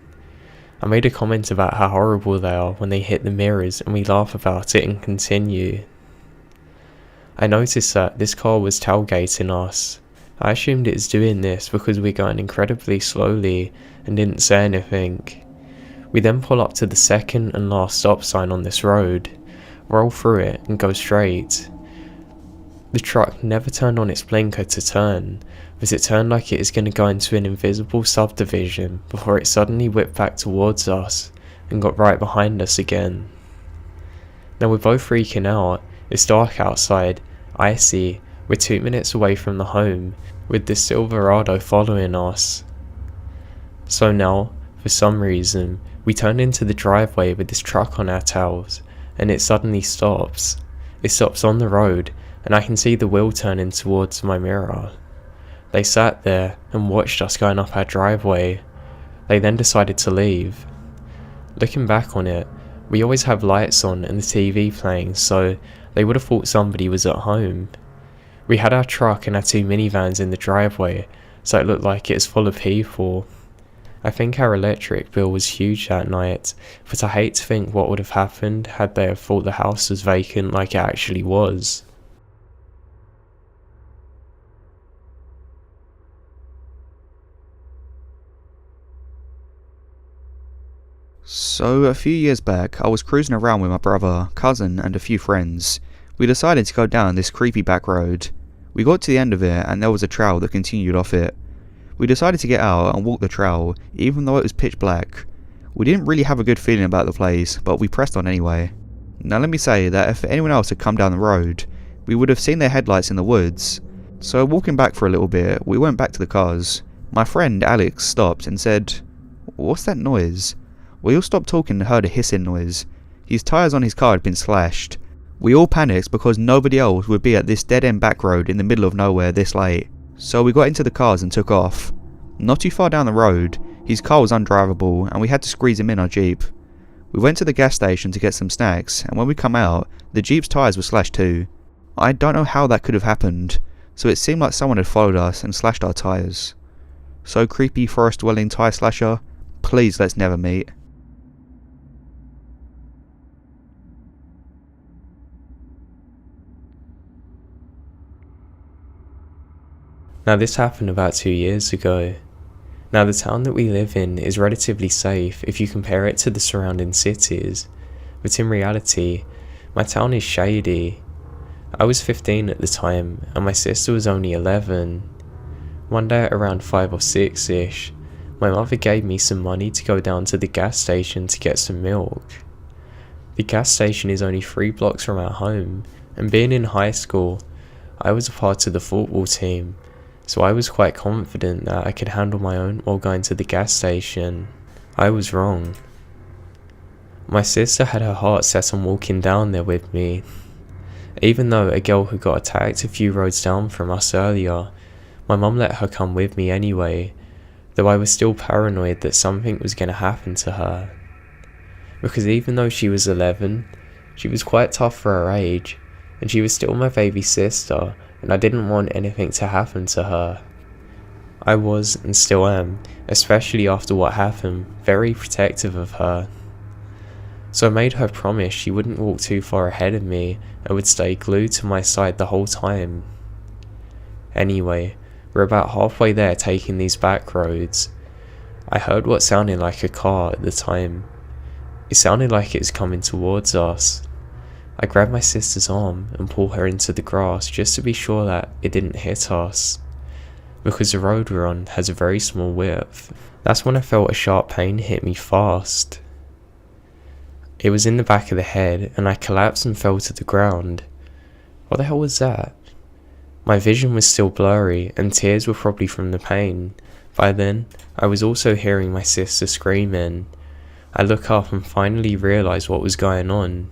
I made a comment about how horrible they are when they hit the mirrors, and we laugh about it and continue. I noticed that this car was tailgating us. I assumed it was doing this because we're going incredibly slowly and didn't say anything. We then pull up to the second and last stop sign on this road, roll through it and go straight. The truck never turned on its blinker to turn, but it turned like it was going to go into an invisible subdivision before it suddenly whipped back towards us and got right behind us again. Now we're both freaking out. It's dark outside, icy, we're 2 minutes away from the home, with this Silverado following us. So now, for some reason, we turn into the driveway with this truck on our tails, and it suddenly stops. It stops on the road, and I can see the wheel turning towards my mirror. They sat there and watched us going up our driveway. They then decided to leave. Looking back on it, we always have lights on and the TV playing, so they would have thought somebody was at home. We had our truck and our 2 minivans in the driveway, so it looked like it was full of people. I think our electric bill was huge that night, but I hate to think what would have happened had they have thought the house was vacant like it actually was. So, a few years back, I was cruising around with my brother, cousin, and a few friends. We decided to go down this creepy back road. We got to the end of it, and there was a trail that continued off it. We decided to get out and walk the trail, even though it was pitch black. We didn't really have a good feeling about the place, but we pressed on anyway. Now let me say that if anyone else had come down the road, we would have seen their headlights in the woods. So walking back for a little bit, we went back to the cars. My friend Alex stopped and said, "What's that noise?" We all stopped talking and heard a hissing noise. His tyres on his car had been slashed. We all panicked because nobody else would be at this dead-end back road in the middle of nowhere this late. So we got into the cars and took off. Not too far down the road, his car was undrivable and we had to squeeze him in our Jeep. We went to the gas station to get some snacks, and when we come out, the Jeep's tyres were slashed too. I don't know how that could have happened, so it seemed like someone had followed us and slashed our tyres. So creepy forest-dwelling tyre slasher, please let's never meet. Now this happened about 2 years ago. Now the town that we live in is relatively safe if you compare it to the surrounding cities, but in reality, my town is shady. I was 15 at the time and my sister was only 11. One day at around 5 or 6ish, my mother gave me some money to go down to the gas station to get some milk. The gas station is only 3 blocks from our home, and being in high school, I was a part of the football team, so I was quite confident that I could handle my own while going to the gas station. I was wrong. My sister had her heart set on walking down there with me. Even though a girl who got attacked a few roads down from us earlier, my mum let her come with me anyway, though I was still paranoid that something was going to happen to her. Because even though she was 11, she was quite tough for her age, and she was still my baby sister, and I didn't want anything to happen to her. I was, and still am, especially after what happened, very protective of her. So I made her promise she wouldn't walk too far ahead of me and would stay glued to my side the whole time. Anyway, we're about halfway there taking these back roads. I heard what sounded like a car at the time. It sounded like it was coming towards us. I grabbed my sister's arm and pulled her into the grass just to be sure that it didn't hit us, because the road we're on has a very small width. That's when I felt a sharp pain hit me fast. It was in the back of the head and I collapsed and fell to the ground. What the hell was that? My vision was still blurry and tears were probably from the pain. By then, I was also hearing my sister screaming. I look up and finally realise what was going on.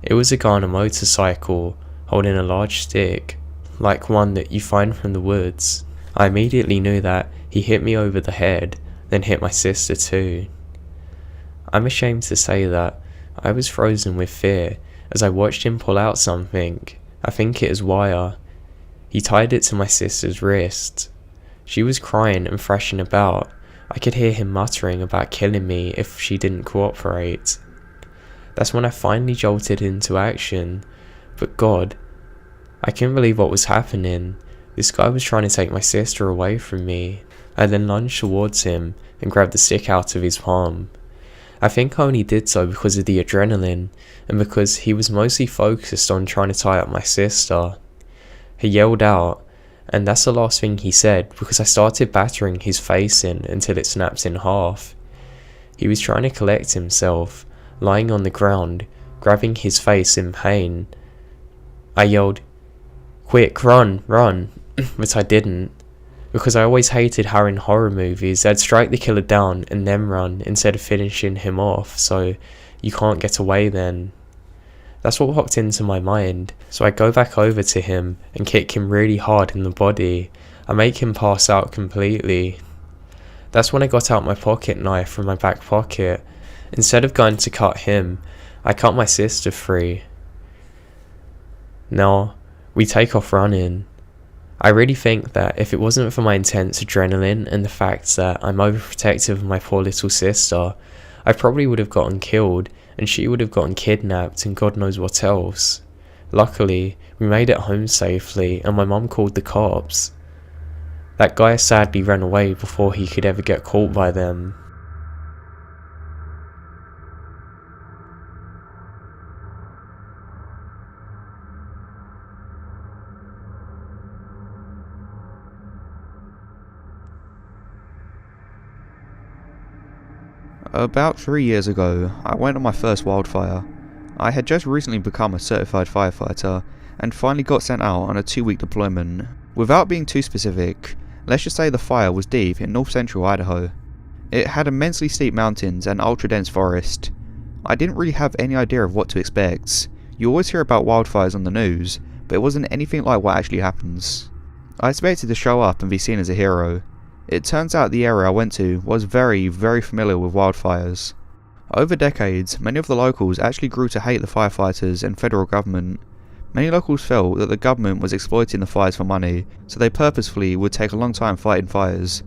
It was a guy on a motorcycle, holding a large stick, like one that you find from the woods. I immediately knew that he hit me over the head, then hit my sister too. I'm ashamed to say that I was frozen with fear as I watched him pull out something. I think it was wire. He tied it to my sister's wrist. She was crying and thrashing about. I could hear him muttering about killing me if she didn't cooperate. That's when I finally jolted into action. But God, I couldn't believe what was happening. This guy was trying to take my sister away from me. I then lunged towards him and grabbed the stick out of his palm. I think I only did so because of the adrenaline, and because he was mostly focused on trying to tie up my sister. He yelled out, and that's the last thing he said because I started battering his face in until it snapped in half. He was trying to collect himself, lying on the ground, grabbing his face in pain. I yelled, "Quick, run, run," but I didn't. Because I always hated how in horror movies they'd strike the killer down and then run instead of finishing him off, so you can't get away then. That's what popped into my mind, so I go back over to him and kick him really hard in the body. I make him pass out completely. That's when I got out my pocket knife from my back pocket. Instead of going to cut him, I cut my sister free. Now, we take off running. I really think that if it wasn't for my intense adrenaline and the fact that I'm overprotective of my poor little sister, I probably would have gotten killed and she would have gotten kidnapped and God knows what else. Luckily, we made it home safely and my mum called the cops. That guy sadly ran away before he could ever get caught by them. About 3 years ago, I went on my first wildfire. I had just recently become a certified firefighter and finally got sent out on a 2-week deployment. Without being too specific, let's just say the fire was deep in north central Idaho. It had immensely steep mountains and ultra dense forest. I didn't really have any idea of what to expect. You always hear about wildfires on the news, but it wasn't anything like what actually happens. I expected to show up and be seen as a hero. It turns out the area I went to was very familiar with wildfires. Over decades, many of the locals actually grew to hate the firefighters and federal government. Many locals felt that the government was exploiting the fires for money, so they purposefully would take a long time fighting fires.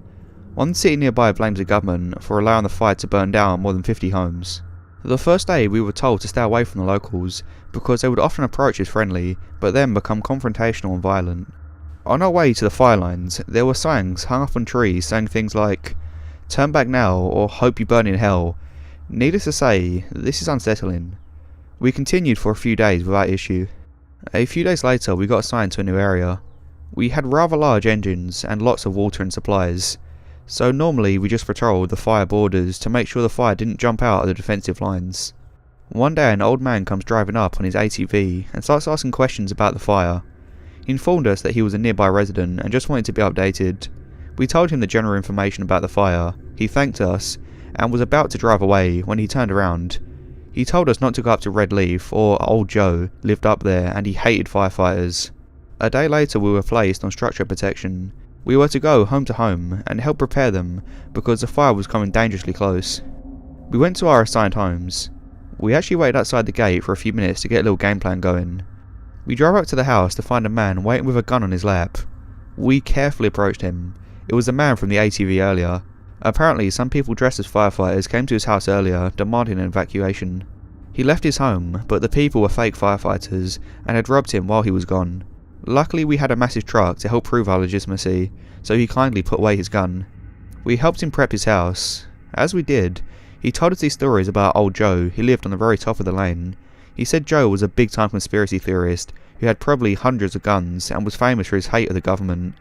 One city nearby blames the government for allowing the fire to burn down more than 50 homes. The first day we were told to stay away from the locals because they would often approach us friendly, but then become confrontational and violent. On our way to the fire lines, there were signs hung up on trees saying things like, "Turn back now," or "Hope you burn in hell." Needless to say, this is unsettling. We continued for a few days without issue. A few days later we got assigned to a new area. We had rather large engines and lots of water and supplies, so normally we just patrolled the fire borders to make sure the fire didn't jump out of the defensive lines. One day an old man comes driving up on his ATV and starts asking questions about the fire. He informed us that he was a nearby resident and just wanted to be updated. We told him the general information about the fire, he thanked us, and was about to drive away when he turned around. He told us not to go up to Red Leaf, or Old Joe lived up there and he hated firefighters. A day later we were placed on structure protection. We were to go home to home and help prepare them because the fire was coming dangerously close. We went to our assigned homes. We actually waited outside the gate for a few minutes to get a little game plan going. We drove up to the house to find a man waiting with a gun on his lap. We carefully approached him. It was the man from the ATV earlier. Apparently some people dressed as firefighters came to his house earlier demanding an evacuation. He left his home, but the people were fake firefighters and had robbed him while he was gone. Luckily we had a massive truck to help prove our legitimacy, so he kindly put away his gun. We helped him prep his house. As we did, he told us these stories about old Joe who lived on the very top of the lane. He said Joe was a big time conspiracy theorist who had probably hundreds of guns and was famous for his hate of the government.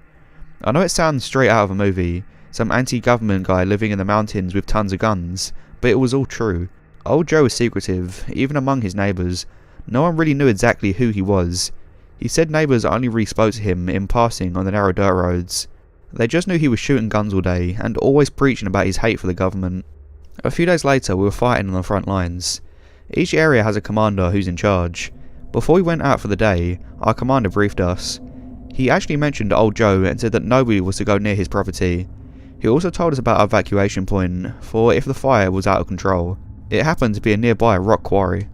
I know it sounds straight out of a movie, some anti-government guy living in the mountains with tons of guns, but it was all true. Old Joe was secretive, even among his neighbours. No one really knew exactly who he was. He said neighbours only really spoke to him in passing on the narrow dirt roads. They just knew he was shooting guns all day and always preaching about his hate for the government. A few days later we were fighting on the front lines. Each area has a commander who's in charge. Before we went out for the day, our commander briefed us. He actually mentioned old Joe and said that nobody was to go near his property. He also told us about our evacuation point for if the fire was out of control. It happened to be a nearby rock quarry.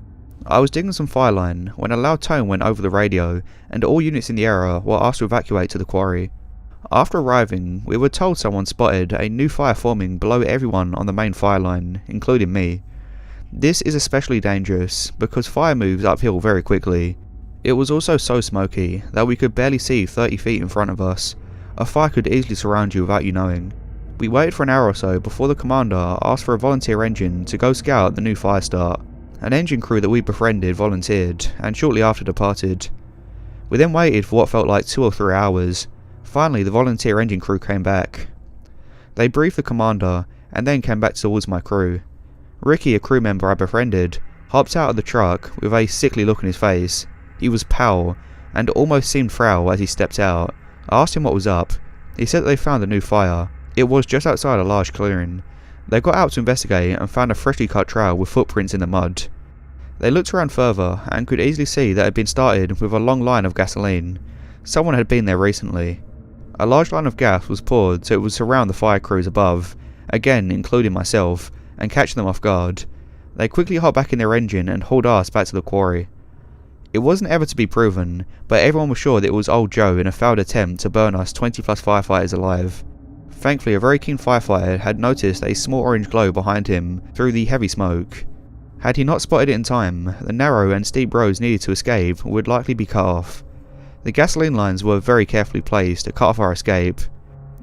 I was digging some fireline when a loud tone went over the radio and all units in the area were asked to evacuate to the quarry. After arriving, we were told someone spotted a new fire forming below everyone on the main fire line, including me. This is especially dangerous because fire moves uphill very quickly. It was also so smoky that we could barely see 30 feet in front of us. A fire could easily surround you without you knowing. We waited for an hour or so before the commander asked for a volunteer engine to go scout the new fire start. An engine crew that we befriended volunteered and shortly after departed. We then waited for what felt like 2 or 3 hours. Finally the volunteer engine crew came back. They briefed the commander and then came back towards my crew. Ricky, a crew member I befriended, hopped out of the truck with a sickly look on his face. He was pale and almost seemed frail as he stepped out. I asked him what was up. He said that they found a new fire. It was just outside a large clearing. They got out to investigate and found a freshly cut trail with footprints in the mud. They looked around further and could easily see that it had been started with a long line of gasoline. Someone had been there recently. A large line of gas was poured so it would surround the fire crews above, again including myself, and catch them off guard. They quickly hopped back in their engine and hauled us back to the quarry. It wasn't ever to be proven, but everyone was sure that it was old Joe in a failed attempt to burn us 20 plus firefighters alive. Thankfully a very keen firefighter had noticed a small orange glow behind him through the heavy smoke. Had he not spotted it in time, the narrow and steep roads needed to escape would likely be cut off. The gasoline lines were very carefully placed to cut off our escape.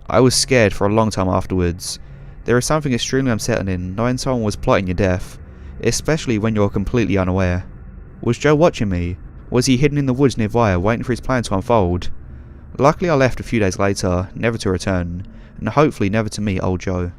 I was scared for a long time afterwards. There is something extremely unsettling knowing someone was plotting your death, especially when you're completely unaware. Was Joe watching me? Was he hidden in the woods nearby waiting for his plan to unfold? Luckily I left a few days later, never to return, and hopefully never to meet old Joe.